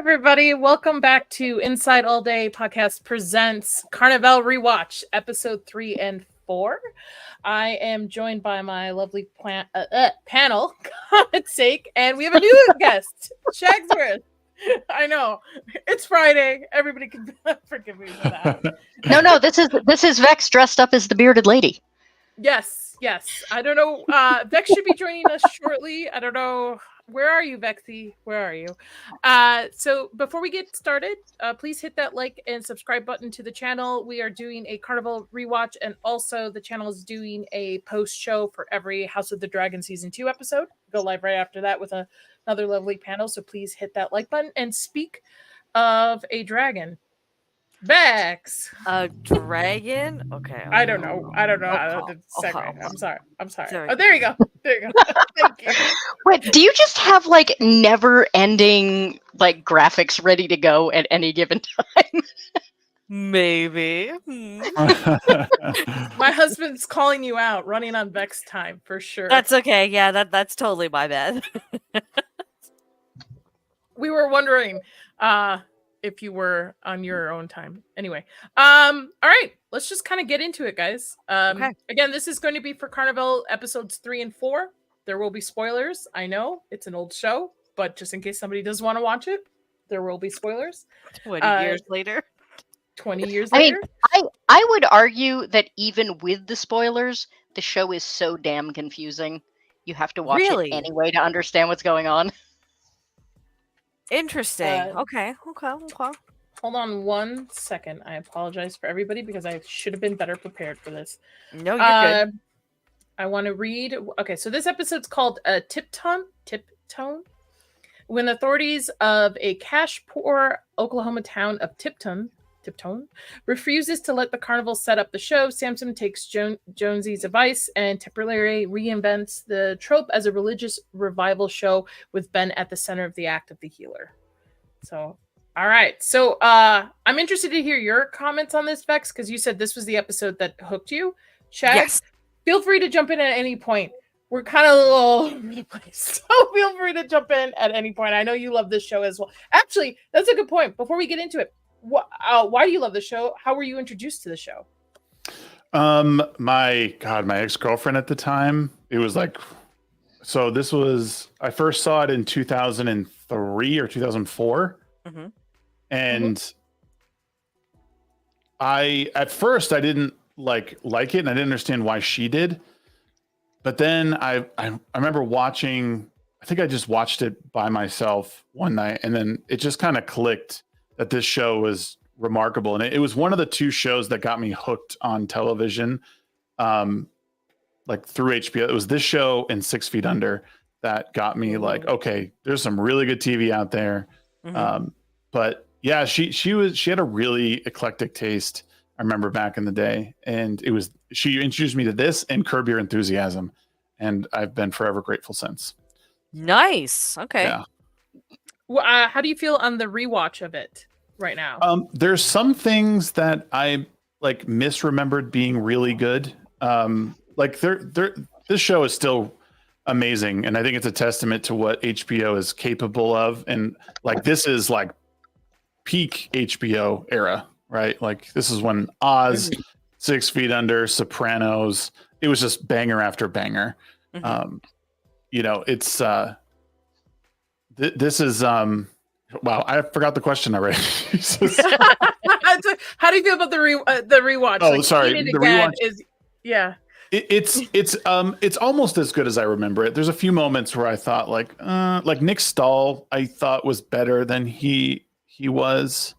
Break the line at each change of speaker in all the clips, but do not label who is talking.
Everybody, welcome back to Inside All Day Podcast presents Carnivàle Rewatch, episode 3 and 4. I am joined by my lovely panel, God's sake, and we have a new guest, Shagsworth. I know, it's Friday. Everybody can forgive me for that.
No, this is Vex dressed up as the bearded lady.
Yes. I don't know. Vex should be joining us shortly. I don't know. Where are you, Vexy? Where are you? So before we get started, please hit that like and subscribe button to the channel. We are doing a Carnivàle rewatch, and also the channel is doing a post show for every House of the Dragon season 2 episode. Go live right after that with another lovely panel. So please hit that like button and speak of a dragon. Vex.
A dragon? Okay.
I don't know how to segue. I'm sorry. Oh, there you go. Thank you.
Wait, do you just have like never-ending like graphics ready to go at any given time?
Maybe.
My husband's calling you out, running on Vex time for sure.
That's okay. Yeah, that's totally my bad.
We were wondering if you were on your own time. Anyway, all right, let's just kind of get into it, guys.
Okay.
Again, this is going to be for Carnivàle episodes 3 and 4. There will be spoilers. I know it's an old show, but just in case somebody does want to watch it, there will be spoilers.
20 years later.
20 years
I
later.
mean, I would argue that even with the spoilers, the show is so damn confusing. You have to watch it anyway to understand what's going on.
Interesting. Okay.
Hold on 1 second. I apologize for everybody because I should have been better prepared for this.
No, you're good.
I want to read. Okay, so this episode's called Tipton. When authorities of a cash-poor Oklahoma town of Tipton refuses to let the carnival set up the show, Samson takes Jonesy's advice and temporarily reinvents the trope as a religious revival show with Ben at the center of the act of the healer. So, all right. So, I'm interested to hear your comments on this, Vex, because you said this was the episode that hooked you. Shags,
yes.
Feel free to jump in at any point. We're kind of a little all over the place, so feel free to jump in at any point. I know you love this show as well. Actually, that's a good point. Before we get into it, why do you love the show? How were you introduced to the show?
My ex-girlfriend at the time, it was like, so this was, I first saw it in 2003 or 2004.
Mm-hmm.
And at first I didn't like it, and I didn't understand why she did. But then I remember watching, I think I just watched it by myself one night, and then it just kind of clicked that this show was remarkable. And it was one of the 2 shows that got me hooked on television, like through HBO. It was this show and 6 Feet Under that got me like, okay, there's some really good TV out there.
Mm-hmm.
But yeah, she had a really eclectic taste. I remember back in the day, and she introduced me to this and Curb Your Enthusiasm, and I've been forever grateful since.
Nice. Okay.
Yeah.
Well, how do you feel on the rewatch of it right now?
There's some things that I like misremembered being really good. Like this show is still amazing, and I think it's a testament to what HBO is capable of. And like this is like peak HBO era, right? Like this is when Oz, 6 Feet Under, Sopranos, it was just banger after banger.
Mm-hmm.
It's this is wow, I forgot the question already.
How do you feel about the rewatch?
Oh, like, sorry, the rewatch
is
It's almost as good as I remember it. There's a few moments where I thought like Nick Stahl I thought was better than he was.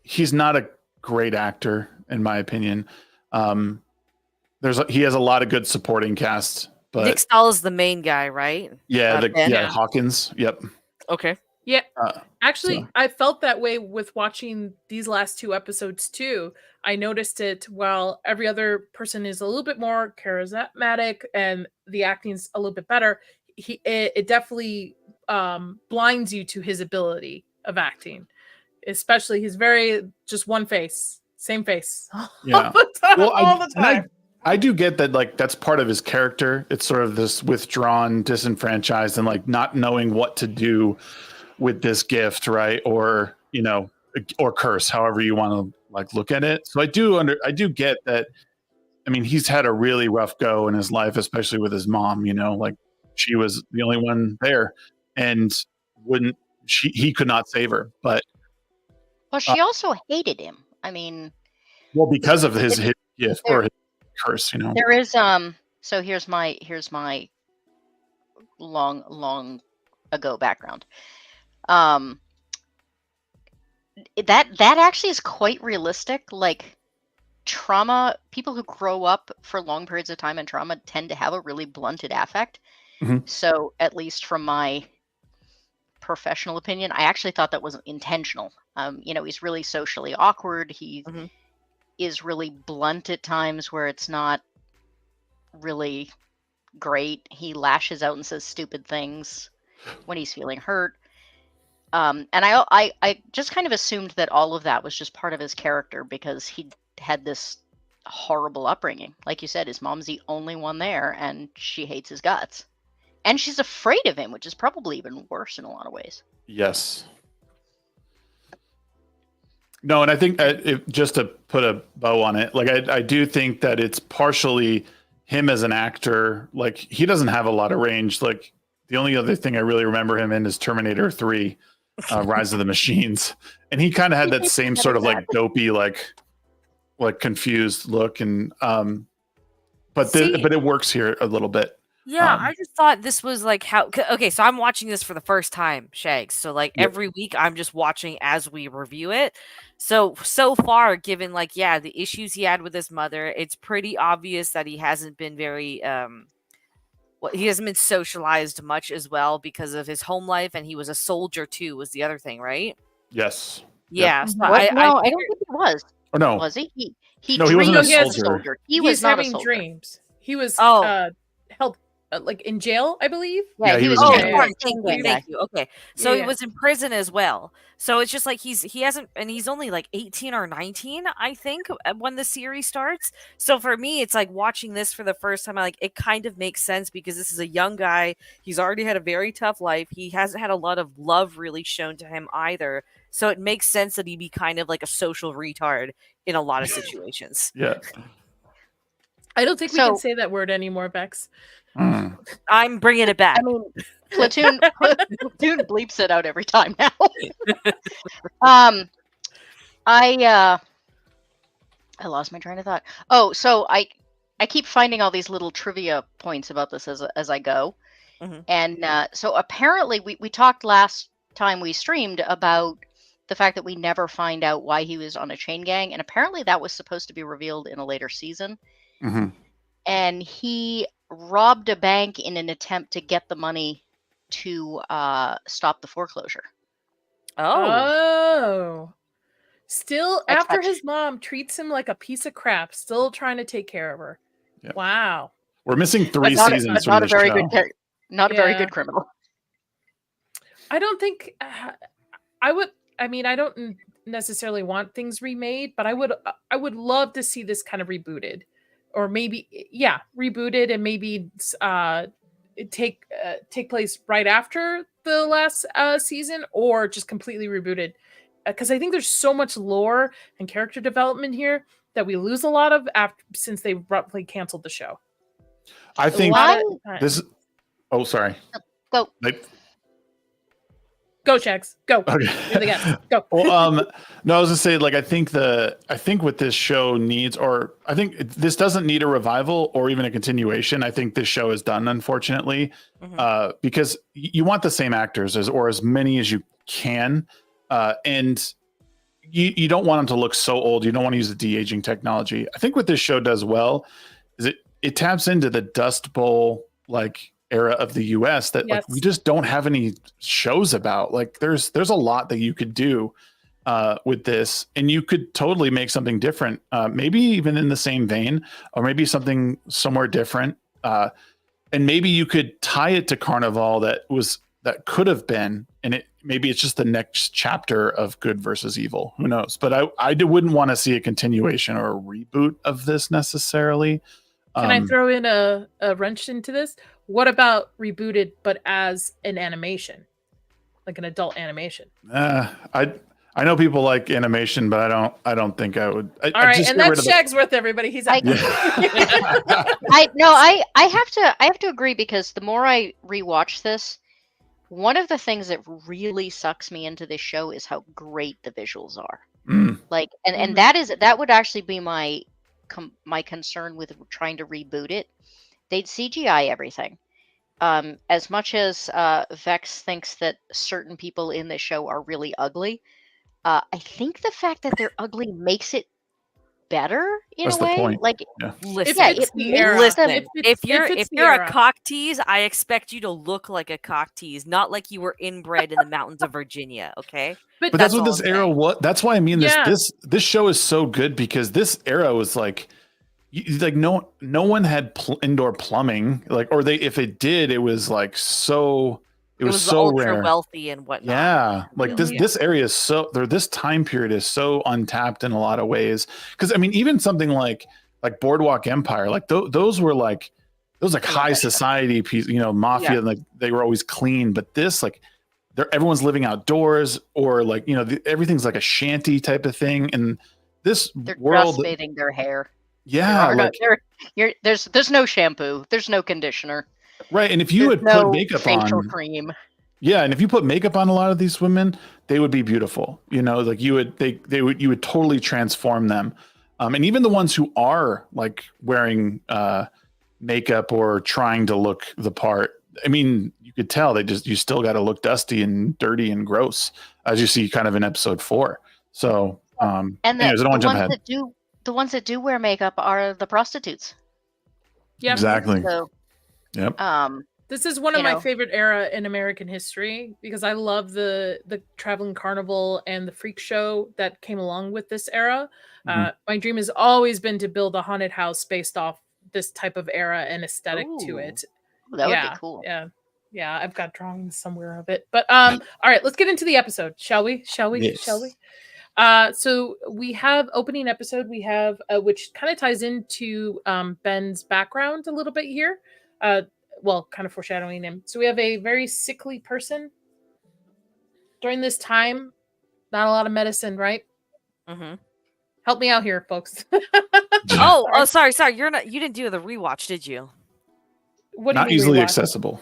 He's not a great actor in my opinion. He has a lot of good supporting cast, but
Nick Stahl is the main guy, right?
Yeah, Hawkins. Yep.
Okay.
Yeah. Actually, I felt that way with watching these last 2 episodes too. I noticed it while every other person is a little bit more charismatic and the acting's a little bit better. It definitely blinds you to his ability of acting. Especially he's very just one face, same face.
Yeah.
all the time.
I do get that, like, that's part of his character. It's sort of this withdrawn, disenfranchised, and like not knowing what to do with this gift, right? Or, you know, or curse, however you want to like look at it. So I do get that. I mean, he's had a really rough go in his life, especially with his mom, you know, like she was the only one there and he could not save her. But
well, she also hated him. I mean,
well, because of his gift or his curse, you know.
There is so here's my long ago background. That actually is quite realistic. Like trauma, people who grow up for long periods of time in trauma tend to have a really blunted affect.
Mm-hmm.
So at least from my professional opinion, I actually thought that was intentional. You know, he's really socially awkward. He is really blunt at times where it's not really great. He lashes out and says stupid things when he's feeling hurt. And I just kind of assumed that all of that was just part of his character because he had this horrible upbringing. Like you said, his mom's the only one there and she hates his guts. And she's afraid of him, which is probably even worse in a lot of ways.
Yes. No, and I think just to put a bow on it, like I do think that it's partially him as an actor. Like he doesn't have a lot of range. Like the only other thing I really remember him in is Terminator 3, Rise of the Machines, and he kind of had that same sort of like dopey, like confused look, and but it works here a little bit.
Yeah, I just thought this was like how. Okay, so I'm watching this for the first time, Shags. So like every week, I'm just watching as we review it. So far, given like the issues he had with his mother, it's pretty obvious that he hasn't been very he hasn't been socialized much as well because of his home life, and he was a soldier too. Was the other thing, right?
Yes.
Yeah.
Yep.
So
I don't think he was.
Or no?
Was he? He
wasn't a soldier.
He was not
having
a soldier.
dreams. He was held like in jail, I believe.
Yeah, he was.
Thank you. Okay, so he was in prison as well. So it's just like he hasn't, and he's only like 18 or 19, I think, when the series starts. So for me, it's like watching this for the first time. It kind of makes sense because this is a young guy. He's already had a very tough life. He hasn't had a lot of love really shown to him either. So it makes sense that he'd be kind of like a social retard in a lot of situations.
Yeah.
I don't think we can say that word anymore, Bex.
I'm bringing it back.
I mean, Platoon bleeps it out every time now. I lost my train of thought. Oh, so I keep finding all these little trivia points about this as I go. And so apparently we talked last time we streamed about the fact that we never find out why he was on a chain gang, and apparently that was supposed to be revealed in a later season. And he robbed a bank in an attempt to get the money to stop the foreclosure.
Still, after his mom treats him like a piece of crap, still trying to take care of her. Yeah. Wow.
We're missing 3 seasons from this show.
Not a very good criminal.
I don't think I would. I mean, I don't necessarily want things remade, but I would love to see this kind of rebooted. Or maybe, rebooted and maybe take place right after the last season, or just completely rebooted. Because I think there's so much lore and character development here that we lose a lot of since they abruptly canceled the show.
I think this. Oh, sorry.
Go.
Go, Shags. Go.
Okay.
You're the guest. Go.
Well, no, I was gonna say, like, I think what this show needs, or I think this doesn't need a revival or even a continuation. I think this show is done, unfortunately, because you want the same actors or as many as you can, and you don't want them to look so old. You don't want to use the de-aging technology. I think what this show does well is it taps into the Dust Bowl era of the US that like we just don't have any shows about. Like there's a lot that you could do with this, and you could totally make something different, maybe even in the same vein, or maybe something somewhere different, and maybe you could tie it to Carnivàle that could have been, and maybe it's just the next chapter of good versus evil, who knows. But I wouldn't want to see a continuation or a reboot of this necessarily.
Can I throw in a wrench into this? What about rebooted, but as an animation? like an adult animation.
I know people like animation, but I don't think I would.
All right, and that's Shagsworth, everybody. He's out.
I have to agree, because the more I rewatch this, one of the things that really sucks me into this show is how great the visuals are. Like, and that would actually be my concern with trying to reboot it. They'd CGI everything. As much as Vex thinks that certain people in this show are really ugly, I think the fact that they're ugly makes it better in a way.
Point.
Like,
listen, if you're a cock tease, I expect you to look like a cock tease, not like you were inbred in the mountains of Virginia. Okay,
but
that's what this era was. That's why I mean this show is so good, because this era was like no one had indoor plumbing, like, or if it did, it was like so. It was so
ultra
rare.
Wealthy and whatnot.
Yeah, like this area is this time period is so untapped in a lot of ways. Because I mean, even something like Boardwalk Empire, like those were like high society piece, mafia, like they were always clean. But this, like, everyone's living outdoors, or like everything's like a shanty type of thing. And this
they're
world,
just bathing their hair.
Yeah,
there's no shampoo, there's no conditioner.
Right, and if you had put makeup
facial
on,
cream.
Yeah, and if you put makeup on a lot of these women, they would be beautiful. Like you would totally transform them. And even the ones who are like wearing makeup or trying to look the part, I mean, you could tell you still got to look dusty and dirty and gross, as you see kind of in episode 4. So,
and the ones that do wear makeup are the prostitutes.
Yeah,
exactly.
So,
yep.
This is one of my favorite era in American history, because I love the traveling carnival and the freak show that came along with this era. My dream has always been to build a haunted house based off this type of era and aesthetic to it.
That would be cool.
Yeah, I've got drawings somewhere of it. But all right, let's get into the episode, shall we?
Yes.
Shall we? So we have opening episode. We have which kind of ties into Ben's background a little bit here. Well, kind of foreshadowing him. So we have a very sickly person during this time. Not a lot of medicine, right?
Mm-hmm.
Help me out here, folks.
Sorry. You didn't do the rewatch, did you?
What do you
mean easily accessible?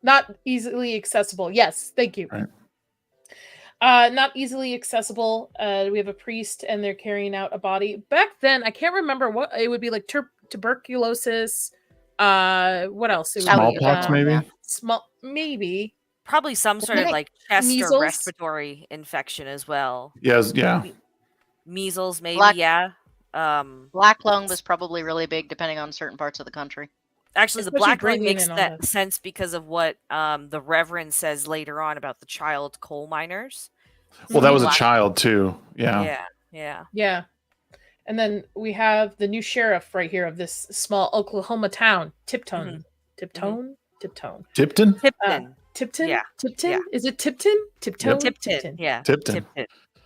Not easily accessible.
Yes, thank you.
Right.
Not easily accessible. We have a priest, and they're carrying out a body. Back then, I can't remember what it would be, like tuberculosis. What else?
Smallpox, maybe.
Maybe.
Probably some sort of like chest
measles?
or respiratory infection as well.
Yes, yeah.
Measles, maybe.
Black lung was probably really big, depending on certain parts of the country.
Actually, the black lung makes sense because of what the Reverend says later on about the child coal miners.
Well, that was a child too. Yeah.
Yeah. And then we have the new sheriff right here of this small Oklahoma town, Tipton. Tipton?
Tipton.
Tipton?
Yeah.
Tipton?
Yeah.
Is it Tipton? Tipton?
Yep. Tipton. Yeah.
Tipton.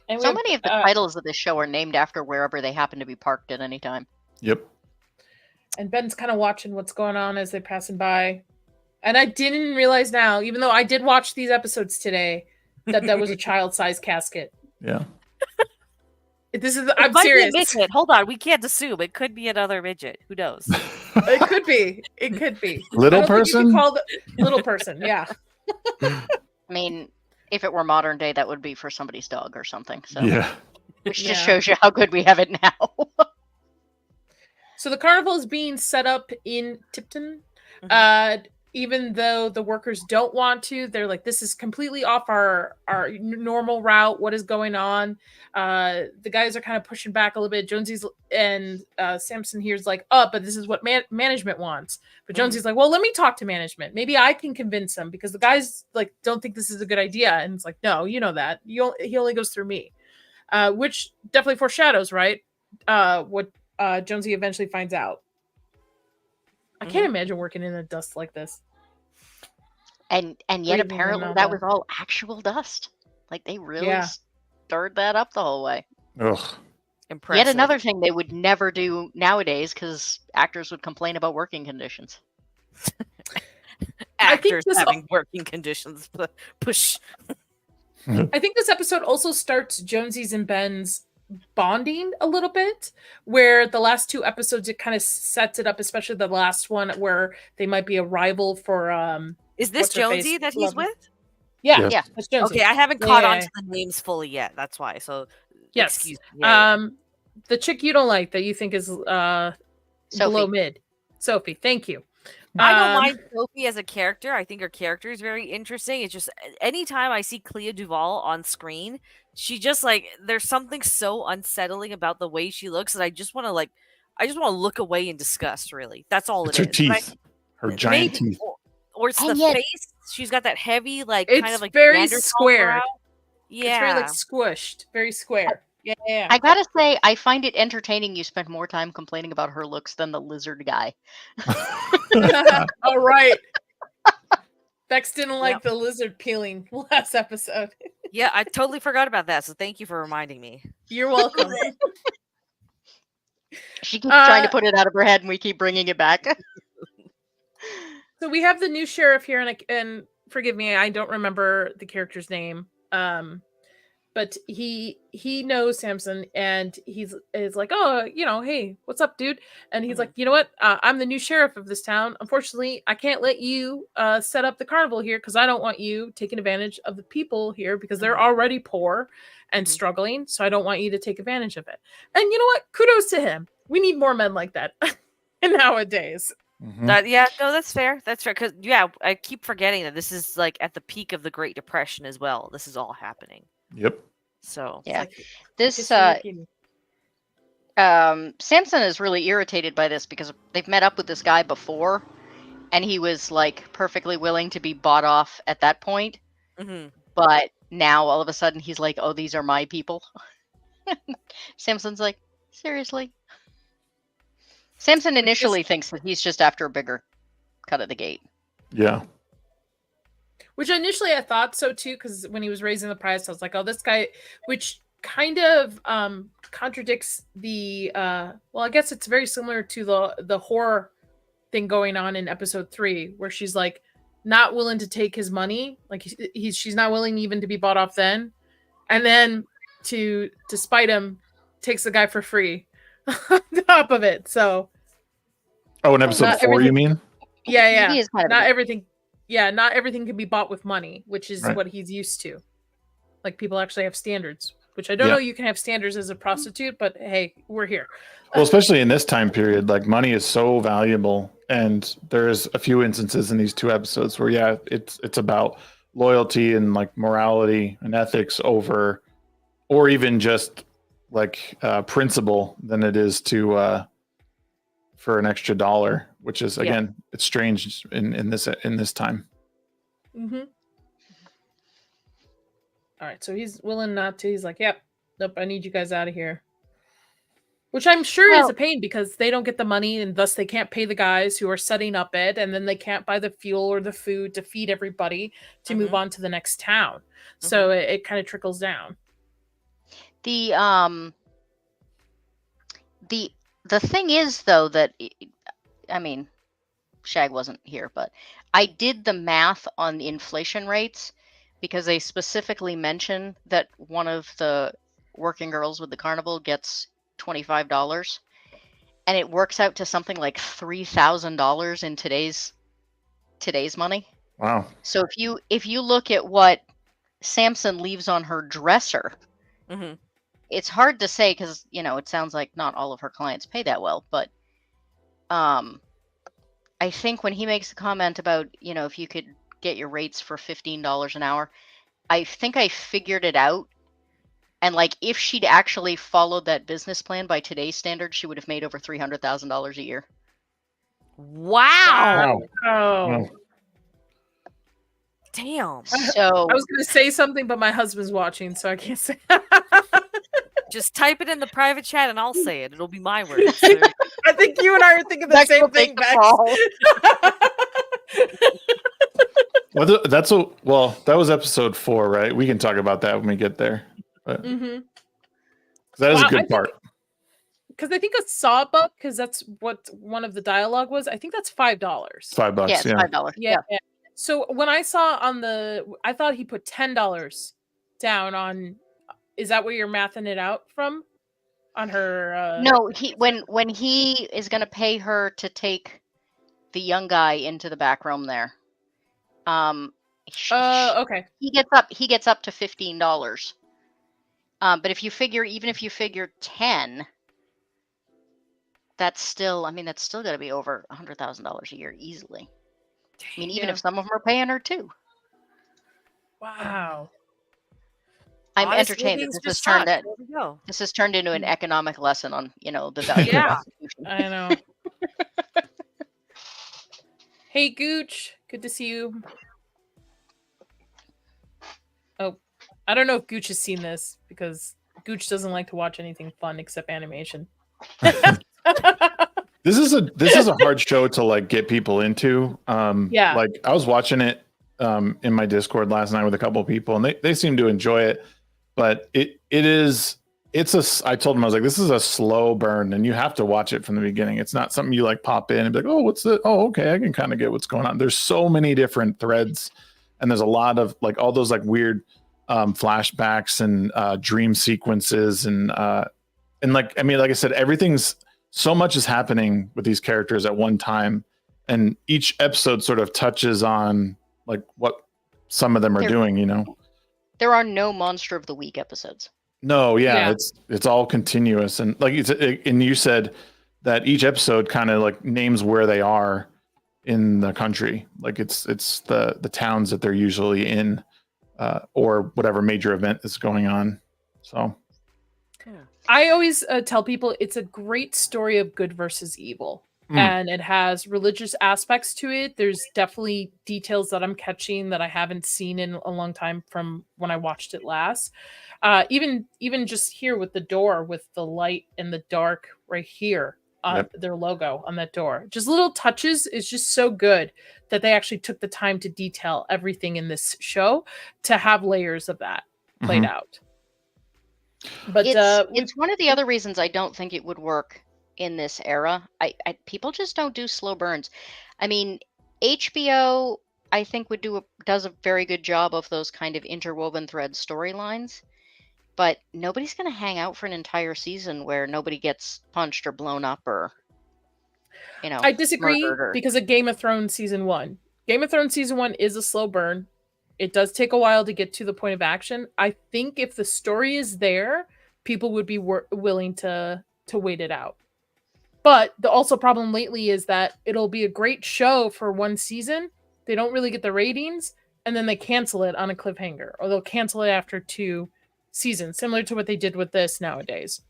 And
so many of the titles of this show are named after wherever they happen to be parked at any time.
Yep.
And Ben's kind of watching what's going on as they're passing by. And I didn't realize now, even though I did watch these episodes today, that was a child-sized casket.
Yeah.
I'm serious.
Hold on, we can't assume. It could be another midget. Who knows?
It could be.
Little person?
Little person, yeah.
I mean, if it were modern day, that would be for somebody's dog or something. So
yeah.
Which just shows you how good we have it now.
So the carnival is being set up in Tipton. Even though the workers don't want to, they're like, this is completely off our normal route. What is going on? The guys are kind of pushing back a little bit. Jonesy's and Samson here's like, but this is what management wants. But Jonesy's like, well, let me talk to management. Maybe I can convince them, because the guys like don't think this is a good idea. And it's like, no, you know that. He only goes through me. Which definitely foreshadows, right? What Jonesy eventually finds out. I can't imagine working in the dust like this.
And yet apparently that was all actual dust. Like they really stirred that up the whole way.
Ugh.
Impressive.
Yet another thing they would never do nowadays, because actors would complain about working conditions.
actors having working conditions. Push.
I think this episode also starts Jonesy's and Ben's bonding a little bit, where the last 2 episodes it kind of sets it up, especially the last one where they might be a rival for
is this Jonesy that he's with?
Yeah.
That's
Jonesy.
Okay, I haven't caught on to the names fully yet, that's why. So
yes.
Excuse me.
The chick you don't like that you think is below mid. Sophie, thank you.
I don't mind Sophie as a character. I think her character is very interesting. It's just anytime I see Clea DuVall on screen, she just like there's something so unsettling about the way she looks that I just want to look away in disgust. Really, that's all
it's
it
her
is.
Teeth, her giant teeth,
or it's the face. She's got that heavy
it's
kind of like
very square.
Yeah,
it's very like squished, very square. Yeah.
I gotta say, I find it entertaining you spent more time complaining about her looks than the lizard guy.
All right. Bex didn't like the lizard peeling last episode.
Yeah, I totally forgot about that. So thank you for reminding me.
You're welcome.
She keeps trying to put it out of her head, and we keep bringing it back.
So we have the new sheriff here, and forgive me, I don't remember the character's name. But he knows Samson, and he's like, oh, hey, what's up, dude? And he's like, you know what? I'm the new sheriff of this town. Unfortunately, I can't let you set up the carnival here because I don't want you taking advantage of the people here because they're already poor and struggling. So I don't want you to take advantage of it. And you know what? Kudos to him. We need more men like that nowadays.
That's fair. That's fair. Because I keep forgetting that this is like at the peak of the Great Depression as well. This is all happening.
Yep.
So
yeah, this Samson is really irritated by this because they've met up with this guy before, and he was like perfectly willing to be bought off at that point. But now all of a sudden he's like, "Oh, these are my people." Samson's like, "Seriously?" Samson initially thinks that he's just after a bigger cut of the gate.
Yeah.
Which initially I thought so too, because when he was raising the price, I was like, "Oh, this guy," which kind of contradicts the. Well, I guess it's very similar to the horror thing going on in episode 3, where she's like not willing to take his money, like she's not willing even to be bought off then, and then to spite him, takes the guy for free on top of it. So.
Oh, in episode 4, you mean?
Yeah. Not everything. Yeah, not everything can be bought with money, which is what he's used to. Like, people actually have standards, which I don't know you can have standards as a prostitute, but hey, we're here.
Well, especially in this time period, like money is so valuable. And there's a few instances in these 2 episodes where, it's about loyalty and like morality and ethics over, or even just like principle than it is to for an extra $1, which is again, it's strange in this time.
All right, so he's willing not to. He's like, "Yep, nope, I need you guys out of here," which I'm sure is a pain because they don't get the money, and thus they can't pay the guys who are setting up it, and then they can't buy the fuel or the food to feed everybody to move on to the next town. So it kind of trickles down.
The thing is, though, that, I mean, Shag wasn't here, but I did the math on the inflation rates because they specifically mention that one of the working girls with the carnival gets $25, and it works out to something like $3,000 in today's money.
Wow.
So if you look at what Samson leaves on her dresser, it's hard to say because, it sounds like not all of her clients pay that well. But I think when he makes a comment about, if you could get your rates for $15 an hour, I think I figured it out. And like, if she'd actually followed that business plan by today's standards, she would have made over $300,000 a year.
Wow.
Oh.
Damn.
So
I was going to say something, but my husband's watching, so I can't say.
Just type it in the private chat and I'll say it. It'll be my words.
I think you and I are thinking the same thing, Bex.
Well, that was episode 4, right? We can talk about that when we get there. But that is a good part.
Because I think a sawbuck, because that's what one of the dialogue was. I think that's $5.
$5.
Yeah, it's $5.
Yeah. So when I saw I thought he put $10 down on. Is that where you're mathing it out from? On her?
No, when he is going to pay her to take the young guy into the back room there.
Okay.
He gets up to $15. But if you figure 10, that's still going to be over $100,000 a year easily. I mean, even if some of them are paying her too.
Wow.
I'm
Honest
entertained
living's
that this
just
has turned
suck.
it.
There we go.
This has turned into an economic lesson on, the value
Yeah.
of prostitution.
I know. Hey, Gooch. Good to see you. Oh, I don't know if Gooch has seen this because Gooch doesn't like to watch anything fun except animation.
This is a hard show to like get people into.
Yeah.
Like I was watching it in my Discord last night with a couple of people, and they seem to enjoy it. But I told them, I was like, this is a slow burn, and you have to watch it from the beginning. It's not something you like pop in and be like, oh, what's it? Oh, okay, I can kind of get what's going on. There's so many different threads, and there's a lot of like all those like weird flashbacks and dream sequences and like I said, everything's so much is happening with these characters at one time, and each episode sort of touches on like what some of them are doing.
There are no Monster of the Week episodes.
No, yeah. It's all continuous, and like and you said that each episode kind of like names where they are in the country, like it's the towns that they're usually in, or whatever major event is going on. So
I always tell people it's a great story of good versus evil. And it has religious aspects to it. There's definitely details that I'm catching that I haven't seen in a long time from when I watched it last. Even just here with the door, with the light and the dark right here on their logo on that door. Just little touches is just so good that they actually took the time to detail everything in this show to have layers of that played out. But
it's one of the other reasons I don't think it would work in this era. People just don't do slow burns. I mean, HBO I think does a very good job of those kind of interwoven thread storylines, but nobody's going to hang out for an entire season where nobody gets punched or blown up or
I disagree because of Game of Thrones season 1. Game of Thrones season 1 is a slow burn. It does take a while to get to the point of action. I think if the story is there, people would be willing to wait it out. But the also problem lately is that it'll be a great show for one season. They don't really get the ratings, and then they cancel it on a cliffhanger, or they'll cancel it after 2 seasons, similar to what they did with this nowadays.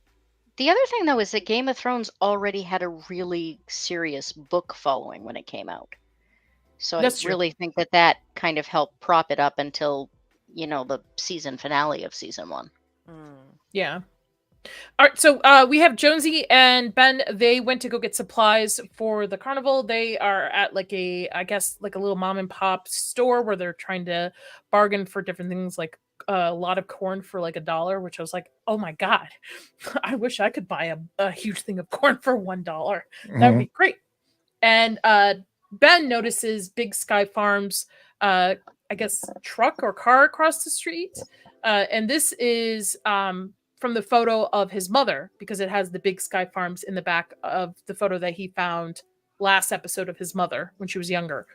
The other thing, though, is that Game of Thrones already had a really serious book following when it came out. So
That's
I really think that kind of helped prop it up until, the season finale of season 1.
Yeah. All right, so we have Jonesy and Ben. They went to go get supplies for the carnival. They are at like a little mom and pop store where they're trying to bargain for different things, like a lot of corn for like $1, which I was like, oh my God, I wish I could buy a huge thing of corn for $1. That would be great. And Ben notices Big Sky Farms, truck or car across the street. And this is from the photo of his mother, because it has the Big Sky Farms in the back of the photo that he found last episode of his mother when she was younger,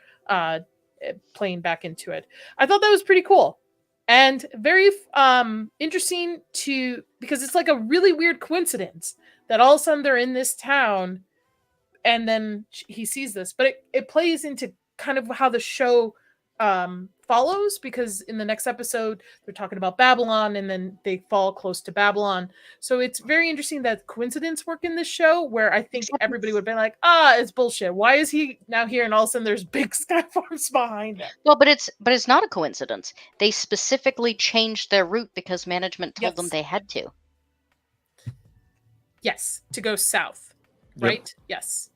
playing back into it. I thought that was pretty cool and very interesting because it's like a really weird coincidence that all of a sudden they're in this town and then he sees this, but it plays into kind of how the show follows, because in the next episode they're talking about Babylon and then they fall close to Babylon. So it's very interesting that coincidence work in this show, where I think everybody would be like, it's bullshit. Why is he now here? And all of a sudden there's Big Sky Farms behind it.
Well, but it's not a coincidence. They specifically changed their route because management told them they had to.
Yes, to go south. Right? Yes.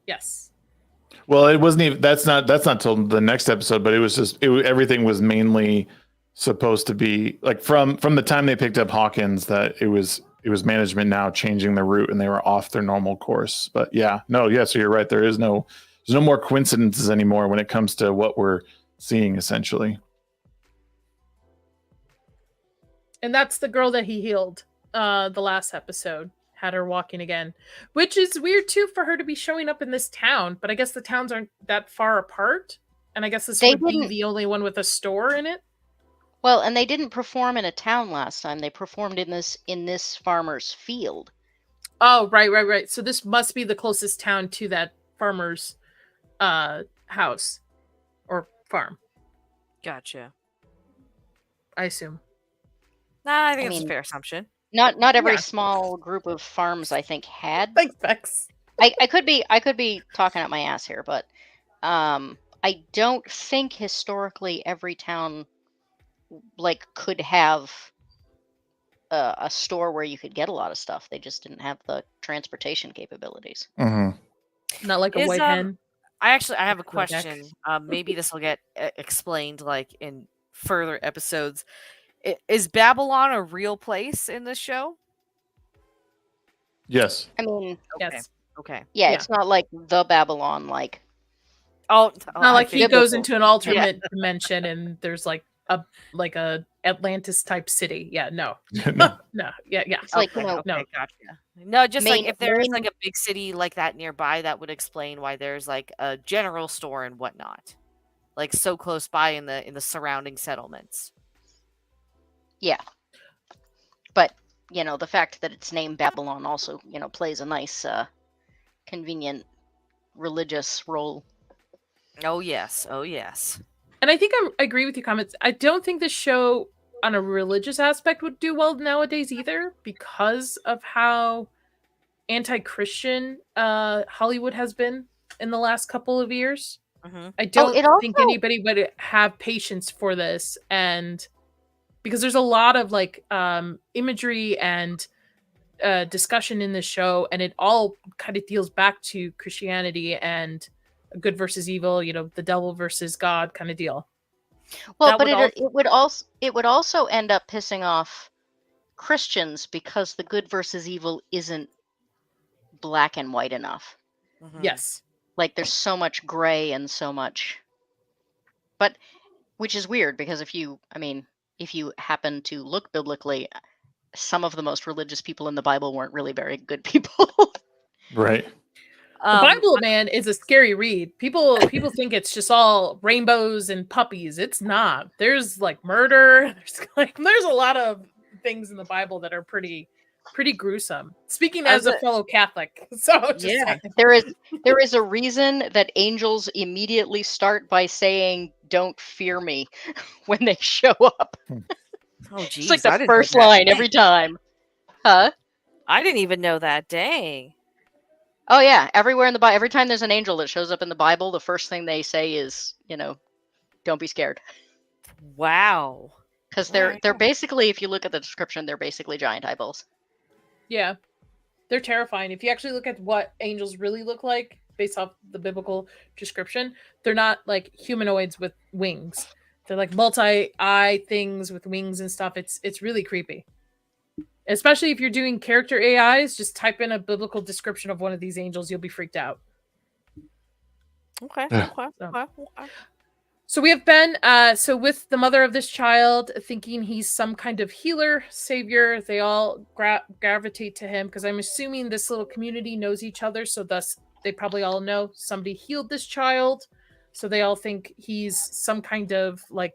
Well, it wasn't even. That's not till the next episode. But it was just. Everything was mainly supposed to be like from the time they picked up Hawkins, that it was management now changing the route and they were off their normal course. But so you're right. There's no more coincidences anymore when it comes to what we're seeing, essentially.
And that's the girl that he healed the last episode. Had her walking again. Which is weird, too, for her to be showing up in this town. But I guess the towns aren't that far apart. And I guess this would be the only one with a store in it.
Well, and they didn't perform in a town last time. They performed in this farmer's field.
Oh, right. So this must be the closest town to that farmer's house or farm.
Gotcha.
I assume.
Nah, I think it's a fair assumption.
Not every small group of farms, I think, had.
Thanks, Bex.
I could be talking out my ass here, but I don't think historically every town could have a store where you could get a lot of stuff. They just didn't have the transportation capabilities.
Mm-hmm.
Not like a white hen.
I have a question. Maybe this will get explained in further episodes. Is Babylon a real place in this show?
Yes.
I mean,
yes.
Okay.
Yeah, it's not like the Babylon, like.
Oh, not like he goes into an alternate dimension and there's a Atlantis type city. Yeah, no. No. Yeah.
It's no.
Gotcha. No, just if there's a big city like that nearby, that would explain why there's a general store and whatnot, so close by in the surrounding settlements.
Yeah, but the fact that it's named Babylon also plays a nice, convenient religious role.
Oh yes.
And I think I agree with your comments. I don't think the show on a religious aspect would do well nowadays either, because of how anti-Christian Hollywood has been in the last couple of years.
Mm-hmm.
I don't think anybody would have patience for this, and because there's a lot of imagery and discussion in the show, and it all kind of deals back to Christianity and good versus evil, the devil versus God kind of deal.
Well, but it would also end up pissing off Christians because the good versus evil isn't black and white enough.
Mm-hmm. Yes.
There's so much gray and so much, but which is weird because if you happen to look biblically, some of the most religious people in the Bible weren't really very good people.
Right.
The Bible, man, is a scary read. People think it's just all rainbows and puppies. It's not. There's murder. There's a lot of things in the Bible that are pretty gruesome. Speaking as a fellow Catholic, so
there is a reason that angels immediately start by saying, "Don't fear me," when they show up.
Oh, geez,
it's the first line every time. Huh?
I didn't even know that. Dang.
Oh yeah, everywhere in the Bible, every time there's an angel that shows up in the Bible, the first thing they say is, "Don't be scared."
Wow.
Because they're basically, if you look at the description, they're basically giant eyeballs.
Yeah, they're terrifying. If you actually look at what angels really look like based off the biblical description, they're not humanoids with wings. They're multi-eye things with wings and stuff. It's really creepy. Especially if you're doing character AIs, just type in a biblical description of one of these angels, you'll be freaked out.
Okay.
So we have Ben, with the mother of this child, thinking he's some kind of healer, savior. They all gravitate to him because I'm assuming this little community knows each other. So thus they probably all know somebody healed this child. So they all think he's some kind of I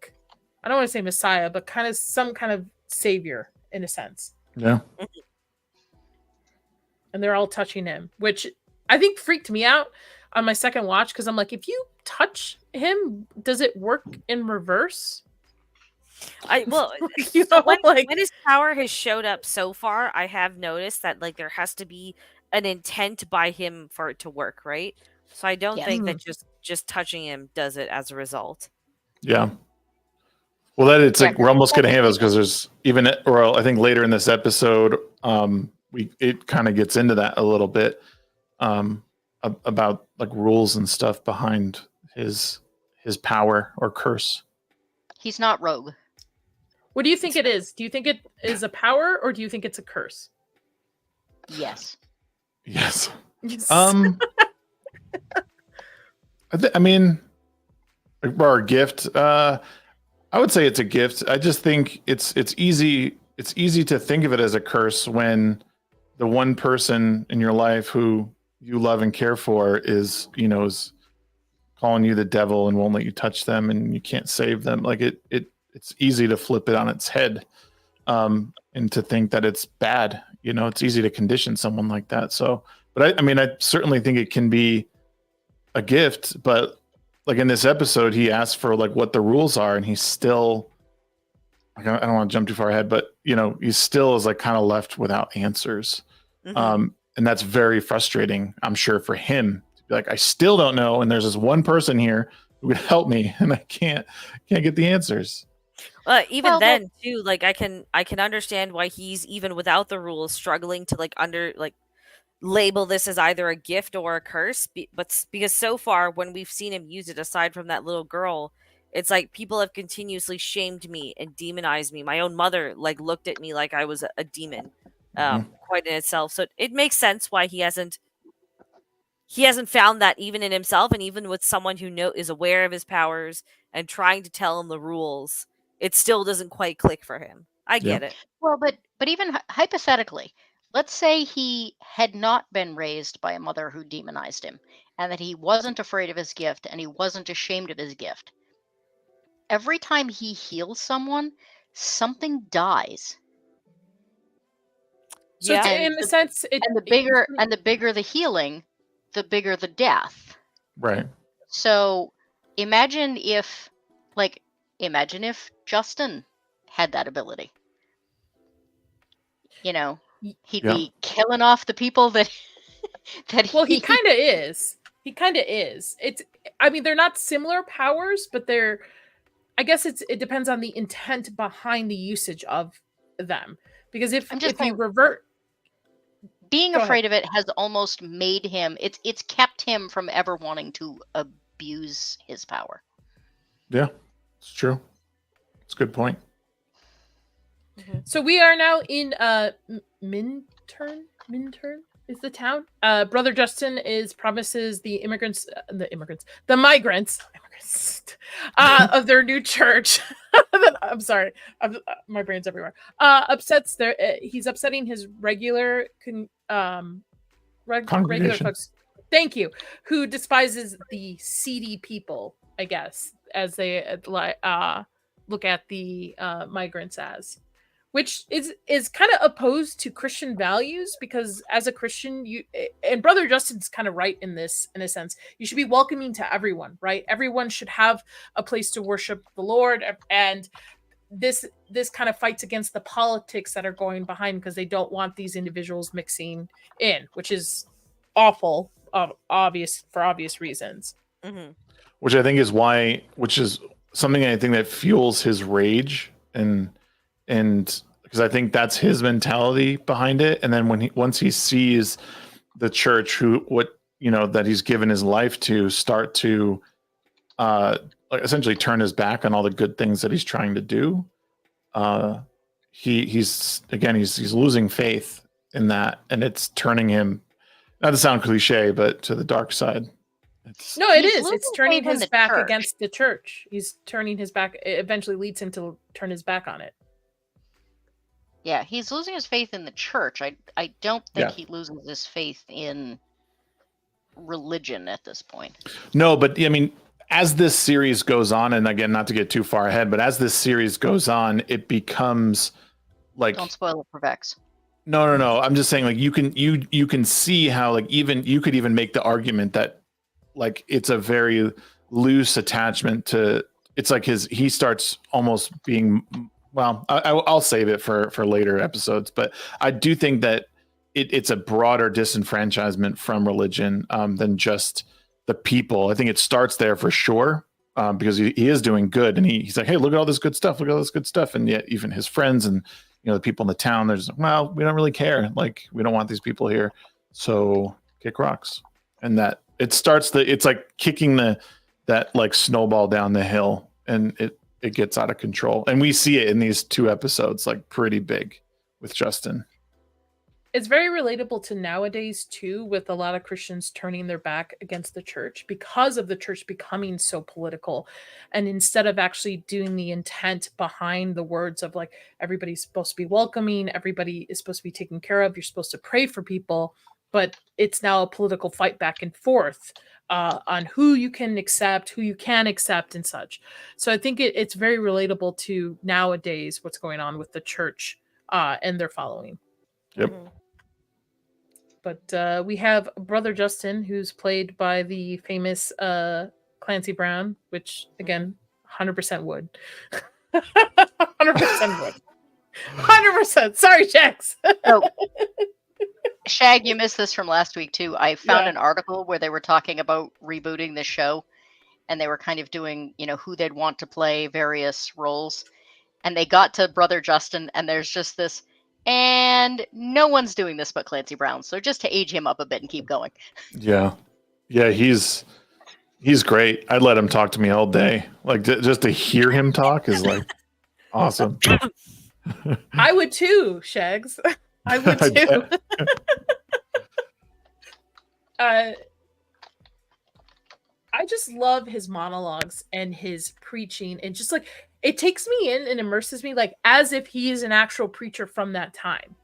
don't want to say Messiah, but kind of some kind of savior in a sense.
Yeah.
And they're all touching him, which I think freaked me out on my second watch because I'm if you touch him, does it work in reverse?
When his power has showed up so far, I have noticed that there has to be an intent by him for it to work, right? So I don't think that just touching him does it as a result.
Yeah. Well, that it's we're almost going to have this because there's I think later in this episode, it kind of gets into that a little bit about rules and stuff behind his power or curse.
He's not rogue.
What do you think it is? Do you think it is a power or do you think it's a curse?
Yes.
I or a gift. I would say it's a gift. I just think it's easy. It's easy to think of it as a curse when the one person in your life who you love and care for is calling you the devil and won't let you touch them and you can't save them. Like it's easy to flip it on its head, and to think that it's bad. It's easy to condition someone like that. So, but I certainly think it can be a gift, but like in this episode, he asked for like what the rules are, and he's still, like, I don't want to jump too far ahead, but he still is like kind of left without answers. And that's very frustrating, I'm sure, for him to be like, I still don't know. And there's this one person here who could help me, and I can't get the answers.
Even then too, like I can understand why he's, even without the rules, struggling to label this as either a gift or a curse, but because so far when we've seen him use it, aside from that little girl, it's like people have continuously shamed me and demonized me. My own mother looked at me like I was a demon, quite in itself. So it makes sense why he hasn't found that even in himself, and even with someone who is aware of his powers and trying to tell him the rules, it still doesn't quite click for him. I get it.
Well, but even hypothetically, let's say he had not been raised by a mother who demonized him, and that he wasn't afraid of his gift and he wasn't ashamed of his gift. Every time he heals someone, something dies.
So in a sense,
the bigger the healing, the bigger the death.
Right.
So imagine if Justin had that ability. He'd be killing off the people that
he kind of is. He kind of is. They're not similar powers, but I guess it depends on the intent behind the usage of them. Because if you revert,
being afraid of it has almost made him. It's kept him from ever wanting to abuse his power.
Yeah, it's true. It's a good point.
So we are now in Minturn is the town. Brother Justin promises the migrants of their new church. I'm sorry, my brain's everywhere. He's upsetting his regular folks. Thank you. Who despises the seedy people, I guess, as they look at the migrants as. Which is kind of opposed to Christian values, because as a Christian, and Brother Justin's kind of right in this, in a sense, you should be welcoming to everyone, right? Everyone should have a place to worship the Lord, and this kind of fights against the politics that are going behind, because they don't want these individuals mixing in, which is awful, for obvious reasons.
Mm-hmm.
Which I think is something I think that fuels his rage and because I think that's his mentality behind it. And then once he sees the church that he's given his life to start to essentially turn his back on all the good things that he's trying to do, he's losing faith in that, and it's turning him, not to sound cliche, but to the dark side.
It's turning his back against the church. He's turning his back. It eventually leads him to turn his back on it.
Yeah, he's losing his faith in the church. I don't think he loses his faith in religion at this point.
No, but as this series goes on, and again, not to get too far ahead, but as this series goes on, it becomes like,
don't spoil it for Vex.
No. I'm just saying, like, you can see how, like, even you could even make the argument that, like, it's a very loose attachment to. It's like he starts almost being. Well, I'll save it for later episodes, but I do think that it's a broader disenfranchisement from religion than just the people. I think it starts there for sure, because he is doing good, and he's like, hey, look at all this good stuff, and yet even his friends and the people in the town, they're just, well, we don't really care, like, we don't want these people here, so kick rocks. And that it starts it's like kicking that like snowball down the hill, and it gets out of control. And we see it in these two episodes, like, pretty big with Justin.
It's very relatable to nowadays too, with a lot of Christians turning their back against the church because of the church becoming so political. And instead of actually doing the intent behind the words of like, everybody's supposed to be welcoming, everybody is supposed to be taken care of, you're supposed to pray for people, but it's now a political fight back and forth on who you can accept, who you can accept, and such. So I think it's very relatable to nowadays what's going on with the church and their following.
Yep.
But we have Brother Justin, who's played by the famous Clancy Brown, which, again, 100% would. 100% would. 100%. Sorry, Shags.
Oh. Shag, you missed this from last week, too. I found an article where they were talking about rebooting the show, and they were kind of doing, who they'd want to play various roles. And they got to Brother Justin, and there's just this, and no one's doing this but Clancy Brown. So just to age him up a bit and keep going.
Yeah. Yeah, he's great. I'd let him talk to me all day. Like, just to hear him talk is like awesome.
I would too, Shags. I would too. I just love his monologues and his preaching, and just like it takes me in and immerses me like as if he is an actual preacher from that time.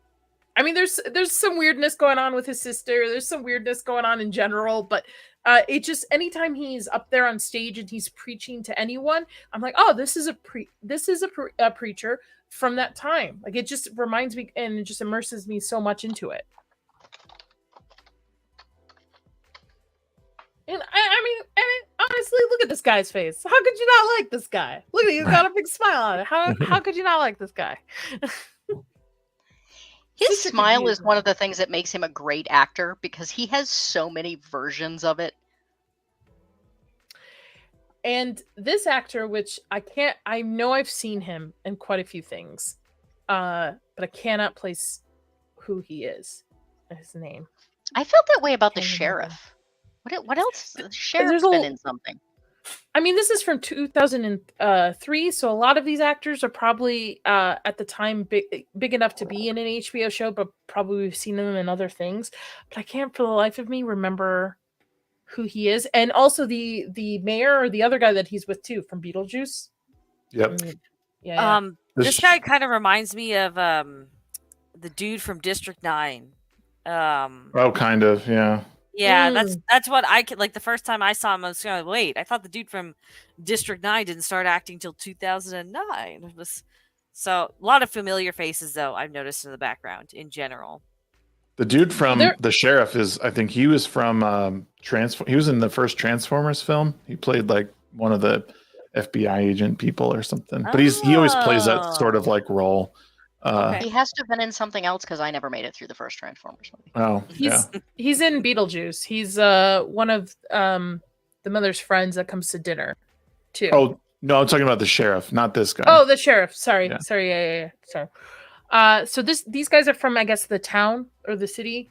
I mean, there's some weirdness going on with his sister. There's some weirdness going on in general, but it just anytime he's up there on stage and he's preaching to anyone, I'm like, oh, this is a preacher from that time. Like it just reminds me and it just immerses me so much into it. And I mean, honestly, look at this guy's face. How could you not like this guy? Look at he's got a big smile on it. How could you not like this guy?
His smile is one of the things that makes him a great actor because he has so many versions of it.
And this actor, which I know I've seen him in quite a few things, but I cannot place who he is, his name.
I felt that way about the sheriff. What else? The sheriff's been in something.
I mean, this is from 2003, so a lot of these actors are probably at the time big enough to be in an HBO show, but probably we've seen them in other things. But I can't for the life of me remember who he is. And also the mayor or the other guy that he's with too from Beetlejuice.
Yep.
I mean, yeah.
This guy kind of reminds me of the dude from District 9.
Oh, kind of, yeah.
Yeah, that's what I could like. The first time I saw him, I was going, wait, I thought the dude from District 9 didn't start acting till 2009. So a lot of familiar faces, though, I've noticed in the background in general.
The dude from the sheriff I think he was from he was in the first Transformers film. He played like one of the FBI agent people or something. But he always plays that sort of like role.
He has to have been in something else because I never made it through the first Transformers movie.
Oh,
he's in Beetlejuice. He's one of the mother's friends that comes to dinner, too.
Oh no, I'm talking about the sheriff, not this guy.
Oh, the sheriff. Sorry, yeah. Sorry. So these guys are from, I guess, the town or the city,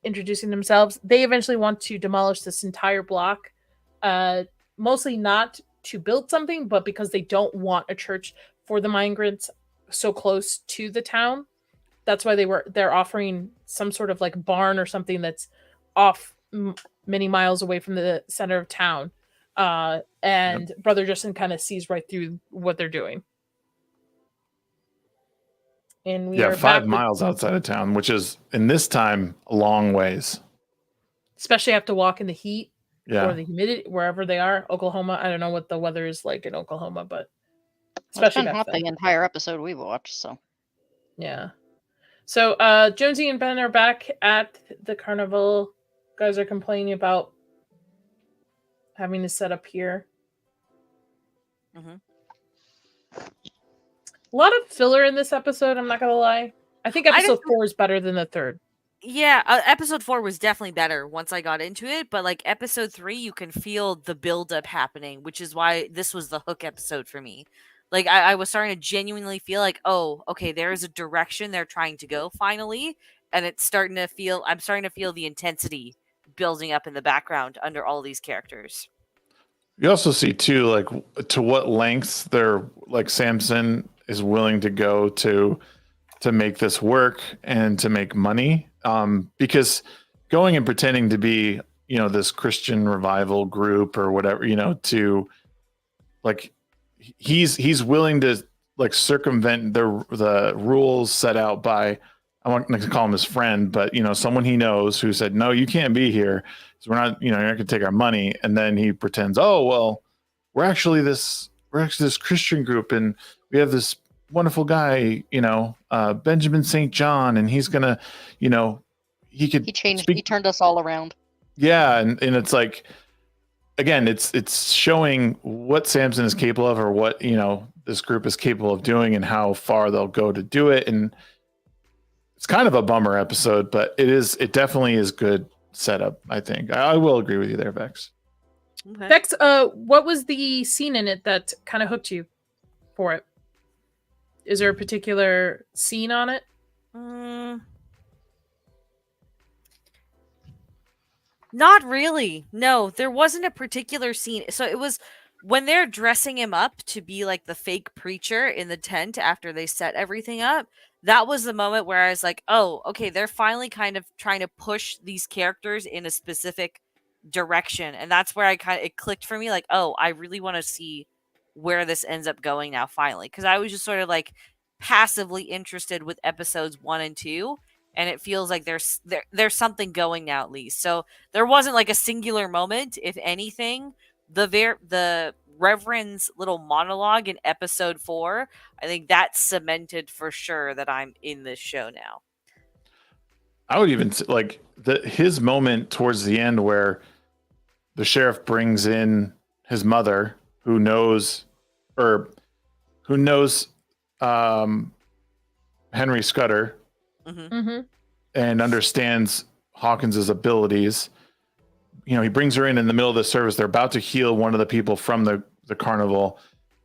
introducing themselves. They eventually want to demolish this entire block, mostly not to build something, but because they don't want a church for the migrants so close to the town. That's why they're offering some sort of like barn or something that's off many miles away from the center of town. And Brother Justin kind of sees right through what they're doing. And we are
5 miles outside of town, which is in this time a long ways.
Especially have to walk in the heat or the humidity wherever they are. Oklahoma, I don't know what the weather is like in Oklahoma, but
especially it's been hot the entire episode we've watched, so
yeah. So Jonesy and Ben are back at the carnival. Guys are complaining about having to set up here.
Mm-hmm.
A lot of filler in this episode, I'm not gonna lie. I think episode 4 is better than the third.
Yeah, episode 4 was definitely better once I got into it, but like episode 3, you can feel the buildup happening, which is why this was the hook episode for me. Like I was starting to genuinely feel like, oh, okay, there is a direction they're trying to go finally, and I'm starting to feel the intensity building up in the background under all these characters.
You also see too, like to what lengths they're like Samson is willing to go to to make this work and to make money. Because going and pretending to be, this Christian revival group or whatever, to like, he's willing to like circumvent the rules set out by, I want to call him his friend, but someone he knows who said, no, you can't be here. So we're not, you're not going to take our money. And then he pretends, oh, well, we're actually this Christian group, and we have this wonderful guy, Benjamin St. John, and he's gonna, he
turned us all around.
Yeah. And it's like, again, it's showing what Samson is capable of, or what, this group is capable of doing, and how far they'll go to do it. And it's kind of a bummer episode, but it definitely is good setup. I think I will agree with you there, Vex.
Okay. Vex, what was the scene in it that kind of hooked you for it? Is there a particular scene on it?
Not really. No, there wasn't a particular scene. So it was when they're dressing him up to be like the fake preacher in the tent after they set everything up. That was the moment where I was like, oh, okay, they're finally kind of trying to push these characters in a specific direction. And that's where it clicked for me, like, oh, I really want to see where this ends up going now, finally. Because I was just sort of like passively interested with episodes 1 and 2. And it feels like there's something going now, at least. So there wasn't like a singular moment. If anything, the Reverend's little monologue in episode 4, I think that's cemented for sure that I'm in this show now.
I would even like his moment towards the end where the sheriff brings in his mother, who knows Henry Scudder.
Mm-hmm.
And understands Hawkins's abilities. He brings her in the middle of the service. They're about to heal one of the people from the carnival,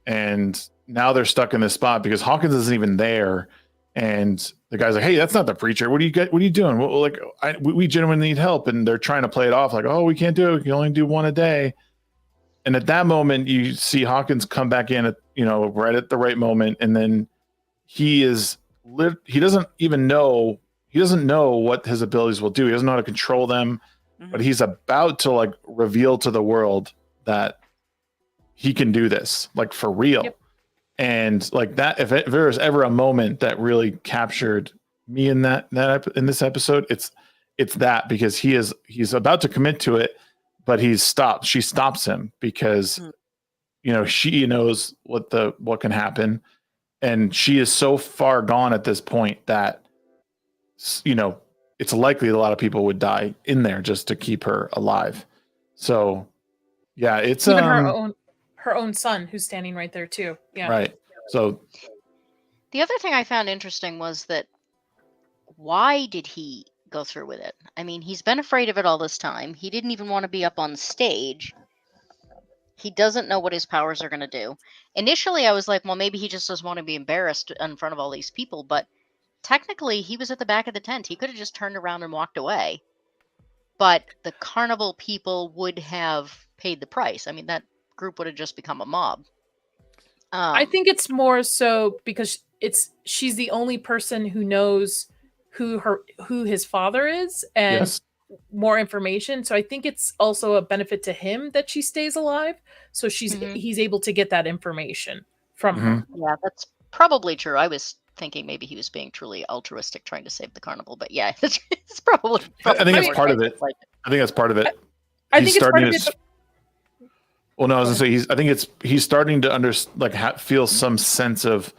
and now they're stuck in this spot because Hawkins isn't even there. And the guy's like, "Hey, that's not the preacher. What are you doing? Well, we genuinely need help." And they're trying to play it off like, "Oh, we can't do it. We can only do one a day." And at that moment, you see Hawkins come back in at right at the right moment, and then he doesn't know what his abilities will do. He doesn't know how to control them, but he's about to like reveal to the world that he can do this, like for real. Yep. And like that, if there was ever a moment that really captured me in in this episode, it's that, because he's about to commit to it, but she stops him because she knows what can happen. And she is so far gone at this point that, it's likely a lot of people would die in there just to keep her alive. So, yeah, it's
even her own son who's standing right there too. Yeah.
Right. So
the other thing I found interesting was that why did he go through with it? I mean, he's been afraid of it all this time. He didn't even want to be up on stage. He doesn't know what his powers are going to do. Initially, I was like, well, maybe he just doesn't want to be embarrassed in front of all these people. But technically, he was at the back of the tent. He could have just turned around and walked away. But the carnival people would have paid the price. I mean, that group would have just become a mob.
I think it's more so because she's the only person who knows who his father is, and yes, more information. So I think it's also a benefit to him that she stays alive. So he's able to get that information from her.
Yeah, that's probably true. I was thinking maybe he was being truly altruistic, trying to save the carnival. But yeah, it's probably
I think it's part of it. I think that's part of it.
I think it's part of it.
Well, no, I was gonna say he's starting to feel some sense of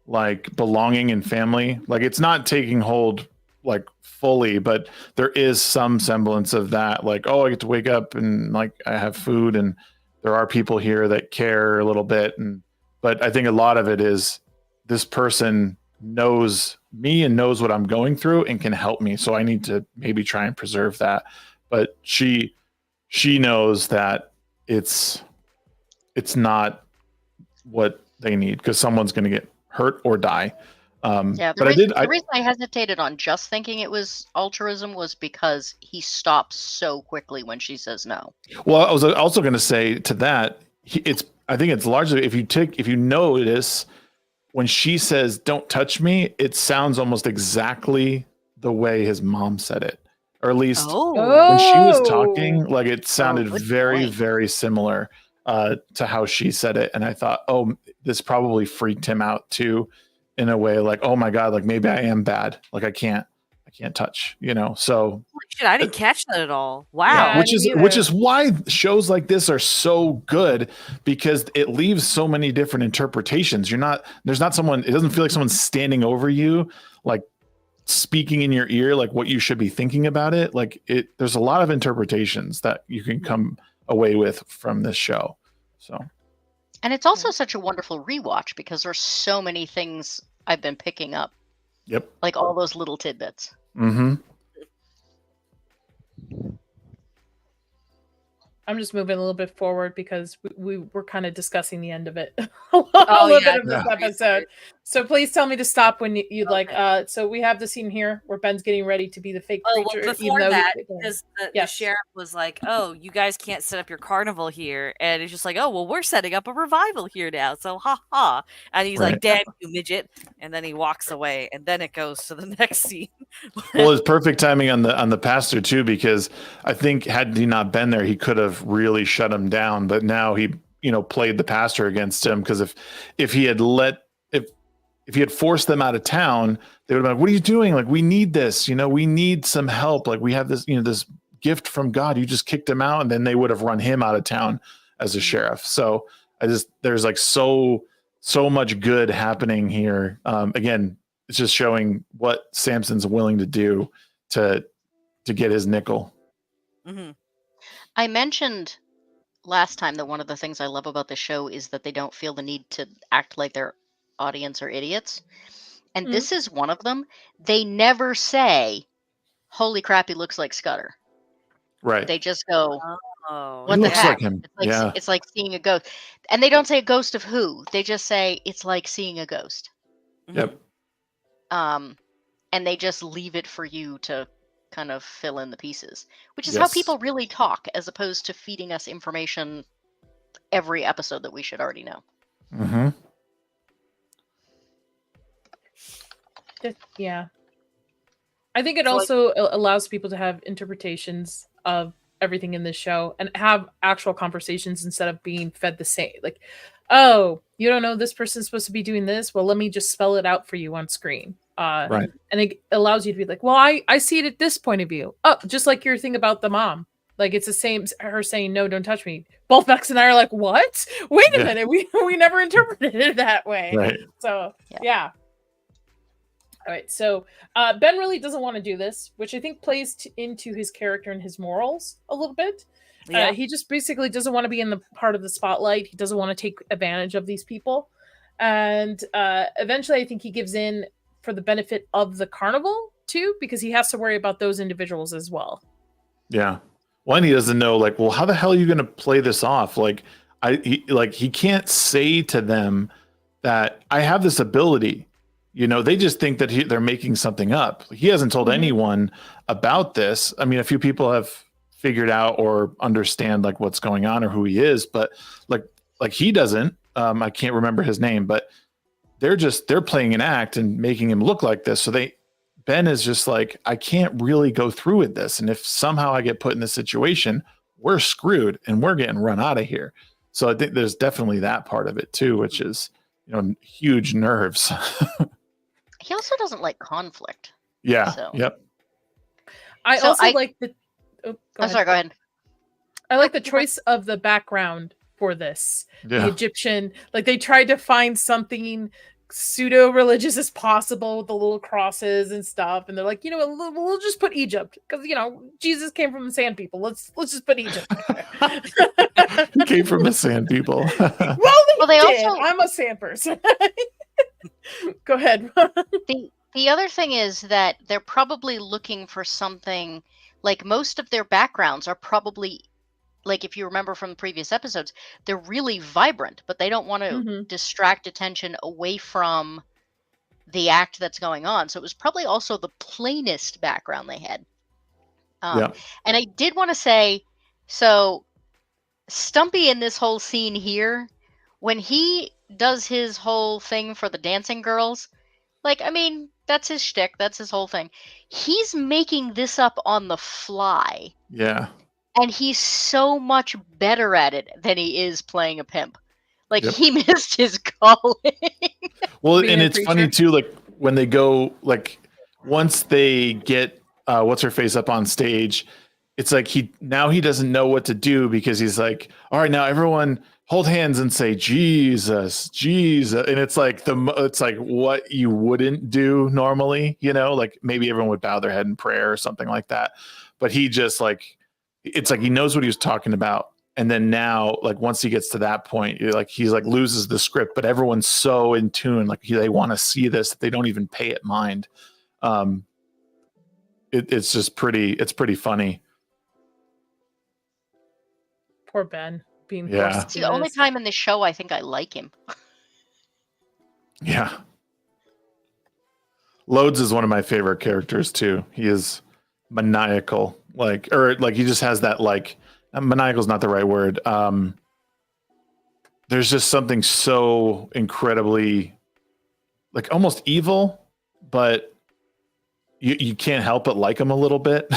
like belonging and family. Like it's not taking hold like fully, but there is some semblance of that. Like, oh, I get to wake up and like I have food, and there are people here that care a little bit. But I think a lot of it is this person knows me and knows what I'm going through and can help me. So I need to maybe try and preserve that. But she knows that it's not what they need, because someone's going to get hurt or die. The reason
I hesitated on just thinking it was altruism was because he stops so quickly when she says no.
Well, I was also going to say to that, I think it's largely if you notice when she says, "Don't touch me," it sounds almost exactly the way his mom said it. Or at least when she was talking, like it sounded very, very similar to how she said it. And I thought, oh, this probably freaked him out too, in a way like, oh my God, like maybe I am bad. Like I can't touch, you know? So
shit, I didn't catch that at all. Wow.
Yeah,
which is why shows like this are so good, because it leaves so many different interpretations. There's not someone, it doesn't feel like someone's standing over you, like speaking in your ear, like what you should be thinking about it. Like there's a lot of interpretations that you can come away with from this show. So,
and it's also such a wonderful rewatch because there's so many things I've been picking up.
Yep.
Like all those little tidbits.
Mm-hmm.
I'm just moving a little bit forward because we were kind of discussing the end of it a little bit of this episode. So please tell me to stop when you'd like. So we have the scene here where Ben's getting ready to be the fake creature.
Well, before that, because the sheriff was like, "Oh, you guys can't set up your carnival here," and it's just like, "Oh, well, we're setting up a revival here now." So ha ha, and he's like, "Damn you, midget!" And then he walks away, and then it goes to the next scene.
Well, it's perfect timing on the pastor too, because I think had he not been there, he could have really shut him down. But now he, played the pastor against him, because if he had if he had forced them out of town, they would have been like, "What are you doing? Like, we need this. We need some help. Like, we have this, this gift from God. You just kicked him out," and then they would have run him out of town as a sheriff. So there's like so much good happening here. Again, it's just showing what Samson's willing to do to get his nickel.
Mm-hmm. I mentioned last time that one of the things I love about the show is that they don't feel the need to act like their audience are idiots. And this is one of them. They never say, "Holy crap, he looks like Scudder."
Right.
They just go, "What
he
the
looks
heck?"
Like him.
It's like seeing a ghost. And they don't say a ghost of who. They just say it's like seeing a ghost.
Yep.
And they just leave it for you to kind of fill in the pieces, which is how people really talk, as opposed to feeding us information every episode that we should already know.
Mm-hmm.
Yeah. I think it also allows people to have interpretations of everything in this show and have actual conversations instead of being fed the same. Like, "Oh, you don't know this person's supposed to be doing this? Well, let me just spell it out for you on screen." Right. And it allows you to be like, "Well, I see it at this point of view." Oh, just like your thing about the mom. Like, it's the same, her saying, "No, don't touch me." Both Bex and I are like, "What? Wait a minute. We never interpreted it that way."
Right.
So, yeah. All right, so Ben really doesn't want to do this, which I think plays into his character and his morals a little bit. Yeah. He just basically doesn't want to be in the part of the spotlight. He doesn't want to take advantage of these people. And eventually I think he gives in for the benefit of the carnival too, because he has to worry about those individuals as well. Yeah.
One, he doesn't know, like, well, how the hell are you going to play this off? Like, he can't say to them that I have this ability. They just think that they're making something up. He hasn't told anyone about this. I mean, a few people have figured out or understand like what's going on or who he is, but like he doesn't. I can't remember his name, but they're playing an act and making him look like this. So Ben is just like, I can't really go through with this. And if somehow I get put in this situation, we're screwed and we're getting run out of here. So I think there's definitely that part of it too, which is, huge nerves.
He also doesn't like conflict.
Yeah.
So.
Yep.
I like the. Oh,
sorry. Go ahead.
I like the choice of the background for this. Yeah. The Egyptian, like they tried to find something pseudo-religious as possible with the little crosses and stuff, and they're like, we'll just put Egypt because Jesus came from the sand people. Let's just put Egypt.
He came from the sand people.
well, they also. I'm a sand person. Go ahead.
The other thing is that they're probably looking for something, like most of their backgrounds are probably, like if you remember from the previous episodes, they're really vibrant, but they don't want to distract attention away from the act that's going on. So it was probably also the plainest background they had. And I did want to say, so Stumpy in this whole scene here, when he does his whole thing for the dancing girls. Like, I mean, that's his shtick. That's his whole thing. He's making this up on the fly.
Yeah.
And he's so much better at it than he is playing a pimp. Like,
Yep.
he missed his calling.
Well,
Being
and
a
it's funny
preacher.
too, like when they go, like once they get what's her face up on stage, it's like he doesn't know what to do because he's like, all right, now everyone hold hands and say Jesus, Jesus, and it's like what you wouldn't do normally, you know, like maybe everyone would bow their head in prayer or something like that, but he just like, it's like he knows what he was talking about. And then now, like once he gets to that point, like he's like loses the script, but everyone's so in tune, like they want to see this that they don't even pay it mind. It's just it's pretty funny.
Poor Ben being
Yeah.
forced
It's
to
the
do
only
this.
time in this show I think I like him.
Yeah. Loads is one of my favorite characters too. He is maniacal, like he just has that like maniacal is not the right word. There's just something so incredibly like almost evil, but you can't help but like him a little bit.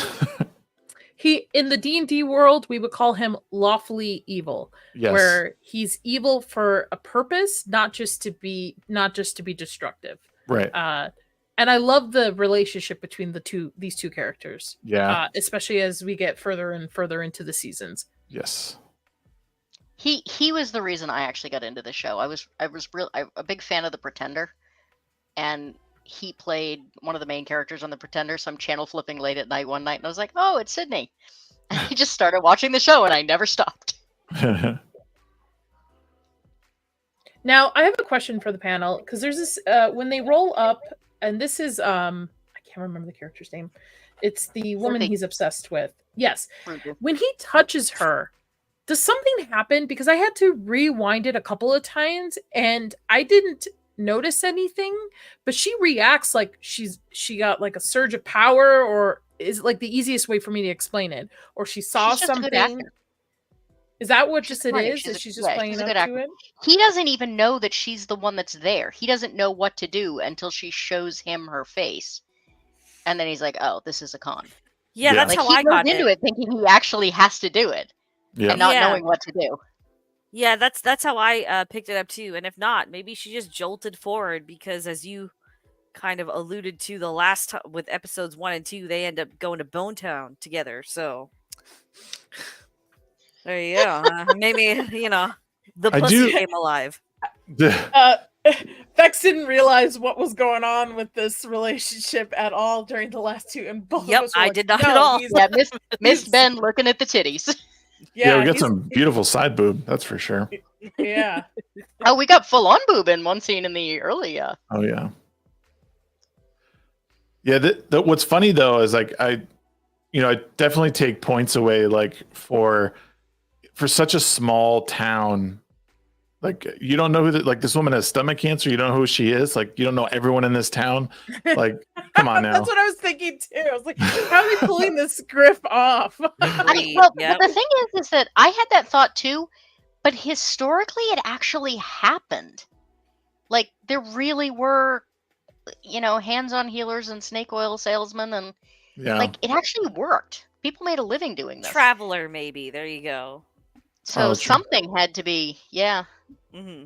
He in the D&D world, we would call him lawfully evil,
Yes.
where he's evil for a purpose, not just to be destructive.
Right.
And I love the relationship between these two characters.
Yeah.
Especially as we get further and further into the seasons.
Yes.
He was the reason I actually got into the show. I'm a big fan of The Pretender, and he played one of the main characters on The Pretender. So I'm channel flipping late at night one night, and I was like, "Oh, it's Sydney." And I just started watching the show, and I never stopped.
Now, I have a question for the panel because there's this when they roll up, and this is I can't remember the character's name. It's the woman
Ruby.
he's obsessed with. Yes.
Ruby.
When he touches her, does something happen? Because I had to rewind it a couple of times and I didn't notice anything, but she reacts like she got like a surge of power, or is like the easiest way for me to explain it, or she saw
She's just a good
something.
actor.
Is that what
She's
just it
right.
is?
She's
She's
a-
just
yeah,
playing
she's a
up
good
to
actor.
it?
He doesn't even know that she's the one that's there. He doesn't know what to do until she shows him her face. And then he's like, "Oh, this is a con."
Yeah,
Yeah.
that's
Like
how
he
I
goes
got
into
it.
it thinking he actually has to do it
Yeah.
and not
Yeah.
knowing what to do.
Yeah, that's how I picked it up too. And if not, maybe she just jolted forward because, as you kind of alluded to the last time with episodes 1 and 2, they end up going to Bone Town together. So there you go. Maybe the
I
pussy
do-
came alive.
Vex didn't realize what was going on with this relationship at all during the last two, and both
Yep,
of us were
I
like,
did not
"No,
at all."
he's-
Yeah, missed Ben looking at the titties.
Yeah, we got
he's-
some beautiful side boob, that's for sure.
Yeah.
Oh, we got full on boob in one scene in the early.
Oh yeah. Yeah, what's funny though is like I definitely take points away like for such a small town. Like you don't know like this woman has stomach cancer. You don't know who she is. Like you don't know everyone in this town. Like come on now.
That's what I was thinking too. I was like, how are they pulling this griff off?
Agreed,
Well,
yep.
but the thing is that I had that thought too, but historically it actually happened. Like there really were, hands-on healers and snake oil salesmen, and
Yeah.
like it actually worked. People made a living doing this.
Traveler, maybe. There you go.
So
Oh, true.
something had to be, yeah.
Hmm.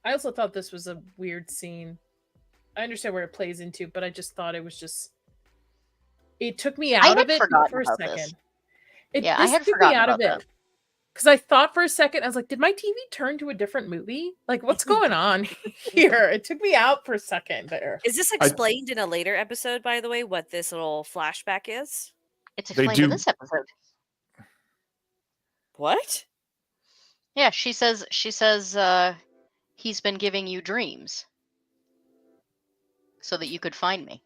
I also thought this was a weird scene. I understand where it plays into, but I just thought it was just. It took me out
had
of it
forgotten
for a
about this.
second. It
Yeah, I
just
had
took me
forgotten
out of
about
it because I thought for a second I was like, "Did my TV turn to a different movie? Like, what's going on here?" It took me out for a second there.
Is this explained in a later episode, by the way, what this little flashback is?
It's
They
explained in
do-
this episode.
What?
Yeah, she says he's been giving you dreams so that you could find me.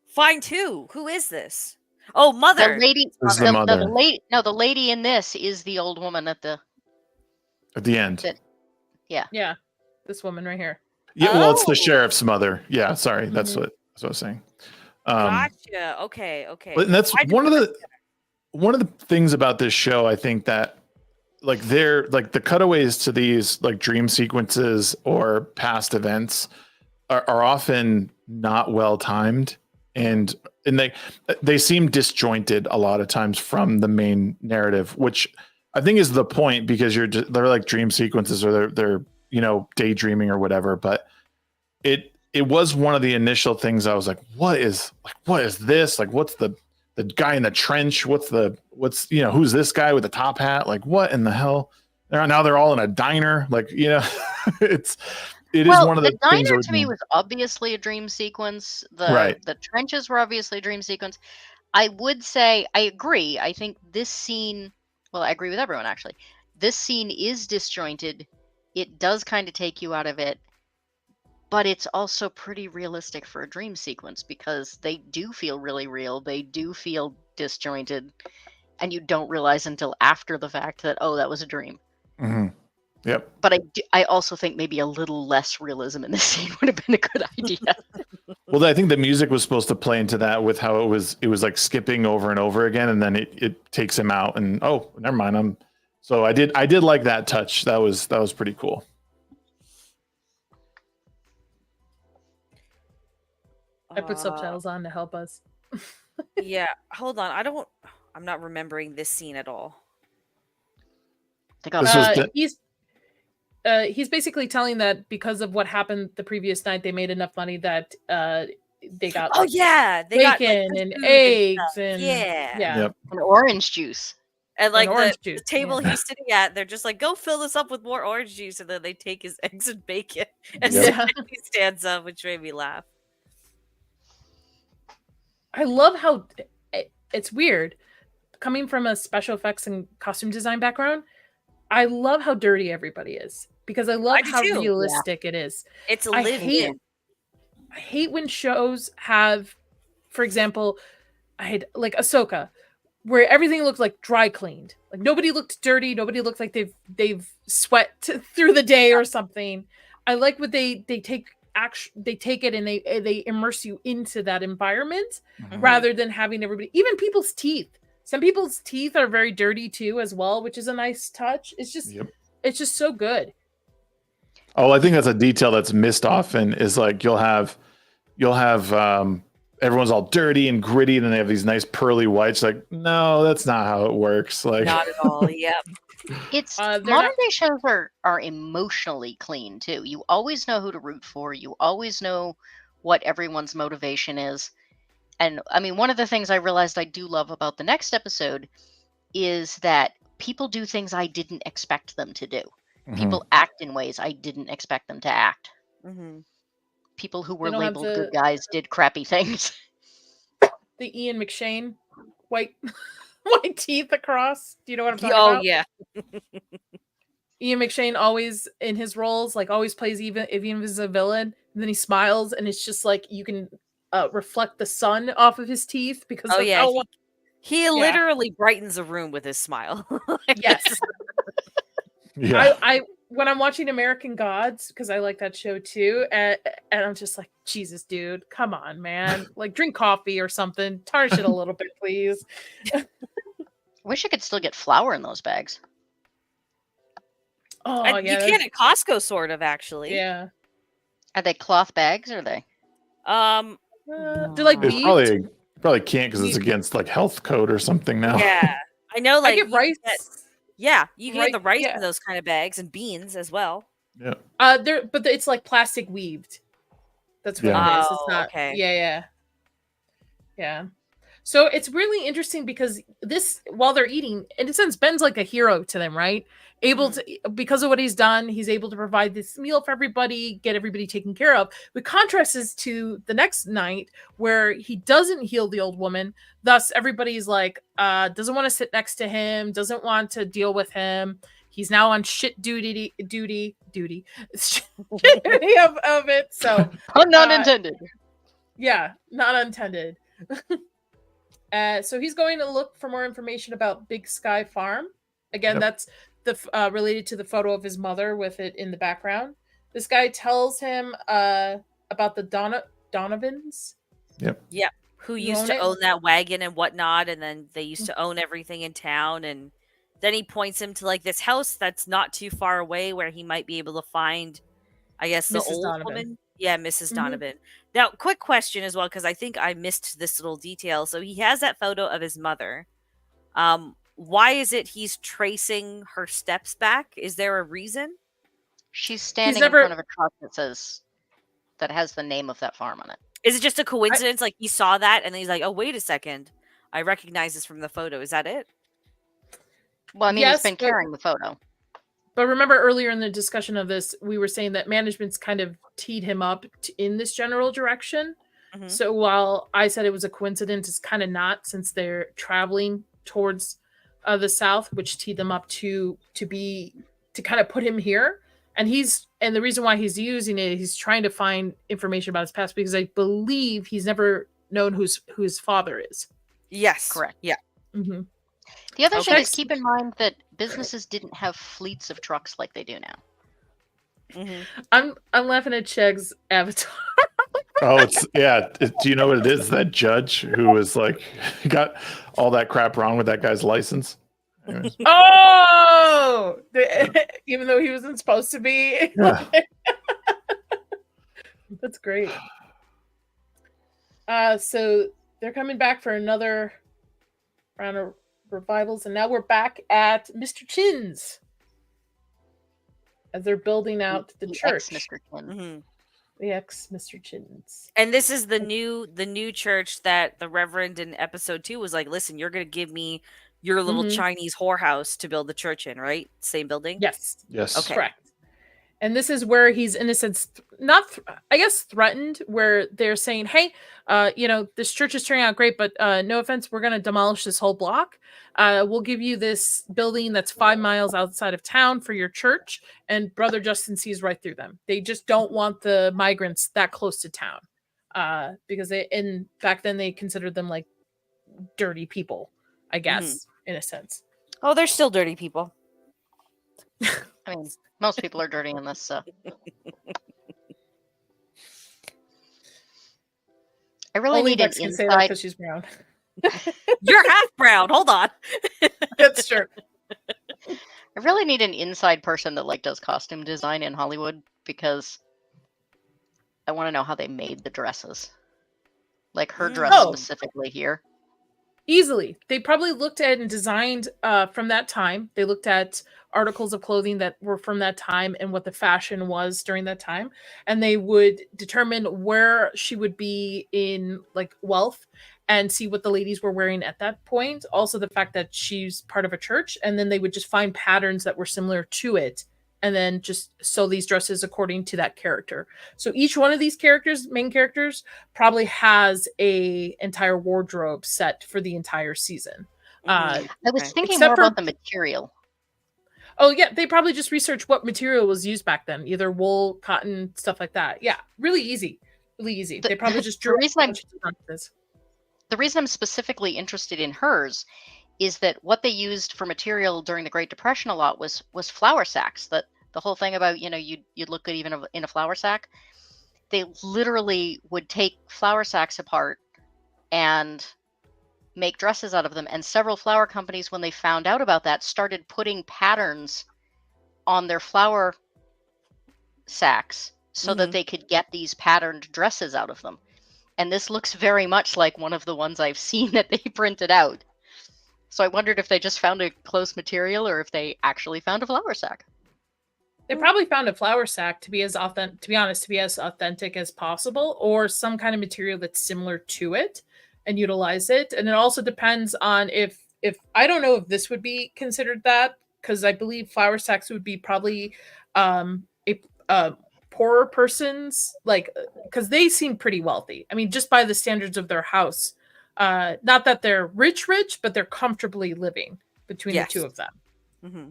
Find who? Who is this? Oh, mother.
The lady,
This is the mother.
the lady in this is the old woman at the.
At the end.
Yeah, this woman right here.
Yeah, well, it's the
Oh.
sheriff's mother. Yeah, sorry, that's
Mhm.
what I was saying.
Gotcha. Okay.
But that's
Why did
one of
we-
the things about this show. I think that like they're like the cutaways to these like dream sequences or past events are often not well timed, and they seem disjointed a lot of times from the main narrative, which I think is the point, because they're like dream sequences, or they're daydreaming or whatever. But it was one of the initial things I was like, what is this? Like, what's the guy in the trench? What's who's this guy with the top hat? Like, what in the hell? Now they're all in a diner. Like, it is one of the things.
The diner to me was obviously a dream sequence. The trenches were obviously a dream sequence. I would say I agree. I think this scene, well, I agree with everyone actually. This scene is disjointed. It does kind of take you out of it, but it's also pretty realistic for a dream sequence, because they do feel really real. They do feel disjointed, and you don't realize until after the fact that, oh, that was a dream.
Mm-hmm. Yep.
But I also think maybe a little less realism in this scene would have been a good idea.
Well, I think the music was supposed to play into that, with how it was like skipping over and over again, and then it takes him out, and oh, never mind. So I did like that touch. That was pretty cool.
I put subtitles on to help us.
Yeah, hold on. I'm not remembering this scene at all.
He's basically telling that because of what happened the previous night, they made enough money that they got
they got
bacon and eggs and
Yep.
And orange juice.
And like the table he's sitting at, they're just like, go fill this up with more orange juice, and then they take his eggs and bacon, and he stands up, which made me laugh.
I love how it's weird coming from a special effects and costume design background. I love how dirty everybody is, because I love how realistic it is.
It's lived in.
I hate when shows have, for example, I had like Ahsoka, where everything looked like dry cleaned. Like nobody looked dirty. Nobody looked like they've sweat through the day or something. I like what they take it and they immerse you into that environment, rather than having everybody, even people's teeth. Some people's teeth are very dirty too, as well, which is a nice touch. It's just so good.
Oh, I think that's a detail that's missed often, is like you'll have everyone's all dirty and gritty, and then they have these nice pearly whites. Like, no, that's not how it works. Like,
not at all. Yep.
It's modern day shows are emotionally clean too. You always know who to root for. You always know what everyone's motivation is. And I mean, one of the things I realized I do love about the next episode is that people do things I didn't expect them to do. Mm-hmm. People act in ways I didn't expect them to act. Mm-hmm. People who were labeled good guys did crappy things.
The Ian McShane white teeth across. Do you know what I'm talking about?
Oh, yeah.
Ian McShane always in his roles, like always plays even if he's a villain, and then he smiles, and it's just like you can reflect the sun off of his teeth because
he literally brightens a room with his smile.
Yes.
Yeah.
I when I'm watching American Gods, because I like that show too, and I'm just like, Jesus, dude, come on, man. Like, drink coffee or something. Tarnish it a little bit, please.
Wish I could still get flour in those bags.
Oh,
yeah. You can at Costco, sort of, actually.
Yeah.
Are they cloth bags, or are they?
They're like beads.
Probably can't, because it's against like health code or something now.
Yeah. I know, like,
I get rice.
You can get the rice in those kind of bags, and beans as well.
Yeah.
But it's like plastic weaved. That's what it is. It's not. Okay. Yeah. So it's really interesting, because while they're eating, in a sense, Ben's like a hero to them, right? Able to, because of what he's done, he's able to provide this meal for everybody, get everybody taken care of. But contrasts to the next night, where he doesn't heal the old woman. Thus, everybody's like, doesn't want to sit next to him, doesn't want to deal with him. He's now on shit duty of it. So,
not intended.
Yeah, not intended. So he's going to look for more information about Big Sky Farm. Again, that's the related to the photo of his mother with it in the background. This guy tells him about the Donovans.
Yep.
Who used to own that wagon and whatnot, and then they used to own everything in town, and Then he points him to like this house that's not too far away where he might be able to find, I guess, the
Mrs.
old
Donovan.
woman. Yeah, missus
Mhm.
Donovan. Now, quick question as well, because I think I missed this little detail. So he has that photo of his mother. Why is it he's tracing her steps back? Is there a reason?
She's standing
never-
in front of a truck that has the name of that farm on it.
Is it just a coincidence? Like he saw that and then he's like, oh, wait a second. I recognize this from the photo. Is that it?
Well, I mean,
Yes,
he's been
but-
carrying the photo.
But remember earlier in the discussion of this, we were saying that management's kind of teed him up in this general direction.
Mhm.
So while I said it was a coincidence, it's kind of not, since they're traveling towards the south, which teed them up to kind of put him here. And the reason why he's using it, he's trying to find information about his past, because I believe he's never known who his father is.
Yes.
Correct.
Yeah.
Mm-hmm.
The other thing
Okay.
is, keep in mind that businesses didn't have fleets of trucks like they do now.
Mhm.
I'm laughing at Shag's avatar.
Oh, it's do you know what it is? That judge who was like got all that crap wrong with that guy's license. Anyways.
Oh, even though he wasn't supposed to be.
Yeah.
That's great. So they're coming back for another round of revivals, and now we're back at Mr. Chin's as they're building out the church.
Mr. Chin.
Mhm.
The ex Mr. Chin's.
And this is the new church that the Reverend in episode 2 was like, listen, you're going to give me your little
Mhm.
Chinese whorehouse to build the church in, right? Same building?
Yes.
Yes.
Okay.
Correct. And this is where he's, in a sense, I guess threatened, where they're saying, hey, this church is turning out great, but no offense, we're going to demolish this whole block. We'll give you this building that's 5 miles outside of town for your church. And Brother Justin sees right through them. They just don't want the migrants that close to town, because back then they considered them like dirty people, I guess, in a sense.
Oh, they're still dirty people.
I mean, most people are dirty in this, so. I really
Only
need an
Bex can say that
inside.
because she's brown.
You're half brown. Hold on.
That's true.
I really need an inside person that does costume design in Hollywood, because I want to know how they made the dresses. Like her dress
Oh.
specifically here.
Easily. They probably looked at and designed from that time. They looked at articles of clothing that were from that time and what the fashion was during that time. And they would determine where she would be in wealth and see what the ladies were wearing at that point. Also the fact that she's part of a church. And then they would just find patterns that were similar to it, and then just sew these dresses according to that character. So each one of these main characters, probably has a entire wardrobe set for the entire season.
I was thinking
Except
more
for-
about the material.
Oh yeah, they probably just researched what material was used back then, either wool, cotton, stuff like that. Yeah, really easy. They probably just drew.
The reason I'm specifically interested in hers is that what they used for material during the Great Depression a lot was flour sacks. That the whole thing about you'd look good even in a flour sack. They literally would take flour sacks apart and make dresses out of them. And several flour companies, when they found out about that, started putting patterns on their flour sacks so that they could get these patterned dresses out of them. And this looks very much like one of the ones I've seen that they printed out. So I wondered if they just found a close material or if they actually found a flour sack.
They probably found a flour sack to be as authentic as possible, or some kind of material that's similar to it and utilize it. And it also depends on if I don't know if this would be considered that, because I believe flour sacks would be probably a poorer person's, because they seem pretty wealthy. I mean, just by the standards of their house. Not that they're rich, but they're comfortably living between the two of them.
Mm-hmm.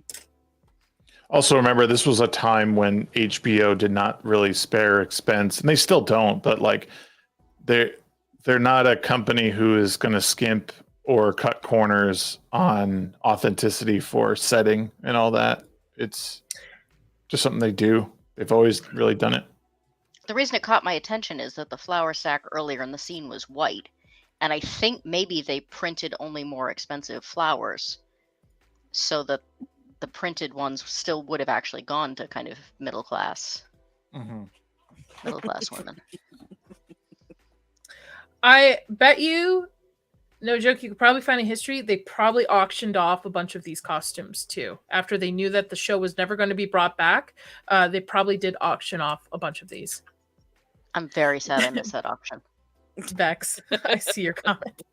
Also, remember, this was a time when HBO did not really spare expense, and they still don't. But they're not a company who is going to skimp or cut corners on authenticity for setting and all that. It's just something they do. They've always really done it.
The reason it caught my attention is that the flour sack earlier in the scene was white. And I think maybe they printed only more expensive flowers. so that the printed ones still would have actually gone to kind of middle class women.
I bet you, no joke, you could probably find in history, they probably auctioned off a bunch of these costumes too. After they knew that the show was never going to be brought back, they probably did auction off a bunch of these.
I'm very sad I missed that auction.
Vex, I see your comment.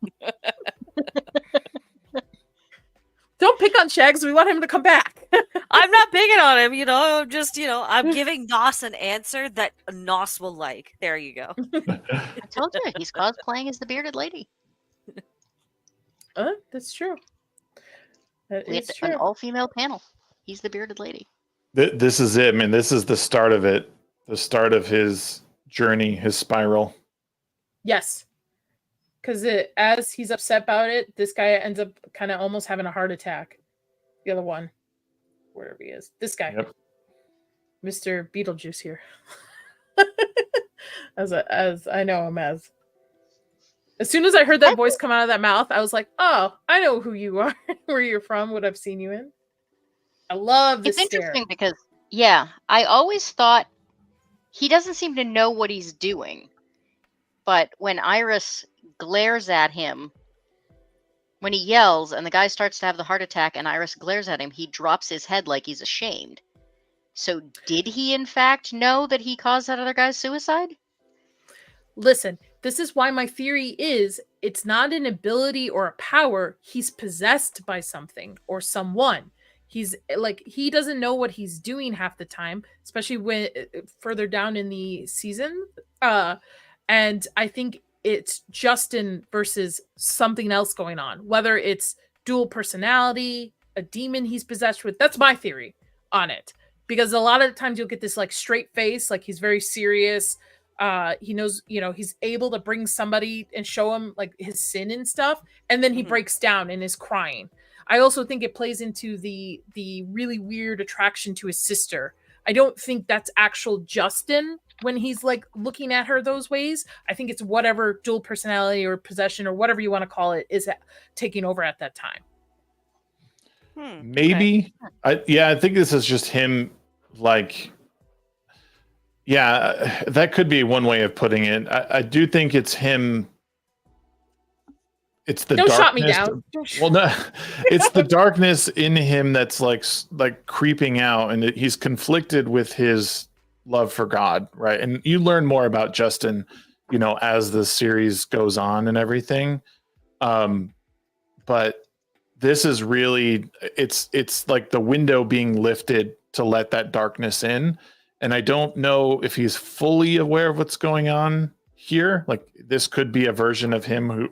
Don't pick on Shags. We want him to come back.
I'm not picking on him, I'm just, I'm giving Nos an answer that Nos will like. There you go.
I told you, he's cosplaying as the bearded lady.
That's true. That
we
is
had
true.
An all-female panel. He's the bearded lady.
This is it. I mean, this is the start of it. The start of his journey, his spiral.
Yes. Because as he's upset about it, this guy ends up kind of almost having a heart attack. The other one, wherever he is. This guy.
Yep.
Mr. Beetlejuice here. as I know him as. As soon as I heard that voice come out of that mouth, I was like, oh, I know who you are, where you're from, what I've seen you in. I love this.
It's interesting because, I always thought he doesn't seem to know what he's doing. But when Iris glares at him, when he yells and the guy starts to have the heart attack and Iris glares at him, he drops his head like he's ashamed. So did he in fact know that he caused that other guy's suicide?
Listen, this is why my theory is it's not an ability or a power. He's possessed by something or someone. He's like, he doesn't know what he's doing half the time, especially when further down in the season. And I think it's Justin versus something else going on, whether it's dual personality, a demon he's possessed with. That's my theory on it, because a lot of the times you'll get this like straight face, like he's very serious. He knows, he's able to bring somebody and show him like his sin and stuff. And then he breaks down and is crying. I also think it plays into the really weird attraction to his sister. I don't think that's actual Justin when he's like looking at her those ways. I think it's whatever dual personality or possession or whatever you want to call it is taking over at that time.
Maybe. Okay. I think this is just him like, that could be one way of putting it. I do think it's him. It's the darkness.
Shot me down.
Well, no, it's the darkness in him that's like creeping out, and he's conflicted with his love for God, right? And you learn more about Justin, as the series goes on and everything. But this is really it's like the window being lifted to let that darkness in. And I don't know if he's fully aware of what's going on here. Like this could be a version of him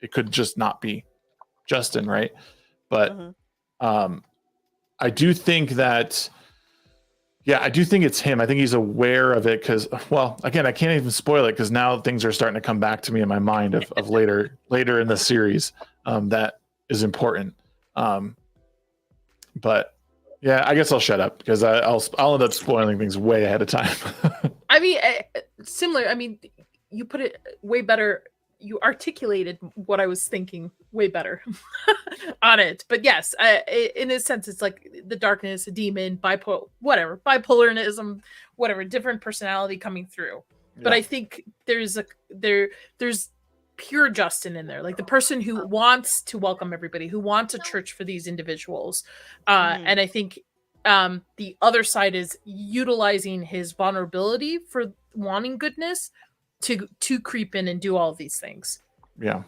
it could just not be Justin, right? But I do think that, I do think it's him. I think he's aware of it because, well, again, I can't even spoil it because now things are starting to come back to me in my mind of later in the series that is important. But yeah, I guess I'll shut up because I'll end up spoiling things way ahead of time.
I mean, similar. I mean, you put it way better. You articulated what I was thinking way better on it. But yes, in a sense, it's like the darkness, a demon, bipolarism, whatever, different personality coming through. Yeah. But I think there's pure Justin in there, like the person who wants to welcome everybody, who wants a church for these individuals. And I think the other side is utilizing his vulnerability for wanting goodness to creep in and do all of these things.
Yeah.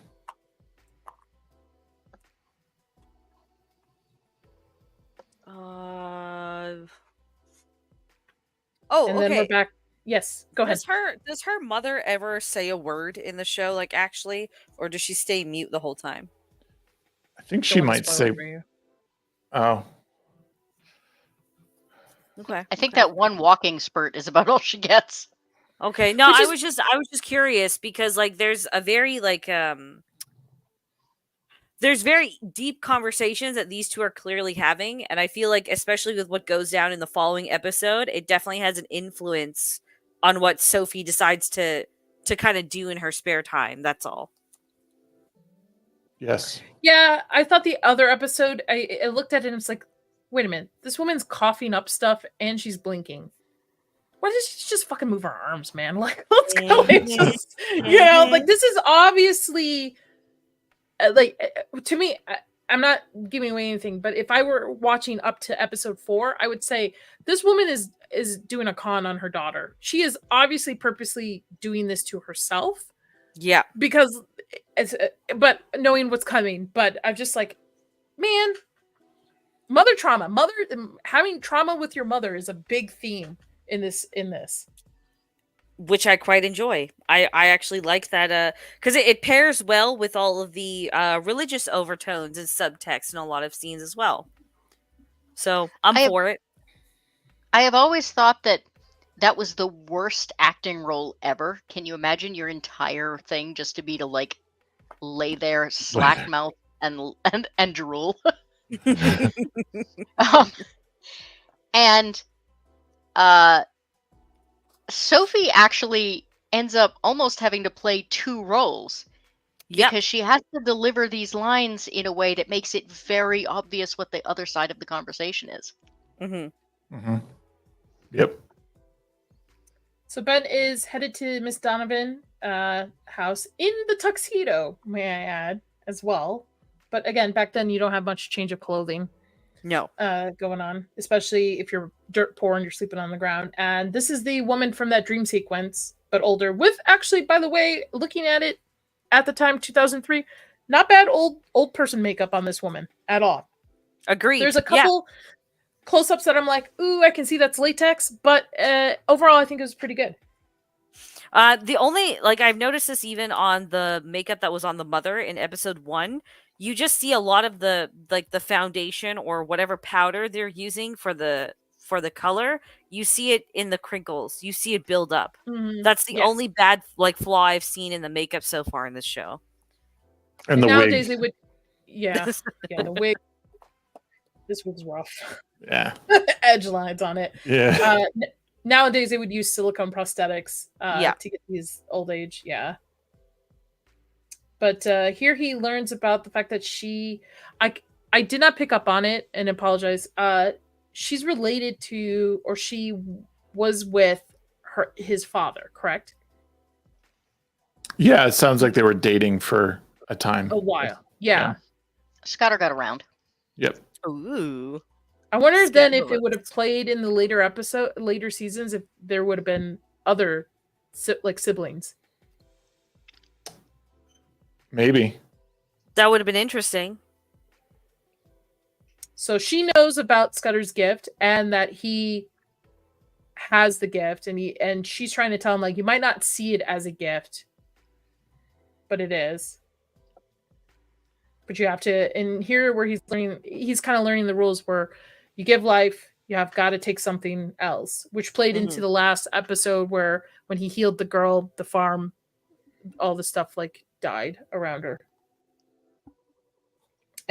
And then we're back. Yes, go ahead.
Does her mother ever say a word in the show, like actually, or does she stay mute the whole time?
I think she might say. Oh.
Okay.
I think that one walking spurt is about all she gets.
Okay. No, I was just curious because like there's a very like there's very deep conversations that these two are clearly having, and I feel like especially with what goes down in the following episode, it definitely has an influence on what Sophie decides to kind of do in her spare time. That's all.
Yes.
Yeah, I thought the other episode, I looked at it and it's like, wait a minute, this woman's coughing up stuff and she's blinking. Why does she just fucking move her arms, man? Like, let's go. Just, like this is obviously to me. I'm not giving away anything, but if I were watching up to episode 4, I would say this woman is doing a con on her daughter. She is obviously purposely doing this to herself.
Yeah,
because but knowing what's coming. But I'm just like, man, mother trauma, having trauma with your mother is a big theme in this,
which I quite enjoy. I actually like that because it pairs well with all of the religious overtones and subtext in a lot of scenes as well. So I'm for it.
I have always thought that was the worst acting role ever. Can you imagine your entire thing just to be to like lay there, slack mouth, and drool? And Sophie actually ends up almost having to play 2 roles because she has to deliver these lines in a way that makes it very obvious what the other side of the conversation is.
Yep.
So Ben is headed to Miss Donovan house in the tuxedo, may I add, as well. But again, back then you don't have much change of clothing.
No.
Going on, especially if you're dirt poor and you're sleeping on the ground. And this is the woman from that dream sequence, but older, with actually, by the way, looking at it at the time, 2003, not bad old person makeup on this woman at all.
Agreed.
There's a couple close-ups that I'm like, ooh, I can see that's latex, but overall I think it was pretty good.
The only, like, I've noticed this even on the makeup that was on the mother in episode 1. You just see a lot of the foundation or whatever powder they're using for the color. You see it in the crinkles. You see it build up. That's the only bad flaw I've seen in the makeup so far in this show.
And the
nowadays
wig.
They would, the wig. This wig's rough.
Yeah.
Edge lines on it.
Yeah.
Nowadays they would use silicone prosthetics to get these old age. Yeah. But here he learns about the fact that I did not pick up on it and apologize. She's related to, or she was with his father, correct?
Yeah, it sounds like they were dating for a time.
A while. Yeah.
Scudder got around.
Yep.
Ooh.
I wonder then if it would have played in the later seasons, if there would have been other siblings.
Maybe.
That would have been interesting. So she knows about Scudder's gift and that he has the gift, and she's trying to tell him, like, you might not see it as a gift, but it is. But you have to, and here where he's kind of learning the rules where you give life, you have got to take something else, which played into the last episode where when he healed the girl, the farm, all the stuff died around her.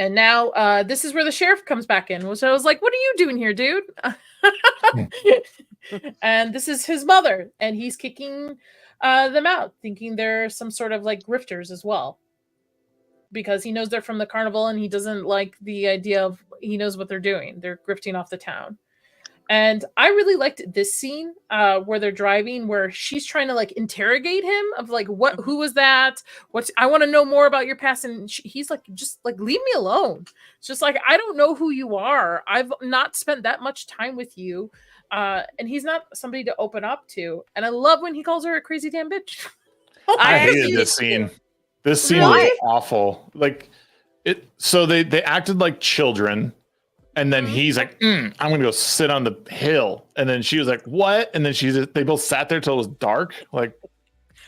And now this is where the sheriff comes back in. So I was like, what are you doing here, dude? And this is his mother, and he's kicking them out, thinking they're some sort of grifters as well. Because he knows they're from the carnival and he doesn't like the idea of, he knows what they're doing. They're grifting off the town. And I really liked this scene where they're driving, where she's trying to interrogate him of who was that? I want to know more about your past. And he's just leave me alone. It's just I don't know who you are. I've not spent that much time with you. And he's not somebody to open up to. And I love when he calls her a crazy damn bitch.
I hated this scene. This scene was awful. So they acted like children. And then he's like, I'm going to go sit on the hill. And then she was like, what? And then they both sat there till it was dark.
Okay,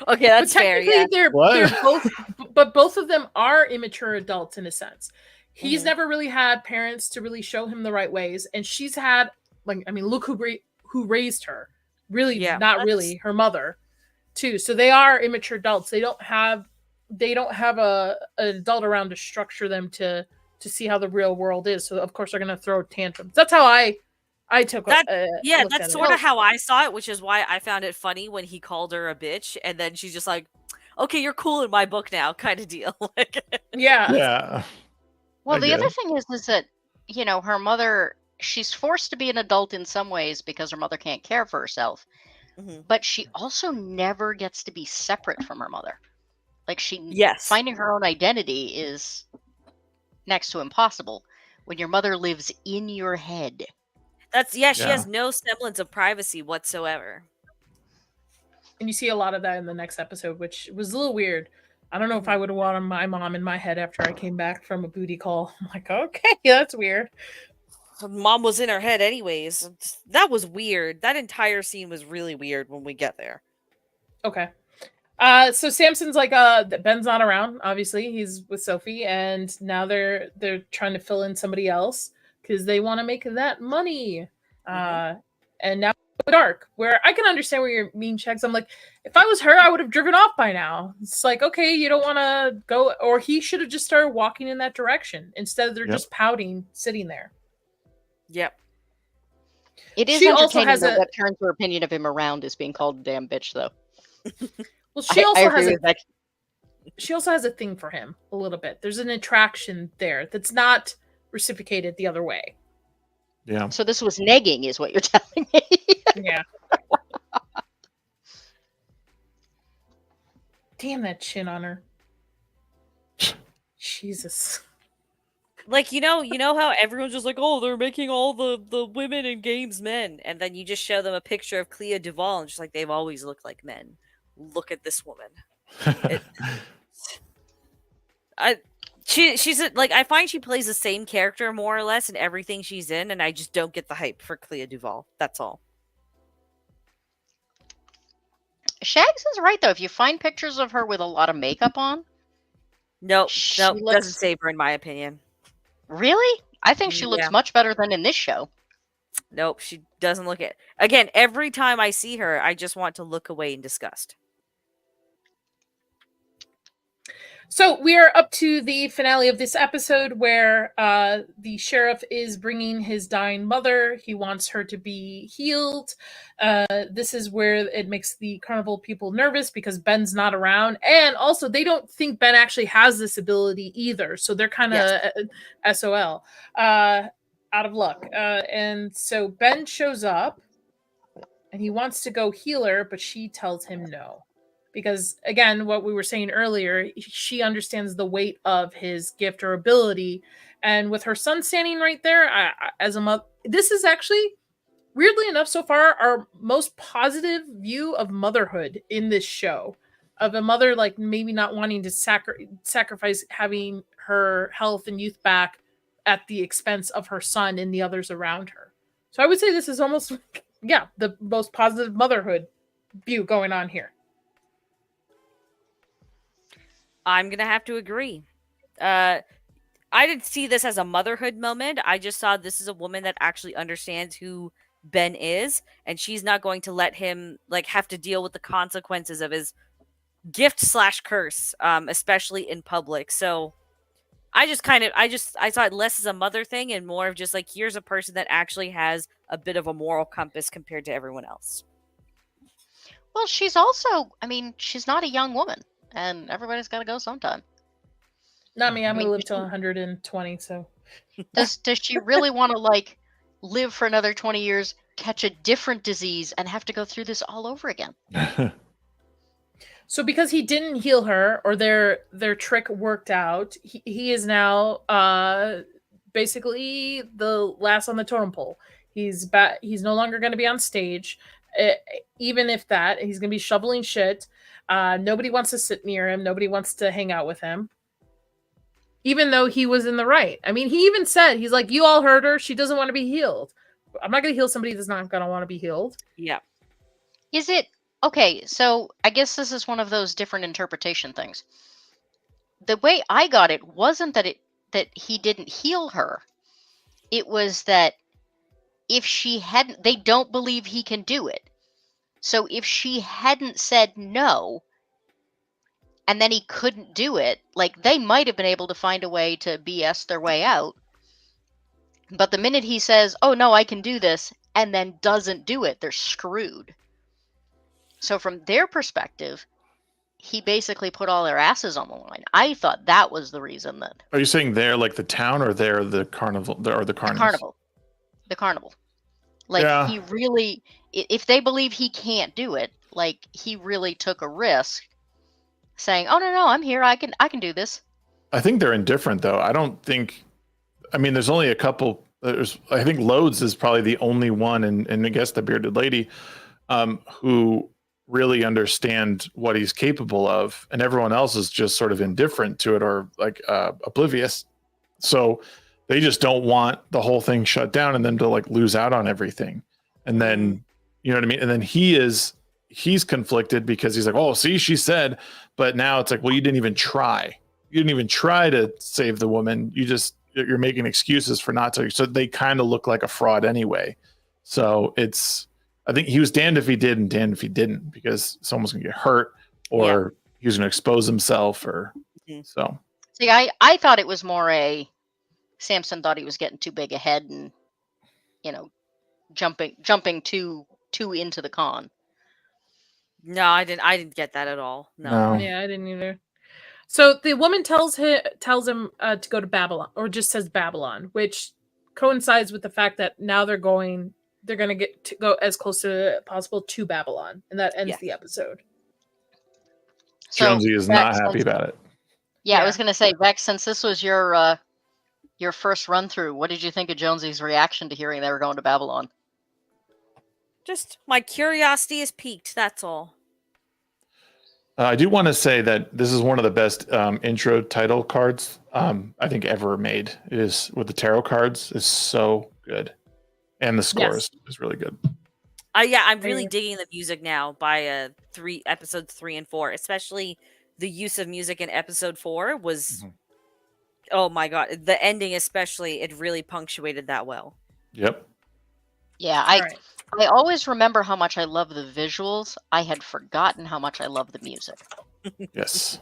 that's fair. Yeah.
They're both, but both of them are immature adults in a sense. He's never really had parents to really show him the right ways. And she's had, look who raised her. Really, not really, her mother, too. So they are immature adults. They don't have an adult around to structure them to see how the real world is. So of course they're going to throw tantrums. That's how I took
that. That's sort of how I saw it, which is why I found it funny when he called her a bitch, and then she's just like, okay, you're cool in my book now, kind of deal.
Yeah.
Well,
I
the
get
other
it.
thing is that, her mother, she's forced to be an adult in some ways because her mother can't care for herself.
Mhm.
But she also never gets to be separate from her mother. Like
Yes.
finding her own identity is next to impossible when your mother lives in your head.
She has no semblance of privacy whatsoever.
And you see a lot of that in the next episode, which was a little weird. I don't know if I would have wanted my mom in my head after I came back from a booty call. I'm like, okay, that's weird.
Mom was in her head anyways. That was weird. That entire scene was really weird when we get there.
Okay. So Samson's like, Ben's not around, obviously. He's with Sophie, and now they're trying to fill in somebody else because they want to make that money. And now dark, where I can understand where you're mean checks. I'm like, if I was her, I would have driven off by now. It's like, okay, you don't want to go, or he should have just started walking in that direction instead. They're just pouting, sitting there.
Yep.
It is entertaining that what turns her opinion of him around is being called a damn bitch, though.
Well, she also has a thing for him a little bit. There's an attraction there that's not reciprocated the other way.
Yeah.
So this was negging, is what you're telling me.
Yeah. Damn that chin on her. Jesus.
Like, you know how everyone's just like, oh, they're making all the women in games men, and then you just show them a picture of Clea DuVall and just like, they've always looked like men. Look at this woman. She's like, I find she plays the same character more or less in everything she's in, and I just don't get the hype for Clea DuVall. That's all.
Shags is right, though. If you find pictures of her with a lot of makeup on,
nope, doesn't save her in my opinion.
Really? I think she looks much better than in this show.
Nope, she doesn't look it. Again, every time I see her, I just want to look away in disgust.
So we are up to the finale of this episode where the sheriff is bringing his dying mother. He wants her to be healed. This is where it makes the carnival people nervous because Ben's not around. And also, they don't think Ben actually has this ability either. So they're kind of SOL, out of luck. And so Ben shows up and he wants to go heal her, but she tells him no. Because, again, what we were saying earlier, she understands the weight of his gift or ability. And with her son standing right there, as a mother, this is actually, weirdly enough, so far, our most positive view of motherhood in this show. Of a mother, like, maybe not wanting to sacrifice having her health and youth back at the expense of her son and the others around her. So I would say this is almost, the most positive motherhood view going on here.
I'm going to have to agree. I didn't see this as a motherhood moment. I just saw this as a woman that actually understands who Ben is, and she's not going to let him have to deal with the consequences of his gift/curse, especially in public. So I saw it less as a mother thing and more of just like, here's a person that actually has a bit of a moral compass compared to everyone else.
Well, she's also, she's not a young woman. And everybody's got to go sometime.
Not me. I'm going to live till 120, so.
Does she really want to, live for another 20 years, catch a different disease, and have to go through this all over again?
So because he didn't heal her, or their trick worked out, he is now basically the last on the totem pole. He's no longer going to be on stage. Even if that, he's going to be shoveling shit. Nobody wants to sit near him. Nobody wants to hang out with him. Even though he was in the right. I mean, he even said, he's like, you all heard her. She doesn't want to be healed. I'm not going to heal somebody that's not going to want to be healed.
Yeah.
Is it... Okay, so I guess this is one of those different interpretation things. The way I got it wasn't that he didn't heal her. It was that if she hadn't... They don't believe he can do it. So if she hadn't said no, and then he couldn't do it, they might have been able to find a way to BS their way out. But the minute he says, oh, no, I can do this, and then doesn't do it, they're screwed. So from their perspective, he basically put all their asses on the line. I thought that was the reason that.
Are you saying they're like the town, or they're the carnival, or the carnival?
The carnival. Like,
Yeah.
he really, if they believe he can't do it, like, he really took a risk saying, oh, no, I'm here. I can do this.
I think they're indifferent, though. I don't think, I mean, there's only a couple. I think Loads is probably the only one, and I guess the bearded lady, who really understand what he's capable of, and everyone else is just sort of indifferent to it, or like oblivious. So they just don't want the whole thing shut down and them to like lose out on everything. And then, you know what I mean? And then he's conflicted because he's like, oh, see, she said, but now it's like, well, you didn't even try. You didn't even try to save the woman. You're making excuses for not to. So they kind of look like a fraud anyway. So I think he was damned if he did and damned if he didn't, because someone's gonna get hurt, or he was gonna expose himself, or so.
See, I thought it was more Samson thought he was getting too big ahead and, you know, jumping too into the con.
No, I didn't get that at all. No.
Yeah, I didn't either. So the woman tells him to go to Babylon, or just says Babylon, which coincides with the fact that now they're going to get to go as close to possible to Babylon, and that ends the episode.
So,
Jonesy is not happy about it.
Yeah, I was going to say, Vex, since this was your first run through, what did you think of Jonesy's reaction to hearing they were going to Babylon?
Just my curiosity is piqued. That's all.
I do want to say that this is one of the best intro title cards I think ever made. It is, with the tarot cards, is so good, and the score is really good.
I'm really digging the music now by episodes 3 and 4, especially the use of music in episode 4 was. Oh my god, the ending especially, it really punctuated that well.
Yep.
Yeah, I always remember how much I love the visuals. I had forgotten how much I love the music.
Yes.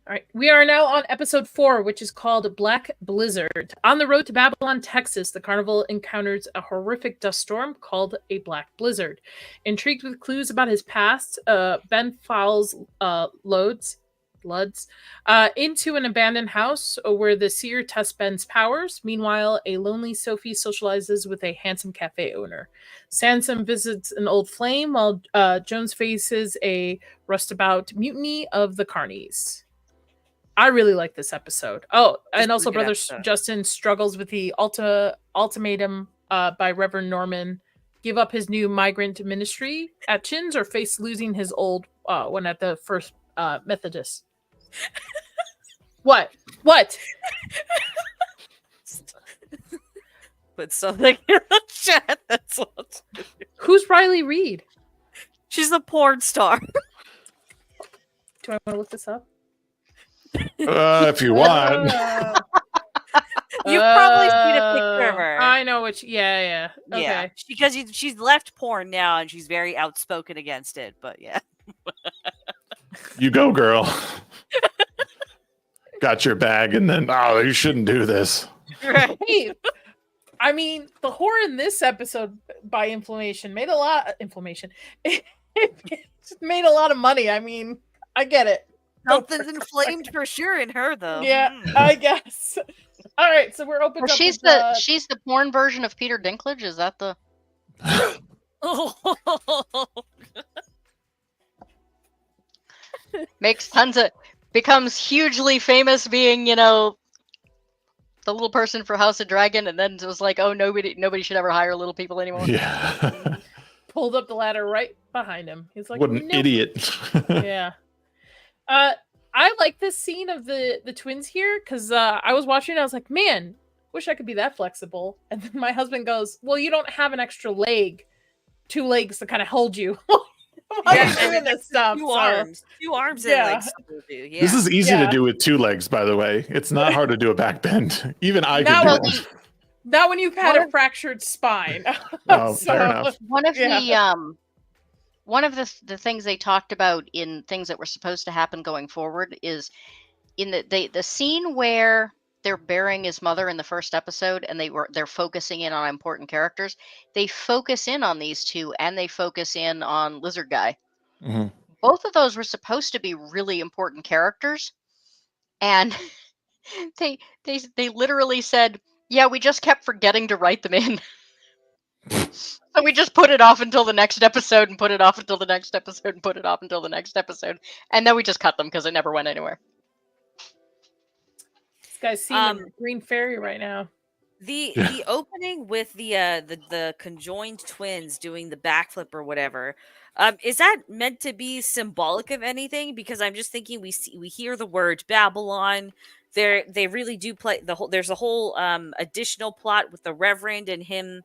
All right, we are now on episode 4, which is called Black Blizzard. On the road to Babylon, Texas, the carnival encounters a horrific dust storm called a Black Blizzard. Intrigued with clues about his past, Ben follows Loads into an abandoned house where the seer tests Ben's powers. Meanwhile, a lonely Sophie socializes with a handsome cafe owner. Sansom visits an old flame, while Jones faces a rustabout mutiny of the Carnies. I really like this episode. Oh, and also Brother Justin struggles with the ultimatum by Reverend Norman. Give up his new migrant ministry at Chin's or face losing his old one at the First Methodist. What?
Put something in the chat. That's what.
Who's Riley Reid?
She's the porn star.
Do I want to look this up?
If you want.
You've probably seen a picture of her.
I know which. Yeah. Okay.
Yeah, because she's left porn now and she's very outspoken against it. But yeah.
You go, girl. Got your bag, and then you shouldn't do this.
Right. I mean, the whore in this episode by inflammation made a lot. It made a lot of money. I mean, I get it.
Something's inflamed for sure in her, though.
Yeah, I guess. All right, so we're open.
Well, she's the porn version of Peter Dinklage. Is that the? Becomes hugely famous being, the little person for House of Dragon, and then it was like, oh, nobody should ever hire little people anymore.
Yeah.
Pulled up the ladder right behind him. He's like,
what an idiot.
Yeah. I like this scene of the twins here because I was watching and I was like, man, wish I could be that flexible. And then my husband goes, well, you don't have an extra leg, 2 legs to kind of hold you. Why are you doing this stuff?
Two arms and legs. Yeah.
This is easy to do with 2 legs, by the way. It's not hard to do a back bend. Even I can do it.
Not when you've had a fractured spine.
Fair enough.
One of the things they talked about in things that were supposed to happen going forward is in the scene where they're burying his mother in the first episode, and they're focusing in on important characters. They focus in on these two, and they focus in on Lizard Guy.
Mm-hmm.
both of those were supposed to be really important characters, and they literally said, "Yeah, we just kept forgetting to write them in." So we just put it off until the next episode and put it off until the next episode and put it off until the next episode. And then we just cut them because it never went anywhere.
This guy's seeing Green Fairy right now.
The opening with the conjoined twins doing the backflip or whatever, is that meant to be symbolic of anything? Because I'm just thinking we hear the word Babylon. They really do play the whole. There's a whole additional plot with the Reverend and him,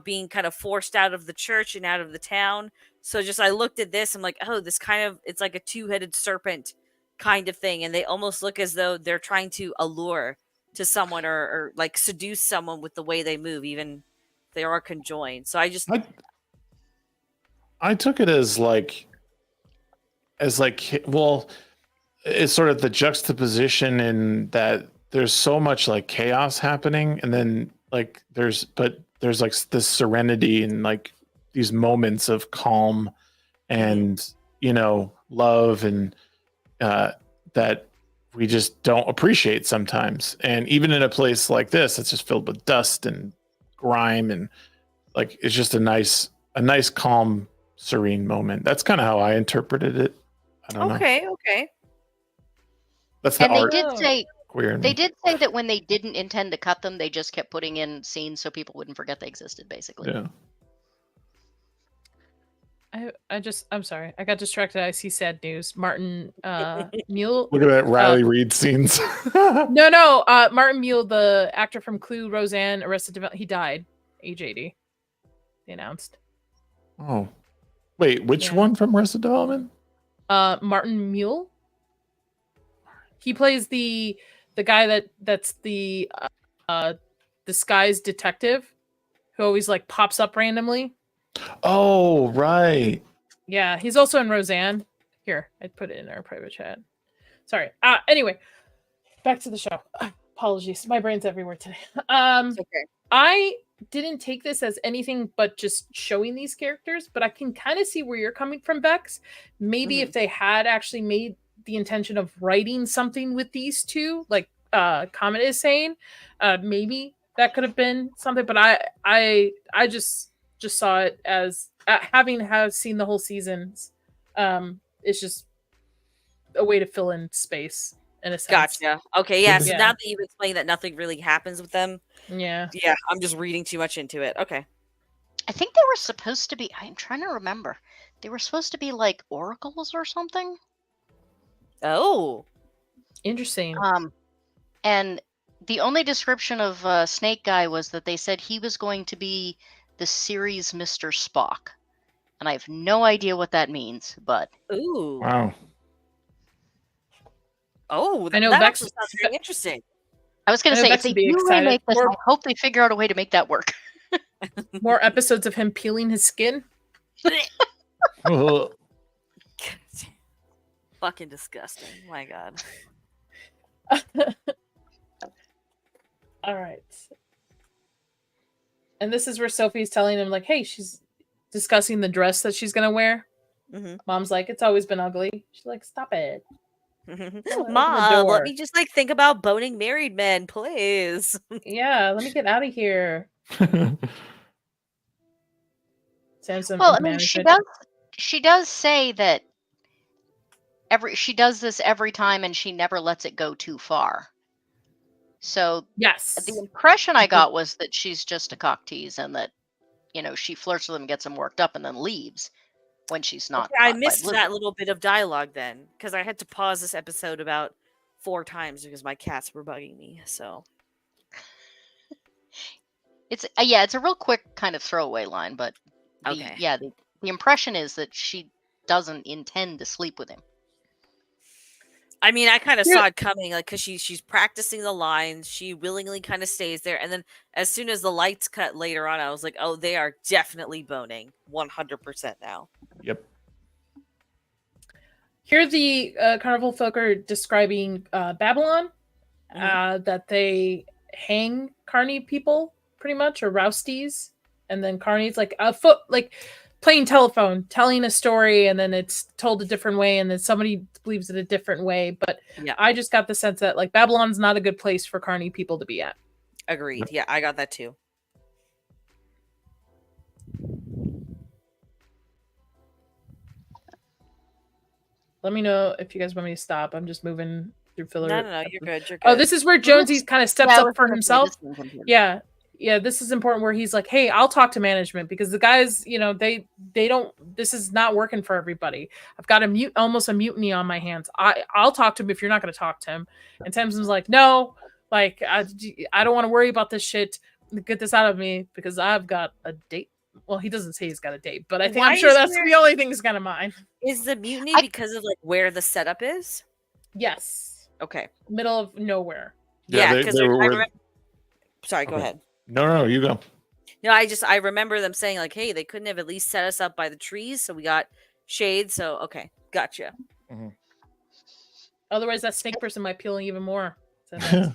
being kind of forced out of the church and out of the town. So I looked at this, I'm like, oh, this it's like a two-headed serpent kind of thing, and they almost look as though they're trying to allure to someone or like seduce someone with the way they move, even if they are conjoined. So
I took it as like, well, it's sort of the juxtaposition in that there's so much like chaos happening, and then like there's like this serenity and like these moments of calm and love and that we just don't appreciate sometimes. And even in a place like this, it's just filled with dust and grime, and like it's just a nice calm, serene moment. That's kind of how I interpreted it. I don't know.
Okay.
That's the art.
They did say that when they didn't intend to cut them, they just kept putting in scenes so people wouldn't forget they existed, basically.
Yeah.
I'm sorry. I got distracted. I see sad news. Martin Muehl.
Look at that Riley Reid scenes.
No. Martin Muehl, the actor from Clue, Roseanne, Arrested Development, he died, age 80. They announced.
Oh. Wait, which one from Arrested Development?
Martin Muehl. He plays the guy that's the disguised detective who always like pops up randomly.
Oh, right.
Yeah, he's also in Roseanne. Here, I put it in our private chat. Sorry. Anyway, back to the show. Apologies, my brain's everywhere today.
Okay.
I didn't take this as anything but just showing these characters, but I can kind of see where you're coming from, Bex. Maybe if they had actually made the intention of writing something with these two, like Comet is saying, maybe that could have been something. But I just saw it as having seen the whole seasons. It's just a way to fill in space in a sense.
Gotcha. Okay, yeah. So now that you've explained that nothing really happens with them,
yeah,
I'm just reading too much into it. Okay.
I think they were supposed to be. I'm trying to remember. They were supposed to be like oracles or something.
Oh,
interesting.
And the only description of Snake Guy was that they said he was going to be the series Mr. Spock, and I have no idea what that means. But
ooh,
wow.
Oh,
I know
that
Bex
sounds very interesting.
I was going to say, if they do remake this, I hope they figure out a way to make that work.
More episodes of him peeling his skin.
Fucking disgusting. My God.
All right. And this is where Sophie's telling him, like, hey, she's discussing the dress that she's going to wear.
Mm-hmm.
Mom's like, it's always been ugly. She's like, stop it.
Mom, let me just think about boning married men, please.
Yeah, let me get out of here. Samson,
well, I mean, she does say that she does this every time, and she never lets it go too far. So
yes,
the impression I got was that she's just a cock tease, and that she flirts with him, gets him worked up, and then leaves when she's not.
Okay, I missed that little bit of dialogue then, because I had to pause this episode about 4 times because my cats were bugging me. So
it's a real quick kind of throwaway line, but the impression is that she doesn't intend to sleep with him.
I mean, I kind of saw it coming, like, because she's practicing the lines. She willingly kind of stays there. And then as soon as the lights cut later on, I was like, oh, they are definitely boning 100% now.
Yep.
Here the carnival folk are describing Babylon, that they hang carny people pretty much, or rousties. And then carny's like a foot, like playing telephone, telling a story, and then it's told a different way, and then somebody believes it a different way. But I just got the sense that like Babylon's not a good place for carny people to be at.
Agreed. Yeah, I got that too.
Let me know if you guys want me to stop. I'm just moving through filler.
No, you're good. You're good.
Oh, this is where Jonesy's kind of steps up for himself. Yeah. This is important where he's like, hey, I'll talk to management because the guys, they don't, this is not working for everybody. I've got almost a mutiny on my hands. I'll talk to him if you're not going to talk to him. And Samson's like, no, like, I don't want to worry about this shit. Get this out of me because I've got a date. Well, he doesn't say he's got a date, but I'm sure that's the only thing he's got in mind.
Is the mutiny because of like where the setup is?
Yes.
Okay.
Middle of nowhere.
Yeah, because sorry, go ahead.
No, you go.
No, I remember them saying like, hey, they couldn't have at least set us up by the trees, so we got shade. So okay, gotcha.
Mm-hmm.
Otherwise, that snake person might peel even more. So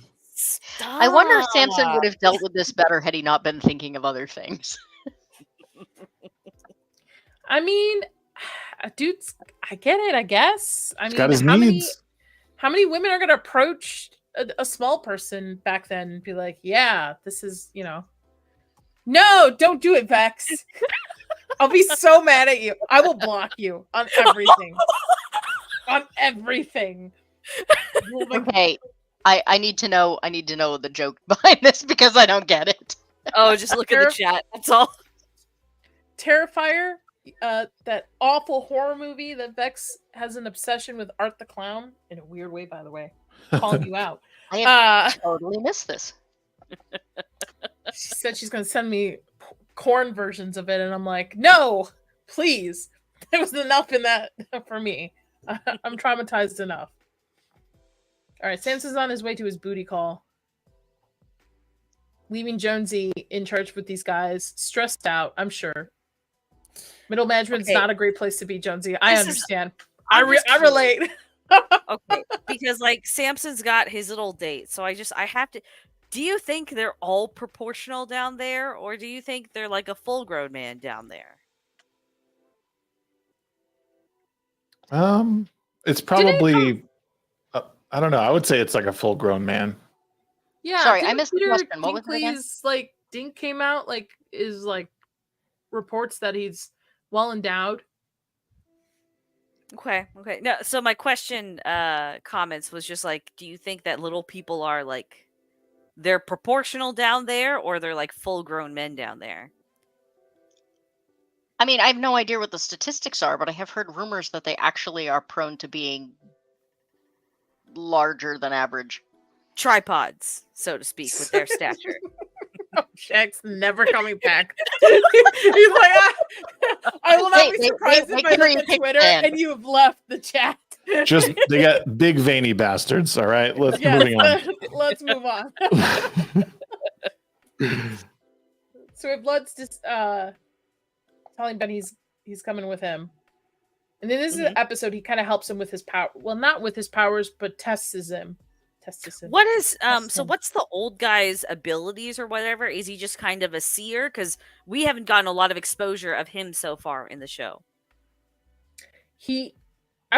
I wonder if Samson would have dealt with this better had he not been thinking of other things.
I mean, dudes, I get it, I guess. I mean,
got his needs.
How many women are going to approach a small person back then and be like, yeah, this is, no, don't do it, Vex. I'll be so mad at you. I will block you on everything. On everything.
Okay. I need to know the joke behind this because I don't get it.
Oh, just look at the chat. That's all.
Terrifier, that awful horror movie that Vex has an obsession with Art the Clown in a weird way, by the way. Calling you out.
I have totally missed this.
She said she's going to send me corn versions of it, and I'm like, no, please. There was enough in that for me. I'm traumatized enough. All right, Samson's on his way to his booty call. Leaving Jonesy in charge with these guys, stressed out, I'm sure. Middle management's not a great place to be, Jonesy. I understand. I relate.
Okay, because like Samson's got his little date, so I have to. Do you think they're all proportional down there, or do you think they're like a full-grown man down there?
It's probably. I don't know. I would say it's like a full-grown man.
Yeah.
Sorry, I missed the question. What was it again?
Like Dink came out is reports that he's well endowed.
Okay. No, so my question comments was just like, do you think that little people are like they're proportional down there, or they're like full-grown men down there?
I mean, I have no idea what the statistics are, but I have heard rumors that they actually are prone to being larger than average.
Tripods, so to speak, with their stature.
Shag's never coming back. He's like, I will not be surprised if I look at Twitter and you have left the chat.
Just they got big veiny bastards. All right, let's moving on.
Let's move on. So Blood's just telling Ben he's coming with him, and then this is an episode he kind of helps him with his power. Well, not with his powers, but tests him.
What is so what's the old guy's abilities or whatever? Is he just kind of a seer? Because we haven't gotten a lot of exposure of him so far in the show.
I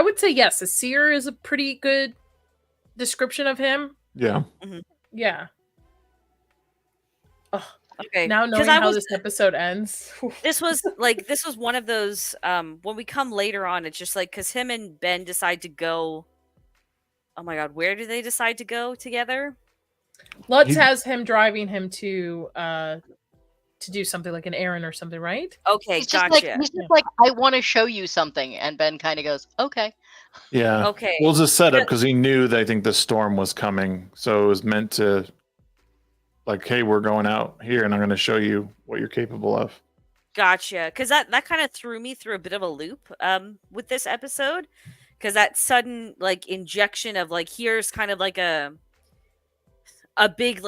would say yes, a seer is a pretty good description of him.
Yeah.
Mm-hmm.
Yeah. Oh,
okay.
Now knowing how this episode ends.
This was one of those when we come later on, it's just like because him and Ben decide to go. Oh my God, where do they decide to go together?
Lutz has him driving him to do something like an errand or something, right?
Okay, gotcha.
He's just like, I want to show you something, and Ben kind of goes, okay.
Yeah.
Okay.
Well, it was a setup because he knew that I think the storm was coming, so it was meant to, like, hey, we're going out here, and I'm going to show you what you're capable of.
Gotcha. Because that kind of threw me through a bit of a loop with this episode. Because that sudden like injection of like here's kind of like a big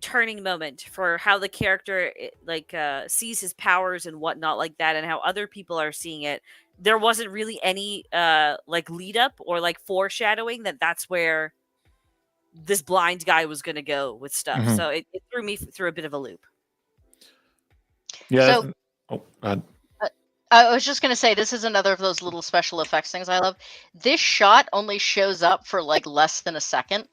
turning moment for how the character sees his powers and whatnot like that, and how other people are seeing it. There wasn't really any lead up or like foreshadowing that's where this blind guy was going to go with stuff. Mm-hmm. So it threw me through a bit of a loop.
Yeah. So, God.
I was just going to say, this is another of those little special effects things I love. This shot only shows up for like less than a second.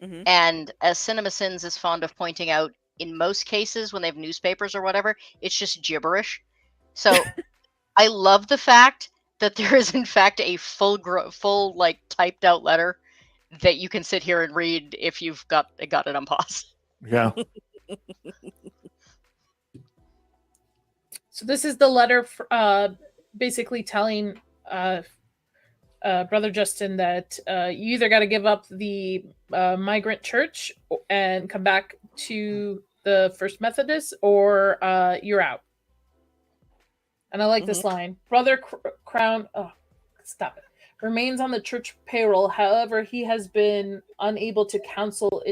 Mm-hmm.
And as CinemaSins is fond of pointing out, in most cases when they have newspapers or whatever, it's just gibberish. So I love the fact that there is in fact a full like typed out letter that you can sit here and read if you've got it on pause.
Yeah.
So this is the letter basically telling Brother Justin that you either got to give up the migrant church and come back to the First Methodist, or you're out. And I like this line. Brother Crown, stop it, remains on the church payroll. However, he has been unavailable to counsel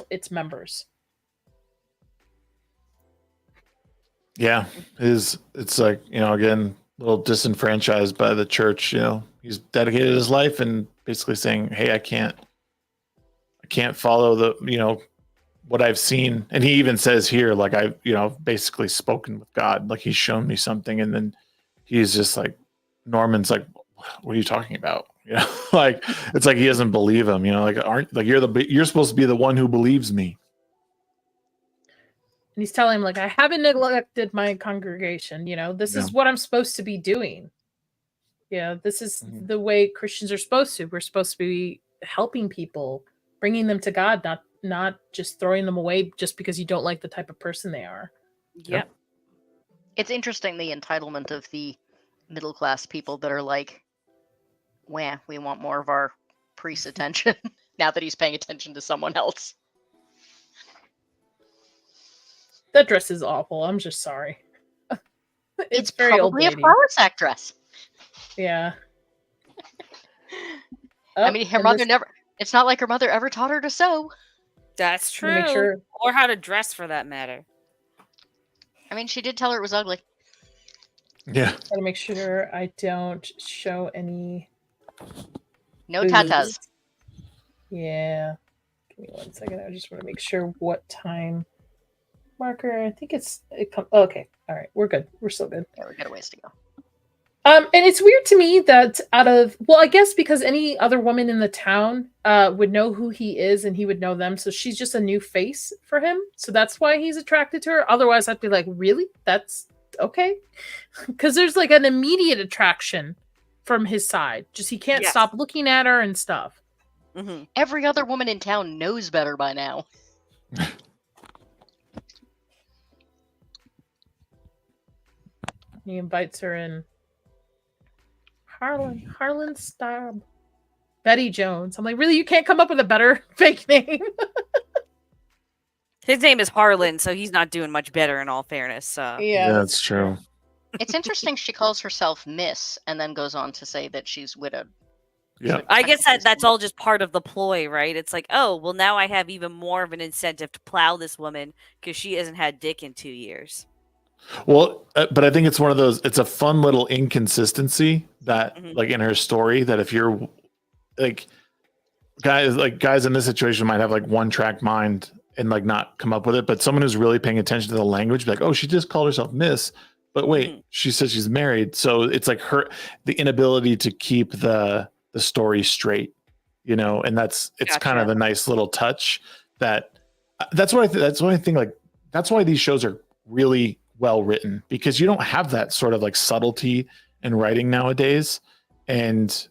its members.
Yeah, it's like, again, a little disenfranchised by the church. He's dedicated his life and basically saying, hey, I can't follow the what I've seen. And he even says here, like, I've basically spoken with God, like he's shown me something. And then he's just like, Norman's like, what are you talking about? Like, it's like he doesn't believe him. You're supposed to be the one who believes me.
And he's telling him, like, I haven't neglected my congregation. This is what I'm supposed to be doing. This is the way Christians are supposed to. We're supposed to be helping people, bringing them to God, not just throwing them away just because you don't like the type of person they are.
Yep.
It's interesting, the entitlement of the middle class people that are like, we want more of our priest's attention now that he's paying attention to someone else.
That dress is awful. I'm just sorry.
It's
very
probably
old
a flower sack dress.
Yeah.
I mean, her mother never. It's not like her mother ever taught her to sew.
That's true. Or how to dress, for that matter.
I mean, she did tell her it was ugly.
Yeah.
Gotta make sure I don't show any.
No tatas.
Yeah. Give me 1 second. I just want to make sure what time marker. I think okay. All right. We're good. We're still good.
Yeah, we got a ways to go.
And it's weird to me that I guess because any other woman in the town would know who he is and he would know them. So she's just a new face for him. So that's why he's attracted to her. Otherwise, I'd be like, really? That's okay. Because there's like an immediate attraction from his side. Just he can't stop looking at her and stuff.
Mm-hmm.
Every other woman in town knows better by now.
He invites her in. Harlan Stahl. Betty Jones. I'm like, really? You can't come up with a better fake name?
His name is Harlan, so he's not doing much better, in all fairness.
Yeah,
that's true.
It's interesting she calls herself Miss and then goes on to say that she's widowed.
Yeah.
I guess that's all just part of the ploy, right? It's like, oh, well, now I have even more of an incentive to plow this woman because she hasn't had dick in 2 years.
Well, but I think it's one of those, it's a fun little inconsistency that like in her story, that if you're like guys in this situation might have like one track mind and like not come up with it, but someone who's really paying attention to the language, be like, oh, she just called herself Miss, but wait, she says she's married. So it's like the inability to keep the story straight, and it's
Gotcha.
kind of a nice little touch that's why I think like, that's why these shows are really well written, because you don't have that sort of like subtlety in writing nowadays. And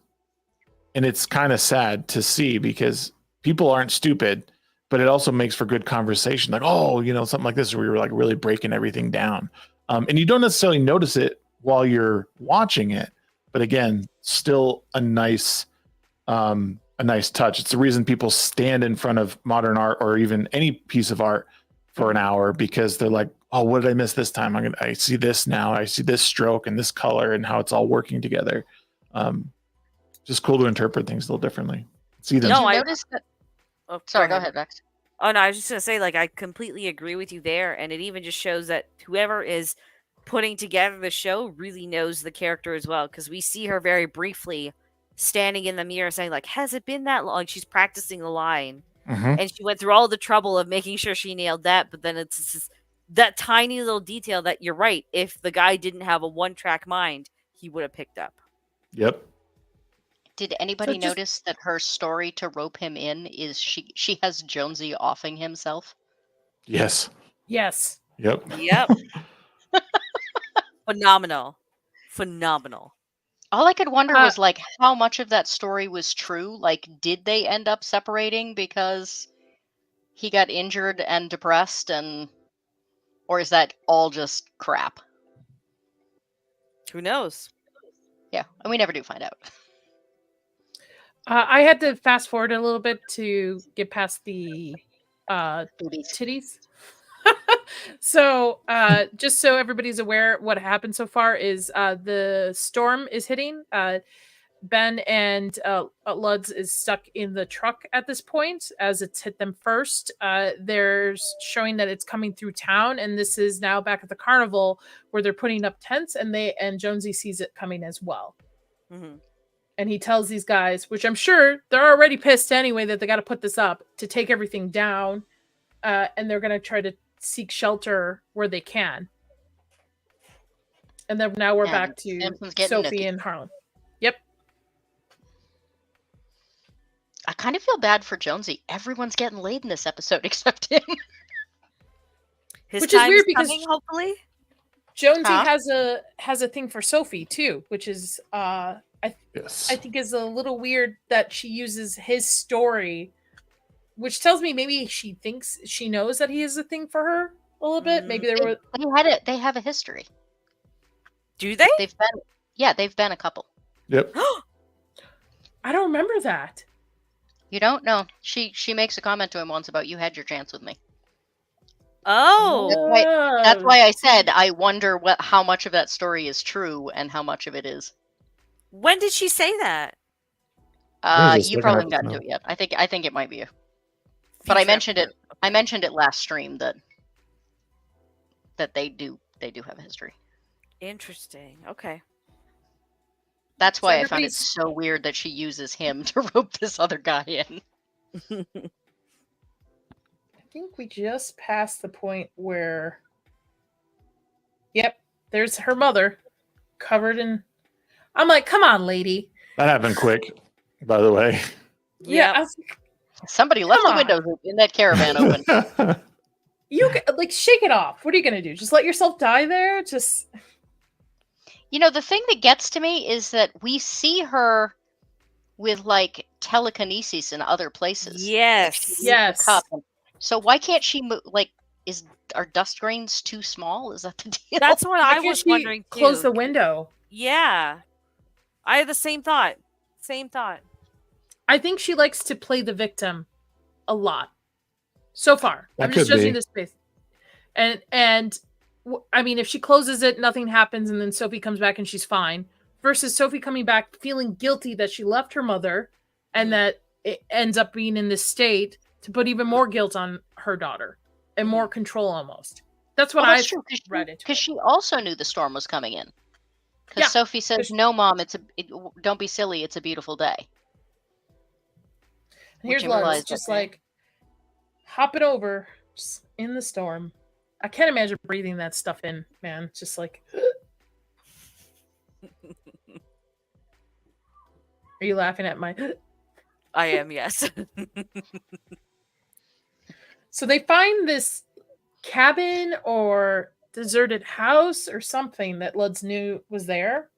it's kind of sad to see, because people aren't stupid, but it also makes for good conversation. Like, oh, something like this where you're like really breaking everything down. And you don't necessarily notice it while you're watching it, but again, still a nice touch. It's the reason people stand in front of modern art or even any piece of art for an hour, because they're like, oh, what did I miss this time? I see this now. I see this stroke and this color and how it's all working together. Just cool to interpret things a little differently. See them.
Did you notice that?
Oh,
sorry, go ahead, Vex.
Oh, no, I was just going to say, like, I completely agree with you there. And it even just shows that whoever is putting together the show really knows the character as well. Because we see her very briefly standing in the mirror saying, like, has it been that long? She's practicing the line. And she went through all the trouble of making sure she nailed that. But then it's this that tiny little detail that you're right. If the guy didn't have a one-track mind, he would have picked up.
Yep.
Did anybody notice that her story to rope him in is she has Jonesy offing himself?
Yes.
Yes.
Yep.
Yep. Phenomenal.
All I could wonder was like how much of that story was true. Like, did they end up separating because he got injured and depressed, or is that all just crap?
Who knows?
Yeah, and we never do find out.
I had to fast forward a little bit to get past the titties. So just so everybody's aware, what happened so far is the storm is hitting. Ben and Luds is stuck in the truck at this point as it's hit them first. They're showing that it's coming through town, and this is now back at the carnival where they're putting up tents, and Jonesy sees it coming as well.
Mm-hmm.
And he tells these guys, which I'm sure they're already pissed anyway that they got to put this up, to take everything down, and they're going to try to seek shelter where they can. And then now we're back to Sophie and Harlan. Yep.
I kind of feel bad for Jonesy. Everyone's getting laid in this episode except him.
Which is weird because
coming, hopefully
Jonesy has a thing for Sophie too, which is I think is a little weird that she uses his story, which tells me maybe she thinks she knows that he has a thing for her a little bit. Maybe
they have a history.
Do they?
They've been a couple.
Yep.
I don't remember that.
You don't know? She makes a comment to him once about, you had your chance with me.
Oh,
that's why I said I wonder how much of that story is true and how much of it is.
When did she say that?
You probably haven't gotten to it yet. I think it might be you. But I mentioned it. I mentioned it last stream that they do have a history.
Interesting. Okay.
That's why I found it so weird that she uses him to rope this other guy in.
I think we just passed the point where, yep, there's her mother covered in. I'm like, come on, lady.
That happened quick, by the way.
Yeah.
Somebody left the windows in that caravan open.
You like shake it off. What are you gonna do? Just let yourself die there? Just.
The thing that gets to me is that we see her with like telekinesis in other places.
Yes.
Yes.
So why can't she move? Like, are dust grains too small? Is that the deal?
That's what I was wondering too.
Close the window.
Yeah. I had the same thought.
I think she likes to play the victim a lot. So far.
I'm
just judging this space. And I mean, if she closes it, nothing happens, and then Sophie comes back and she's fine. Versus Sophie coming back feeling guilty that she left her mother and that it ends up being in this state to put even more guilt on her daughter and more control almost. That's what I read it.
Because she also knew the storm was coming in. Because Sophie says, "No, Mom, don't be silly. It's a beautiful day."
And here's Luz, just like hop it over, just in the storm. I can't imagine breathing that stuff in, man. Just like. Are you laughing at my?
I am, yes.
So they find this cabin or deserted house or something that Luds knew was there.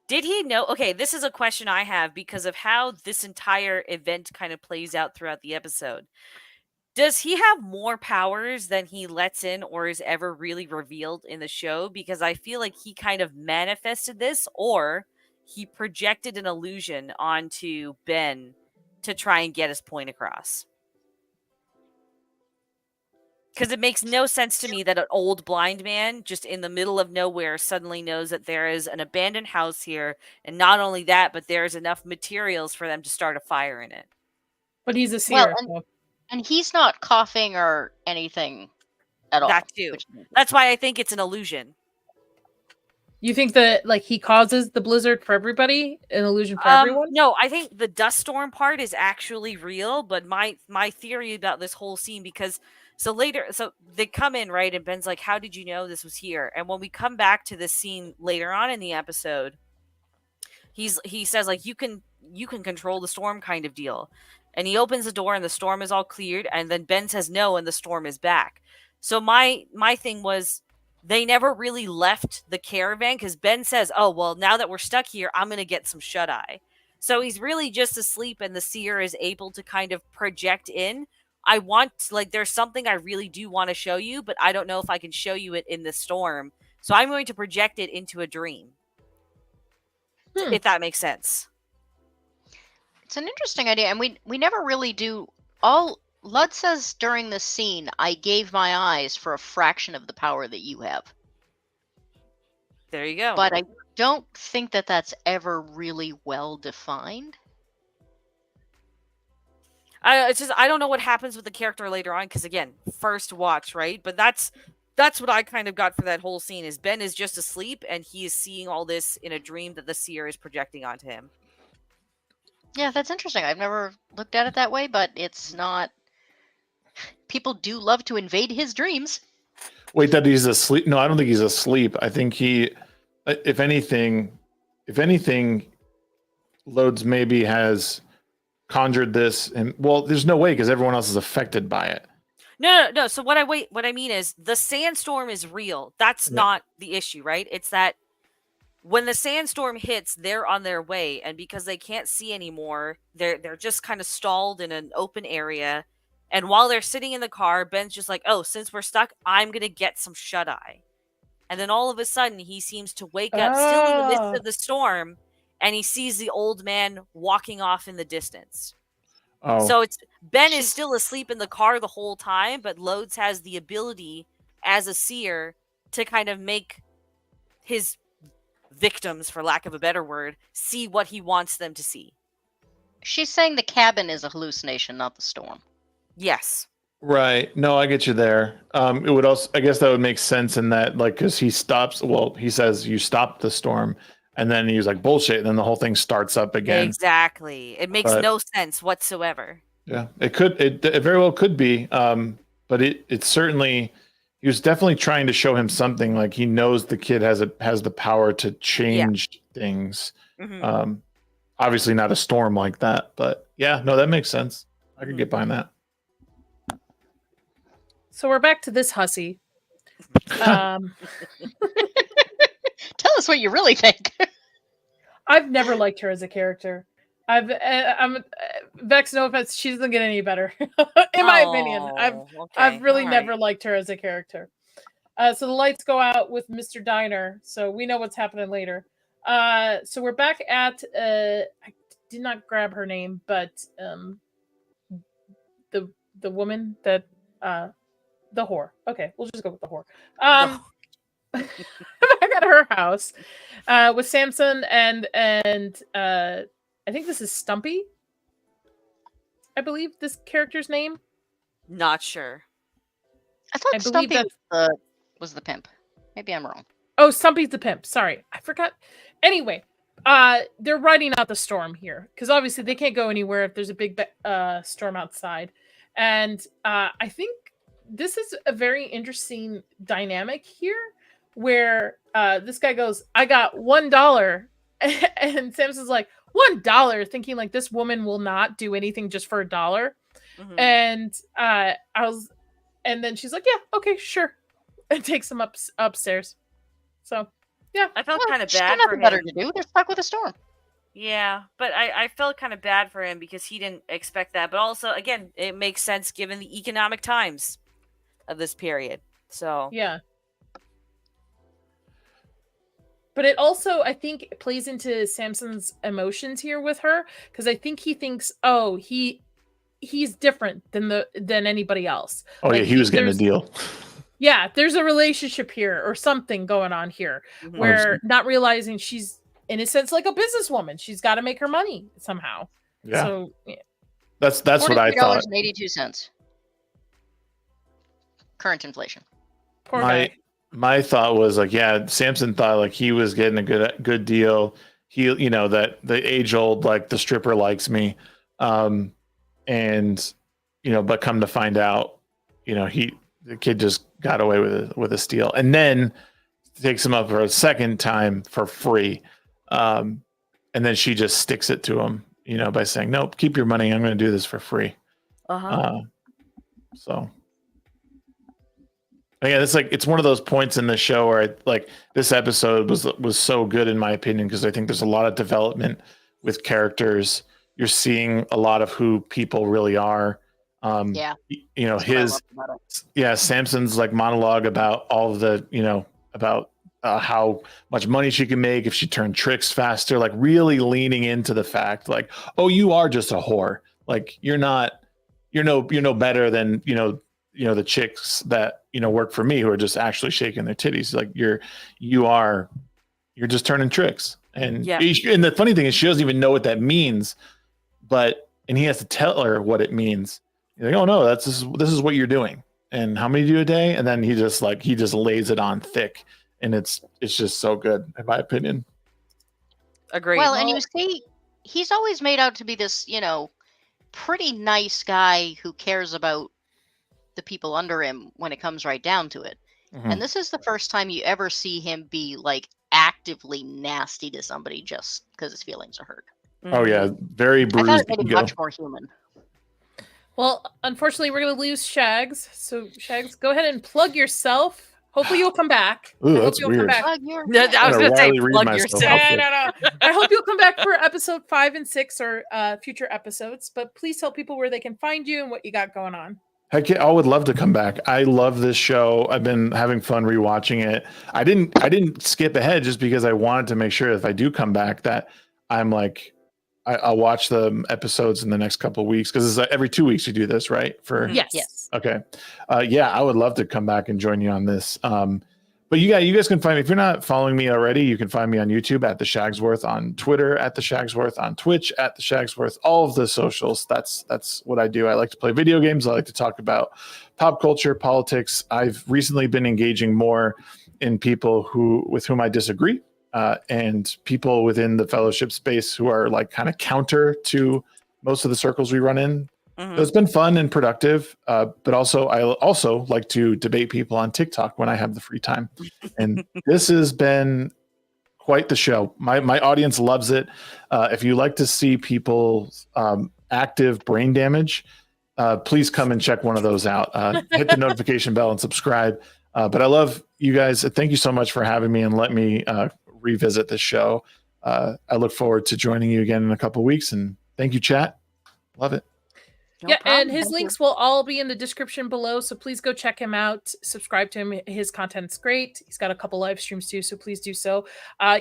Did he know? Okay, this is a question I have because of how this entire event kind of plays out throughout the episode. Does he have more powers than he lets in or is ever really revealed in the show? Because I feel like he kind of manifested this, or he projected an illusion onto Ben to try and get his point across. Because it makes no sense to me that an old blind man just in the middle of nowhere suddenly knows that there is an abandoned house here. And not only that, but there's enough materials for them to start a fire in it.
But he's a seer.
And he's not coughing or anything at all.
That too. That's why I think it's an illusion.
You think that like he causes the blizzard for everybody? An illusion for everyone?
No, I think the dust storm part is actually real. But my theory about this whole scene, because So later, so they come in, right? And Ben's like, how did you know this was here? And when we come back to this scene later on in the episode, he says, like, you can control the storm kind of deal. And he opens the door and the storm is all cleared. And then Ben says no, and the storm is back. So my thing was, they never really left the caravan because Ben says, oh, well, now that we're stuck here, I'm going to get some shut-eye. So he's really just asleep, and the seer is able to kind of project in. I want, like, there's something I really do want to show you, but I don't know if I can show you it in the storm. So I'm going to project it into a dream. If that makes sense.
It's an interesting idea, and we never really do. All Lud says during this scene, I gave my eyes for a fraction of the power that you have.
There you go.
But I don't think that that's ever really well defined.
It's just, I don't know what happens with the character later on, because again, first watch, right? But that's what I kind of got for that whole scene, is Ben is just asleep and he is seeing all this in a dream that the seer is projecting onto him.
Yeah, that's interesting. I've never looked at it that way, but it's not. People do love to invade his dreams.
Wait, that he's asleep? No, I don't think he's asleep. I think he, if anything, Loads maybe has conjured this, and well, there's no way because everyone else is affected by it.
No. So what I mean is the sandstorm is real. That's not the issue, right? It's that when the sandstorm hits, they're on their way, and because they can't see anymore, they're just kind of stalled in an open area. And while they're sitting in the car, Ben's just like, oh, since we're stuck, I'm going to get some shut-eye. And then all of a sudden, he seems to wake up, still in the midst of the storm, and he sees the old man walking off in the distance.
Oh.
So Ben is still asleep in the car the whole time, but Loads has the ability, as a seer, to kind of make his victims, for lack of a better word, see what he wants them to see.
She's saying the cabin is a hallucination, not the storm.
Yes.
Right. No, I get you there. It would also, I guess that would make sense in that, like, because he stops, well, he says you stopped the storm, and then he's like, bullshit, and then the whole thing starts up again.
Exactly. It makes no sense whatsoever. Yeah,
it very well could be. But it certainly, he was definitely trying to show him something, like he knows the kid has the power to change things. Mm-hmm. Obviously not a storm like that, but yeah, no, that makes sense. I could get behind that.
So we're back to this hussy.
Tell us what you really think.
I've never liked her as a character. I'm Vex, no offense, she doesn't get any better. In my opinion. I've really never liked her as a character. So the lights go out with Mr. Diner, so we know what's happening later. So we're back at I did not grab her name, but the woman that the whore. Okay, we'll just go with the whore. Back at her house with Samson and I think this is Stumpy. I believe this character's name.
Not sure.
I thought Stumpy was the pimp. Maybe I'm wrong.
Oh, Stumpy's the pimp. Sorry, I forgot. Anyway, they're riding out the storm here because obviously they can't go anywhere if there's a big storm outside, and I think this is a very interesting dynamic here where this guy goes, I got $1. And Samson's like, $1, thinking like this woman will not do anything just for $1. Mm-hmm. And then she's like, yeah, okay, sure. And takes him upstairs. So yeah.
I felt kind of bad for him.
Better to do. They're stuck with a storm.
Yeah, but I felt kind of bad for him because he didn't expect that. But also, again, it makes sense given the economic times of this period. So
yeah. But it also, I think, plays into Samson's emotions here with her, because I think he thinks, oh, he's different than anybody else.
Oh, like, yeah, he was getting a deal.
Yeah, there's a relationship here or something going on here, mm-hmm. where not realizing she's, in a sense, like a businesswoman. She's got to make her money somehow.
Yeah.
So yeah.
That's what I thought.
$42.82. Current inflation.
Poor guy.
My thought was like, yeah, Samson thought like he was getting a good deal. He, you know, that the age old, like the stripper likes me. And, you know, but come to find out, the kid just got away with a steal, and then takes him up for a second time for free. And then she just sticks it to him, by saying, nope, keep your money. I'm going to do this for free. So again, it's one of those points in the show where this episode was so good in my opinion, because I think there's a lot of development with characters. You're seeing a lot of who people really are. Samson's monologue about all of the, about how much money she can make if she turned tricks faster, really leaning into the fact oh, you are just a whore. You're no better than, the chicks that, work for me who are just actually shaking their titties. You're just turning tricks. And and the funny thing is she doesn't even know what that means, and he has to tell her what it means. You're oh no, this is what you're doing. And how many do you do a day? And then he just lays it on thick. And it's just so good, in my opinion.
Agreed.
Well, and you see, he's always made out to be this, pretty nice guy who cares about the people under him when it comes right down to it. Mm-hmm. And this is the first time you ever see him be actively nasty to somebody just because his feelings are hurt.
Oh yeah, very bruised.
I thought it made him much more human.
Well, unfortunately, we're going to lose Shags. So, Shags, go ahead and plug yourself. Hopefully, you'll come back.
Ooh, that's weird.
I was going to say plug yourself.
No. I hope you'll come back for episode 5 and 6 or future episodes. But please tell people where they can find you and what you got going on.
Heck yeah, I would love to come back. I love this show. I've been having fun rewatching it. I didn't skip ahead just because I wanted to make sure if I do come back that I'm I'll watch the episodes in the next couple of weeks, because it's every 2 weeks you do this, right?
Yes.
Okay. I would love to come back and join you on this. But you guys can find me, if you're not following me already, you can find me on YouTube at the Shagsworth, on Twitter at the Shagsworth, on Twitch at the Shagsworth, all of the socials. That's what I do. I like to play video games. I like to talk about pop culture, politics. I've recently been engaging more in people with whom I disagree. And people within the fellowship space who are kind of counter to most of the circles we run in. Mm-hmm. So it's been fun and productive. But also, I also like to debate people on TikTok when I have the free time. And this has been quite the show. My audience loves it. If you like to see people's active brain damage, please come and check one of those out. Hit the notification bell and subscribe. But I love you guys. Thank you so much for having me and let me revisit this show. I look forward to joining you again in a couple of weeks, and thank you, chat. Love it.
No problem. And his links will all be in the description below, so please go check him out. Subscribe to him. His content's great. He's got a couple live streams too, so please do so.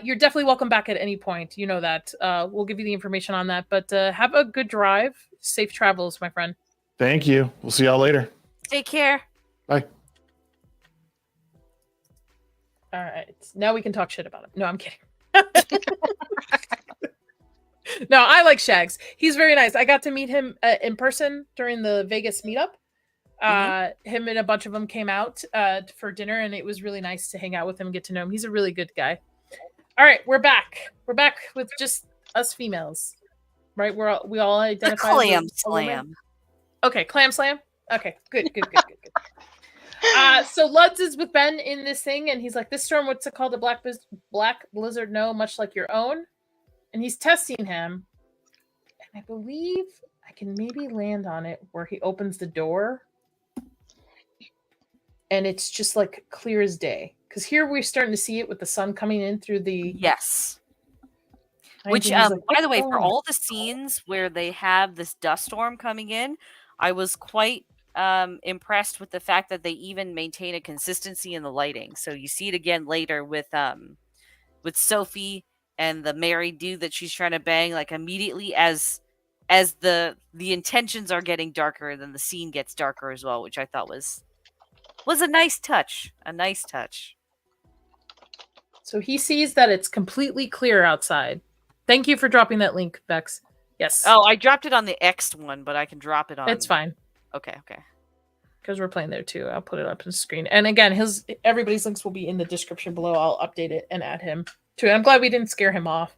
You're definitely welcome back at any point. You know that. We'll give you the information on that, but have a good drive. Safe travels, my friend.
Thank you. We'll see y'all later.
Take care.
Bye.
All right. Now we can talk shit about him. No, I'm kidding. No, I like Shags. He's very nice. I got to meet him in person during the Vegas meetup. Him and a bunch of them came out for dinner, and it was really nice to hang out with him and get to know him. He's a really good guy. All right, we're back. We're back with just us females, right? We all identify.
The Clam Slam.
Okay, Clam Slam. Okay, good. So Luds is with Ben in this thing, and he's like, "This storm, what's it called? A black blizzard? No, much like your own." And he's testing him, and I believe I can maybe land on it where he opens the door, and it's just clear as day. Because here we're starting to see it with the sun coming in through the
Which, by the way, for all the scenes where they have this dust storm coming in, I was quite impressed with the fact that they even maintain a consistency in the lighting. So you see it again later with Sophie and the married dude that she's trying to bang, immediately as the intentions are getting darker, then the scene gets darker as well, which I thought was a nice touch.
So he sees that it's completely clear outside. Thank you for dropping that link, Bex. Yes.
Oh, I dropped it on the X one, but I can drop it on.
It's fine.
Okay.
Because we're playing there too. I'll put it up on the screen. And again, everybody's links will be in the description below. I'll update it and add him to it. I'm glad we didn't scare him off.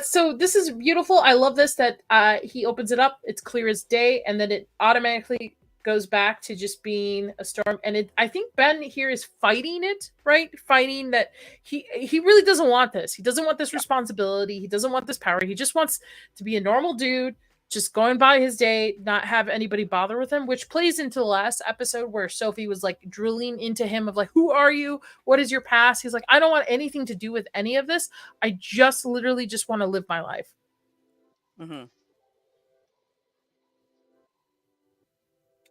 So this is beautiful. I love this that he opens it up. It's clear as day, and then it automatically goes back to just being a storm. And I think Ben here is fighting it, right? Fighting that he really doesn't want this. He doesn't want this responsibility. He doesn't want this power. He just wants to be a normal dude, just going by his day, not have anybody bother with him, which plays into the last episode where Sophie was like drilling into him of like, who are you? What is your past? He's like, I don't want anything to do with any of this. I just literally just want to live my life.
Mm-hmm.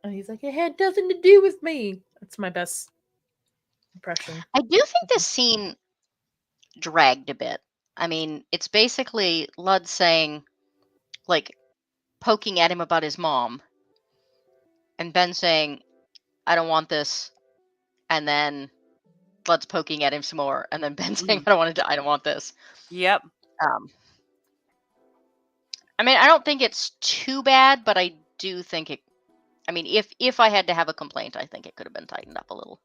And he's like, it had nothing to do with me. That's my best impression.
I do think this scene dragged a bit. I mean, it's basically Lud saying, like, poking at him about his mom, and Ben saying, I don't want this, and then Lud's poking at him some more, and then Ben saying, I don't want this.
Yep.
I mean, I don't think it's too bad, but I do think it, I mean, if I had to have a complaint, I think it could have been tightened up a little.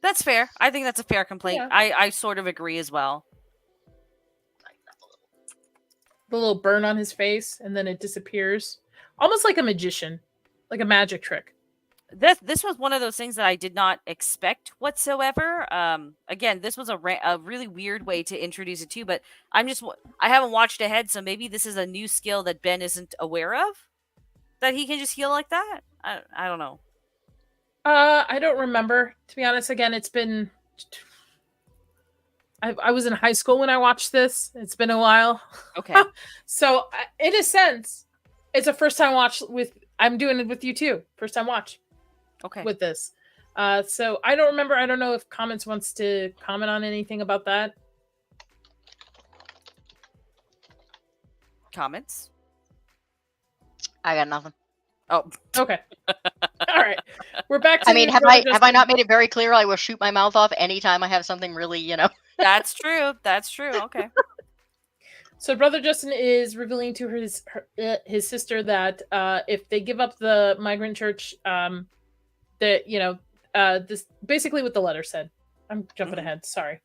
That's fair. I think that's a fair complaint.
Yeah.
I sort of agree as well.
The little burn on his face, and then it disappears. Almost like a magician. Like a magic trick.
This was one of those things that I did not expect whatsoever. Again, this was a really weird way to introduce it too, but I haven't watched ahead, so maybe this is a new skill that Ben isn't aware of? That he can just heal like that? I don't know.
I don't remember, to be honest. Again, it's been... I was in high school when I watched this. It's been a while.
Okay.
So, in a sense, it's a first time watch with... I'm doing it with you too. First time watch.
Okay.
With this. So, I don't remember. I don't know if Comments wants to comment on anything about that.
Comments?
I got nothing.
Oh,
okay. All right. We're back to...
I mean, have I not made it very clear I will shoot my mouth off anytime I have something really, you know...
That's true. That's true. Okay.
So Brother Justin is revealing to his sister that if they give up the migrant church, that this basically what the letter said. I'm jumping ahead. Sorry.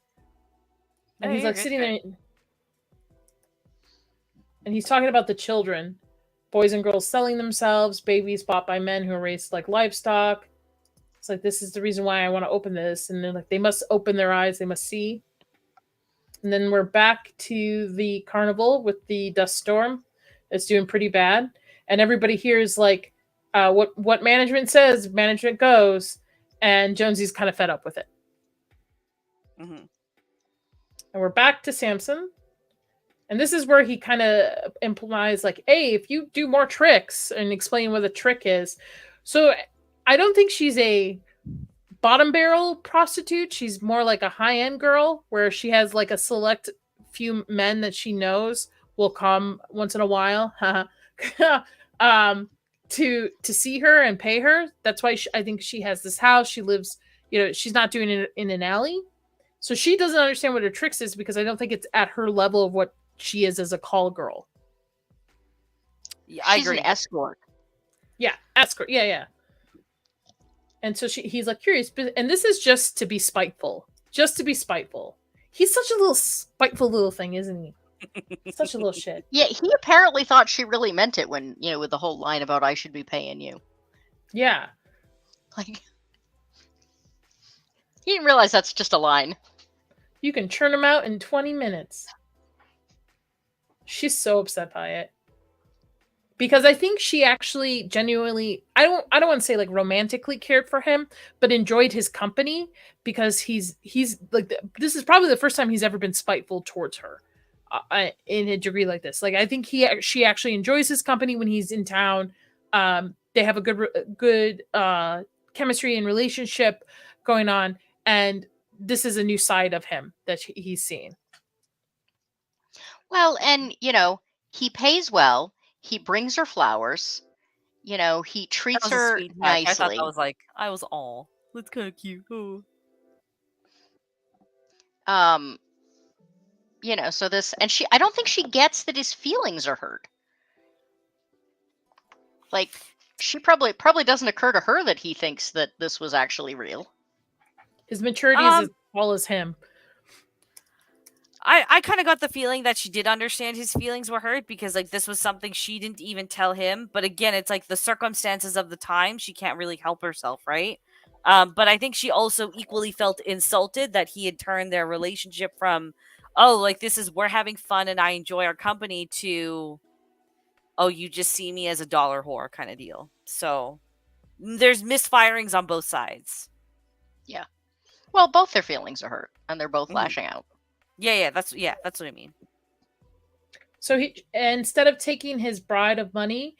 And he's like sitting there, and he's talking about the children, boys and girls selling themselves, babies bought by men who are raised like livestock. It's like, this is the reason why I want to open this, and they're like, they must open their eyes, they must see. And then we're back to the carnival with the dust storm. It's doing pretty bad. And everybody here is like, what management says, management goes. And Jonesy's kind of fed up with it.
Mm-hmm.
And we're back to Samson. And this is where he kind of implies like, hey, if you do more tricks, and explain what a trick is. So I don't think she's a bottom barrel prostitute. She's more like a high-end girl where she has like a select few men that she knows will come once in a while to see her and pay her. That's why I think she has this house. She lives, she's not doing it in an alley. So she doesn't understand what her tricks is, because I don't think it's at her level of what she is as a call girl.
Yeah, I agree. She's an escort.
Yeah, escort. Yeah. And so he's like curious, and this is just to be spiteful. Just to be spiteful. He's such a little spiteful little thing, isn't he? Such a little shit.
Yeah, he apparently thought she really meant it when, with the whole line about I should be paying you.
Yeah.
Like, he didn't realize that's just a line.
You can churn him out in 20 minutes. She's so upset by it. Because I think she actually genuinely, I don't want to say like romantically cared for him, but enjoyed his company, because he's like, this is probably the first time he's ever been spiteful towards her in a degree like this. Like, I think she actually enjoys his company when he's in town. They have a good chemistry and relationship going on. And this is a new side of him that he's seeing.
Well, and, he pays well. He brings her flowers. He treats her nicely.
I thought I was all. That's kind of cute. Oh.
So this, and I don't think she gets that his feelings are hurt. Like, she probably doesn't occur to her that he thinks that this was actually real.
His maturity is as tall as him.
I kind of got the feeling that she did understand his feelings were hurt because like this was something she didn't even tell him. But again, it's like the circumstances of the time. She can't really help herself, right? But I think she also equally felt insulted that he had turned their relationship from, oh, like this is we're having fun and I enjoy our company to, oh, you just see me as a dollar whore kind of deal. So there's misfirings on both sides.
Yeah. Well, both their feelings are hurt and they're both lashing out.
Yeah, that's what I mean.
So he, instead of taking his bride of money,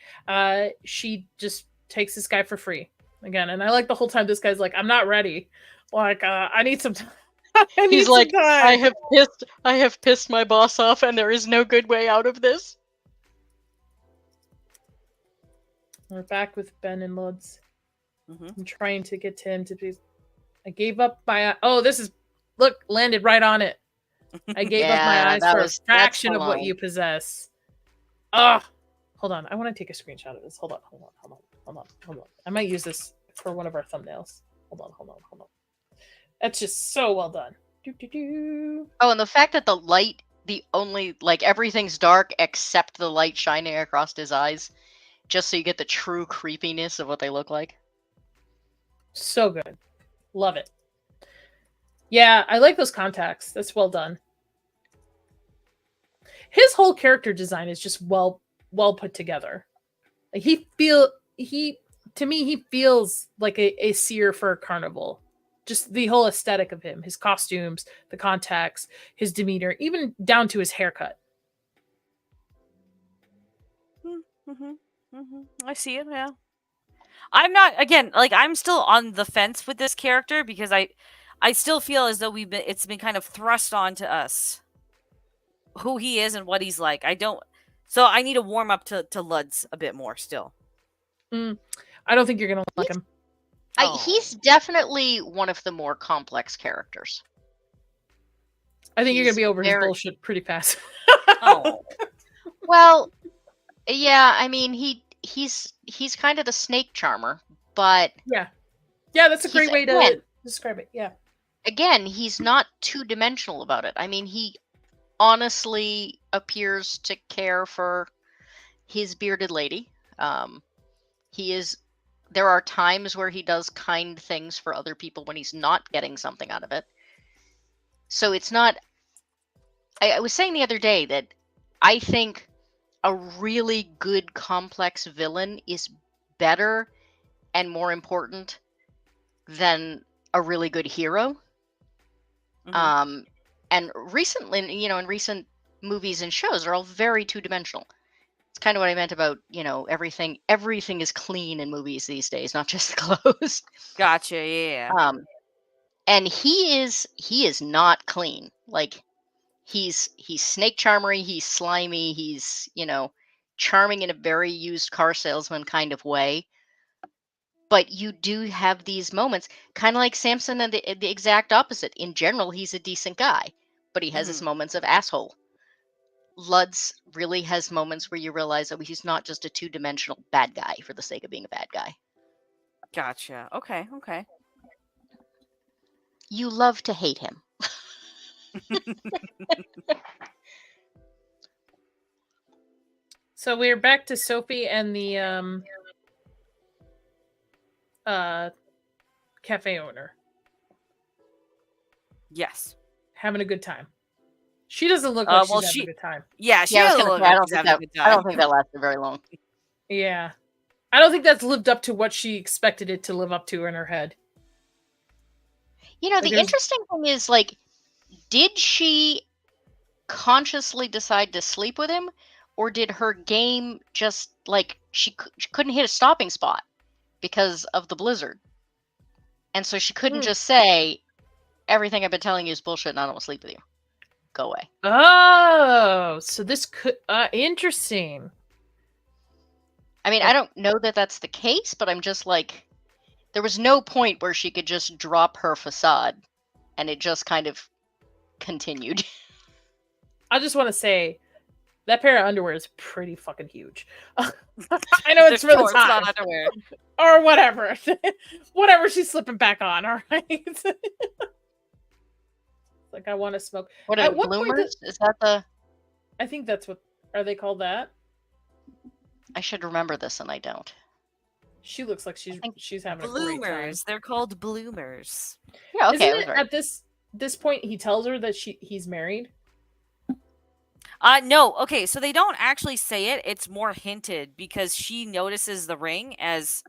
she just takes this guy for free again. And I like the whole time this guy's like, I'm not ready. Like, I need some time.
He's like, I have pissed my boss off, and there is no good way out of this.
We're back with Ben and Lutz. I'm trying to get to him to be. I gave up my. Oh, this is landed right on it. I gave up my eyes for a fraction of what you possess. Ugh. Hold on. I want to take a screenshot of this. Hold on. I might use this for one of our thumbnails. Hold on. That's just so well done.
Oh, and the fact that the only, like, everything's dark except the light shining across his eyes, just so you get the true creepiness of what they look like.
So good. Love it. Yeah, I like those contacts. That's well done. His whole character design is just well put together. Like he feels like a seer for a carnival. Just the whole aesthetic of him, his costumes, the contacts, his demeanor, even down to his haircut.
I see it, yeah. I'm not, again, like, I'm still on the fence with this character because I still feel as though it's been kind of thrust onto us who he is and what he's like. So I need to warm up to Lutz a bit more still.
I don't think you're going to like him.
He's definitely one of the more complex characters.
I think you're going to be over his bullshit pretty fast.
Oh. Well, yeah, I mean, he's kind of the snake charmer, but
yeah, that's a great way to describe it. Yeah,
again, he's not two-dimensional about it. I mean, he honestly appears to care for his bearded lady. There are times where he does kind things for other people when he's not getting something out of it. So it's not. I was saying the other day that I think a really good complex villain is better and more important than a really good hero. And recently, in recent movies and shows are all very two-dimensional. It's kind of what I meant about, everything is clean in movies these days, not just the clothes.
Gotcha, yeah.
And he is not clean. Like, he's snake charmery, he's slimy, he's, charming in a very used car salesman kind of way. But you do have these moments, kind of like Samson and the exact opposite. In general, he's a decent guy, but he has his moments of asshole. Lutz really has moments where you realize that he's not just a two-dimensional bad guy for the sake of being a bad guy.
Gotcha. Okay.
You love to hate him.
So we're back to Sophie and the cafe owner.
Yes.
Having a good time. She doesn't look like she's having a good time.
Yeah,
I don't think that lasted very long.
Yeah. I don't think that's lived up to what she expected it to live up to in her head.
The interesting thing is, like, did she consciously decide to sleep with him? Or did her game just, like, she couldn't hit a stopping spot because of the blizzard? And so she couldn't just say, everything I've been telling you is bullshit and I don't want to sleep with you. Go away.
Oh, so this could... interesting.
I mean, I don't know that that's the case, but I'm just like... There was no point where she could just drop her facade, and it just kind of continued.
I just want to say... That pair of underwear is pretty fucking huge. I know it's for the time.
Underwear.
Or whatever. Whatever she's slipping back on, all right? Like, I want to smoke.
What
At
are
what point
bloomers? Is that the?
I think that's what are they called that?
I should remember this, and I don't.
She looks like she's having a great time.
Bloomers. They're called bloomers.
Yeah, okay.
Isn't it at this point he tells her that he's married?
No. Okay, so they don't actually say it. It's more hinted because she notices the ring as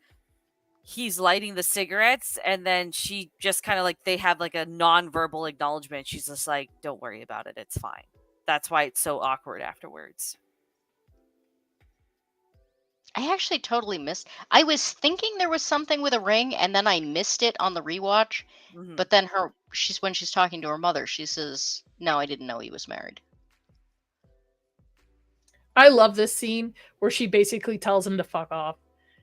he's lighting the cigarettes, and then she just kind of like they have like a non-verbal acknowledgement. She's just like, "Don't worry about it. It's fine." That's why it's so awkward afterwards.
I actually totally missed. I was thinking there was something with a ring, and then I missed it on the rewatch.
Mhm.
But then when she's talking to her mother, she says, "No, I didn't know he was married."
I love this scene where she basically tells him to fuck off.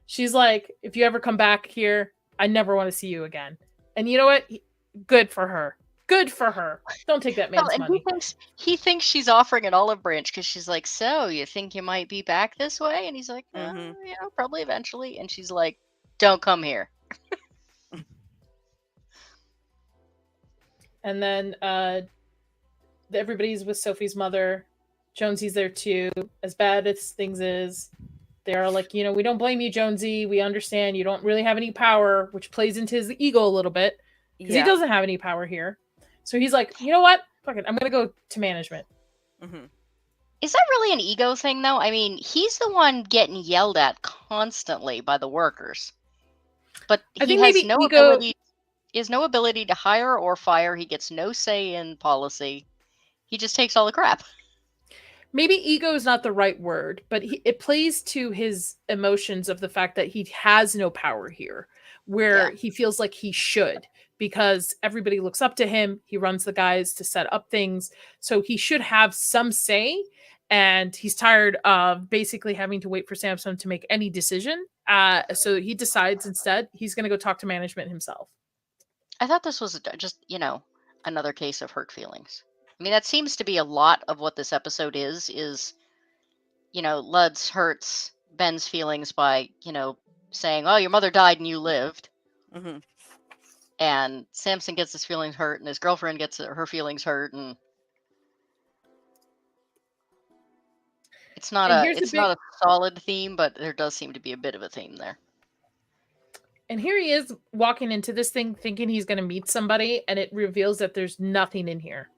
She's like, if you ever come back here, I never want to see you again. And you know what? Good for her. Good for her. Don't take that man's money.
He thinks she's offering an olive branch because she's like, so you think you might be back this way? And he's like, yeah, probably eventually. And she's like, don't come here.
And then everybody's with Sophie's mother. Jonesy's there too. As bad as things is, they're like, we don't blame you, Jonesy. We understand you don't really have any power, which plays into his ego a little bit because he doesn't have any power here. So he's like, you know what? Fuck it. I'm going to go to management.
Mm-hmm.
Is that really an ego thing, though? I mean, he's the one getting yelled at constantly by the workers. But he has no ability to hire or fire. He gets no say in policy. He just takes all the crap.
Maybe ego is not the right word, but it plays to his emotions of the fact that he has no power here, where he feels like he should, because everybody looks up to him. He runs the guys to set up things. So he should have some say, and he's tired of basically having to wait for Samson to make any decision. So he decides instead he's going to go talk to management himself.
I thought this was just, another case of hurt feelings. I mean, that seems to be a lot of what this episode is, Lutz hurts Ben's feelings by, saying, oh, your mother died and you lived.
Mm-hmm.
And Samson gets his feelings hurt and his girlfriend gets her feelings hurt. And it's not a solid theme, but there does seem to be a bit of a theme there.
And here he is walking into this thing thinking he's going to meet somebody, and it reveals that there's nothing in here.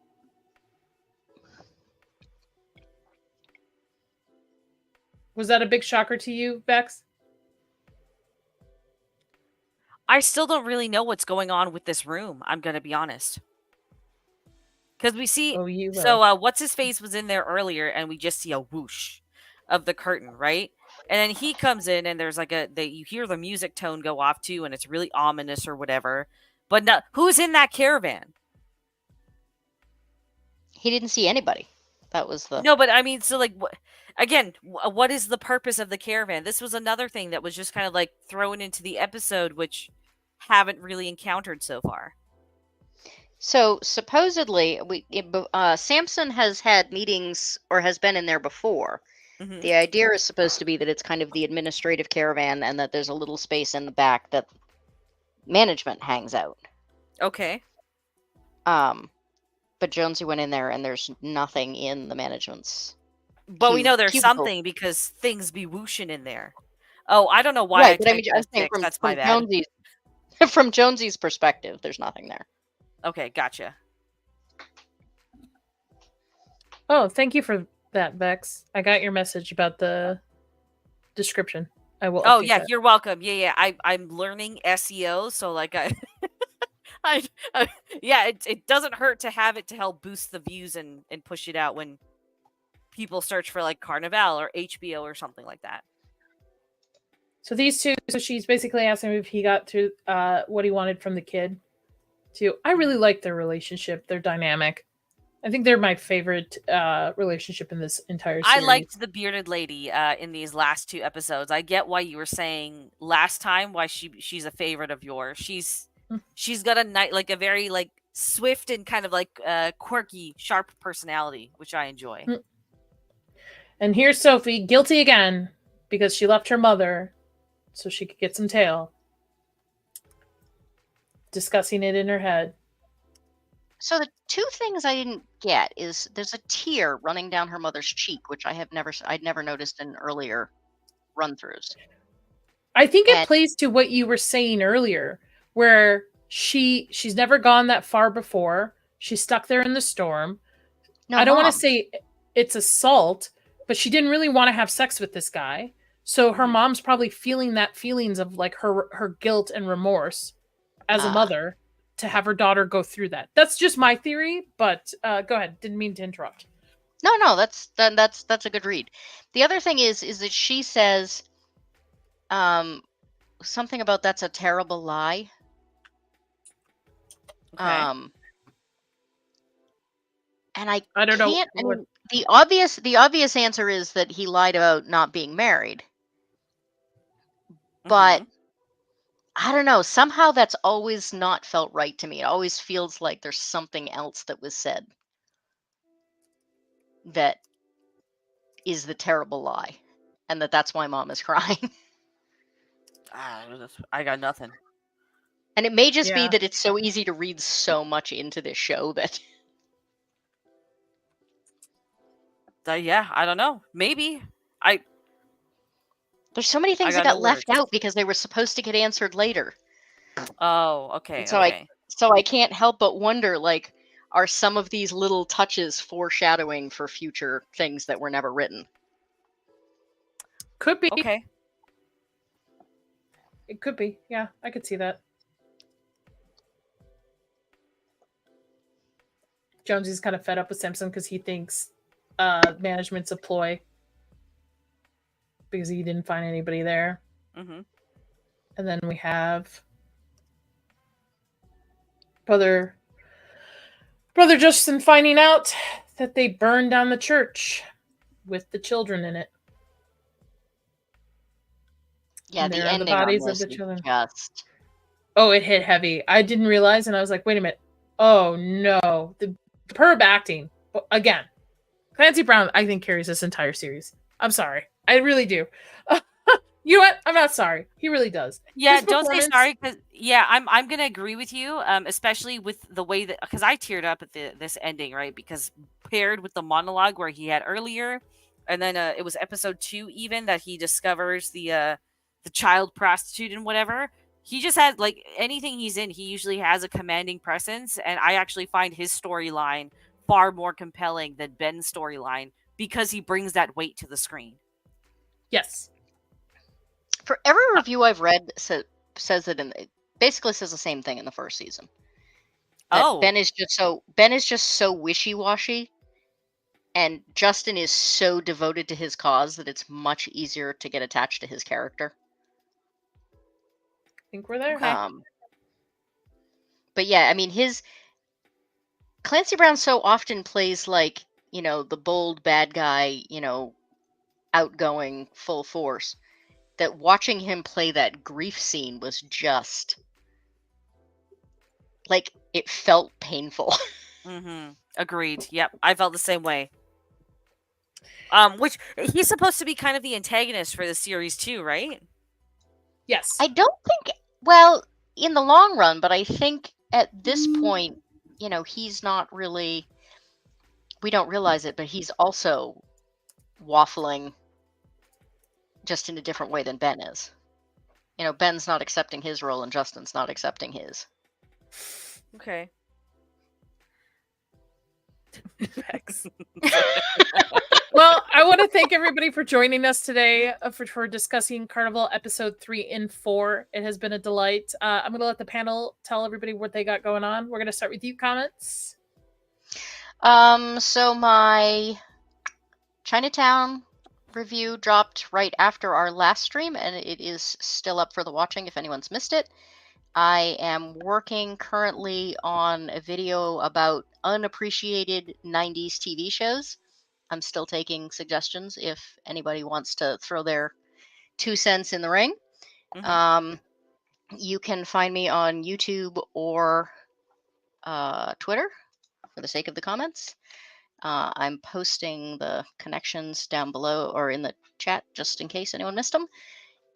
Was that a big shocker to you, Bex?
I still don't really know what's going on with this room. I'm going to be honest. Because we see... what's his face was in there earlier, and we just see a whoosh of the curtain, right? And then he comes in, and there's like you hear the music tone go off too, and it's really ominous or whatever. But no, who's in that caravan?
He didn't see anybody. That was the...
No, but I mean, so like... Again, what is the purpose of the caravan? This was another thing that was just kind of like thrown into the episode, which haven't really encountered so far.
So supposedly, Samson has had meetings or has been in there before. Mm-hmm. The idea is supposed to be that it's kind of the administrative caravan and that there's a little space in the back that management hangs out.
Okay.
But Jonesy went in there and there's nothing in the management's...
But we know there's something because things be whooshing in there. Oh, I don't know why. Right, I think that's my bad.
From Jonesy's perspective, there's nothing there.
Okay, gotcha.
Oh, thank you for that, Bex. I got your message about the description. I will.
Oh yeah, you're welcome. Yeah. I'm learning SEO, so like it doesn't hurt to have it to help boost the views and push it out when people search for like Carnivàle or HBO or something like that.
So these two, she's basically asking him if he got through what he wanted from the kid. I really like their relationship, their dynamic. I think they're my favorite relationship in this entire series.
I liked the bearded lady in these last two episodes. I get why you were saying last time why she's a favorite of yours. She's got a very like swift and kind of like quirky, sharp personality, which I enjoy.
And here's Sophie, guilty again, because she left her mother so she could get some tail. Discussing it in her head.
So the two things I didn't get is there's a tear running down her mother's cheek, which I'd never noticed in earlier run-throughs.
I think it plays to what you were saying earlier, where she's never gone that far before. She's stuck there in the storm.
No,
I don't want
Mom.
to say it's assault, but she didn't really want to have sex with this guy. So her mom's probably feeling that feelings of like her guilt and remorse as a mother to have her daughter go through that. That's just my theory, but go ahead. Didn't mean to interrupt.
No, that's a good read. The other thing is that she says something about that's a terrible lie.
Okay.
And I
don't know.
I mean, the obvious answer is that he lied about not being married. But I don't know. Somehow that's always not felt right to me. It always feels like there's something else that was said that is the terrible lie, and that's why Mom is crying.
I got nothing.
And it may just be that it's so easy to read so much into this show that.
Yeah, I don't know. Maybe.
There's so many things that got left out because they were supposed to get answered later.
Oh, okay.
And so I can't help but wonder, like, are some of these little touches foreshadowing for future things that were never written?
Could be.
Okay.
It could be. Yeah, I could see that. Jonesy's kind of fed up with Simpson because he thinks management's a ploy because he didn't find anybody there.
And
then we have Brother Justin finding out that they burned down the church with the children in it.
Yeah, the ending the bodies of the children.
Oh, it hit heavy. I didn't realize, and I was like, wait a minute. Oh, no. The perp acting. Again, Clancy Brown, I think, carries this entire series. I'm sorry. I really do. You know what? I'm not sorry. He really does.
Yeah, don't say sorry, because I'm gonna agree with you, especially with the way that, because I teared up at this ending, right? Because paired with the monologue where he had earlier, and then it was episode 2 even that he discovers the child prostitute and whatever. He just has, like, anything he's in, he usually has a commanding presence, and I actually find his storyline far more compelling than Ben's storyline because he brings that weight to the screen.
Yes.
For every review I've read says it, it basically says the same thing in the first season. Ben is just so wishy-washy, and Justin is so devoted to his cause that it's much easier to get attached to his character.
I think we're there.
Okay.
But yeah, I mean, Clancy Brown so often plays like, the bold bad guy, outgoing, full force, that watching him play that grief scene was just like, it felt painful.
Agreed. Yep, I felt the same way. Which he's supposed to be kind of the antagonist for the series too, right?
Yes.
I don't think, well, in the long run, but I think at this point, he's not really, we don't realize it, but he's also waffling just in a different way than Ben is. Ben's not accepting his role and Justin's not accepting his.
Okay.
Well, I want to thank everybody for joining us today for discussing Carnivàle episode 3 and 4. It has been a delight. I'm going to let the panel tell everybody what they got going on. We're going to start with you, Comments.
So my Chinatown review dropped right after our last stream, and it is still up for the watching if anyone's missed it. I am working currently on a video about unappreciated 90s TV shows. I'm still taking suggestions if anybody wants to throw their 2 cents in the ring. You can find me on YouTube or Twitter for the sake of the comments. I'm posting the connections down below or in the chat just in case anyone missed them.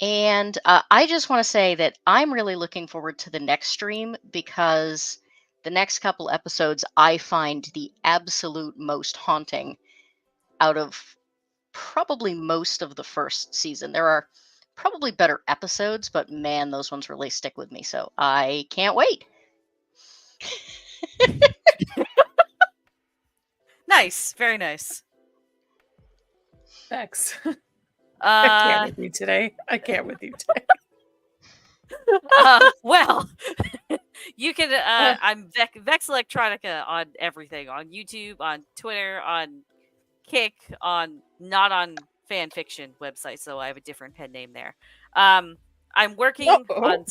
And I just want to say that I'm really looking forward to the next stream because the next couple episodes I find the absolute most haunting out of probably most of the first season. There are probably better episodes, but man, those ones really stick with me. So I can't wait.
Nice. Very nice.
Thanks. I can't with you today.
Well, you can. I'm Vex Electronica on everything, on YouTube, on Twitter, on Kick, not on fan fiction websites. So I have a different pen name there. I'm working on.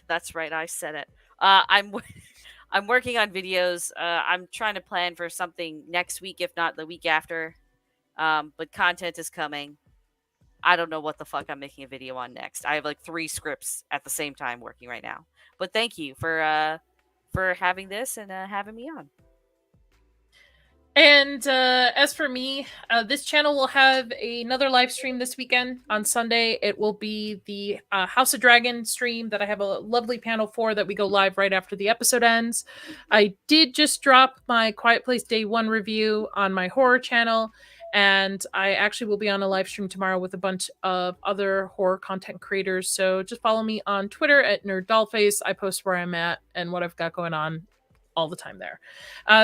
That's right, I said it. I'm working on videos. I'm trying to plan for something next week, if not the week after. But content is coming. I don't know what the fuck I'm making a video on next. I have like 3 scripts at the same time working right now. But thank you for having this and having me on.
And as for me, this channel will have another live stream this weekend on Sunday. It will be the House of Dragon stream that I have a lovely panel for that we go live right after the episode ends. I did just drop my Quiet Place Day 1 review on my horror channel, and I actually will be on a live stream tomorrow with a bunch of other horror content creators. So just follow me on Twitter at NerdDollface. I post where I'm at and what I've got going on all the time there.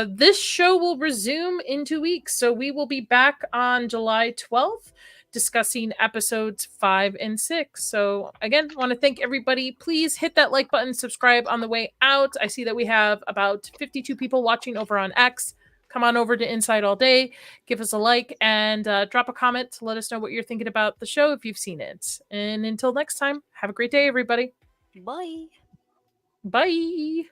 This show will resume in 2 weeks, so we will be back on July 12th discussing episodes 5 and 6. So again, I want to thank everybody. Please hit that like button, subscribe on the way out. I see that we have about 52 people watching over on X. Come on over to Inside All Day, give us a like, and drop a comment to let us know what you're thinking about the show if you've seen it. And until next time, have a great day, everybody.
Bye.
Bye.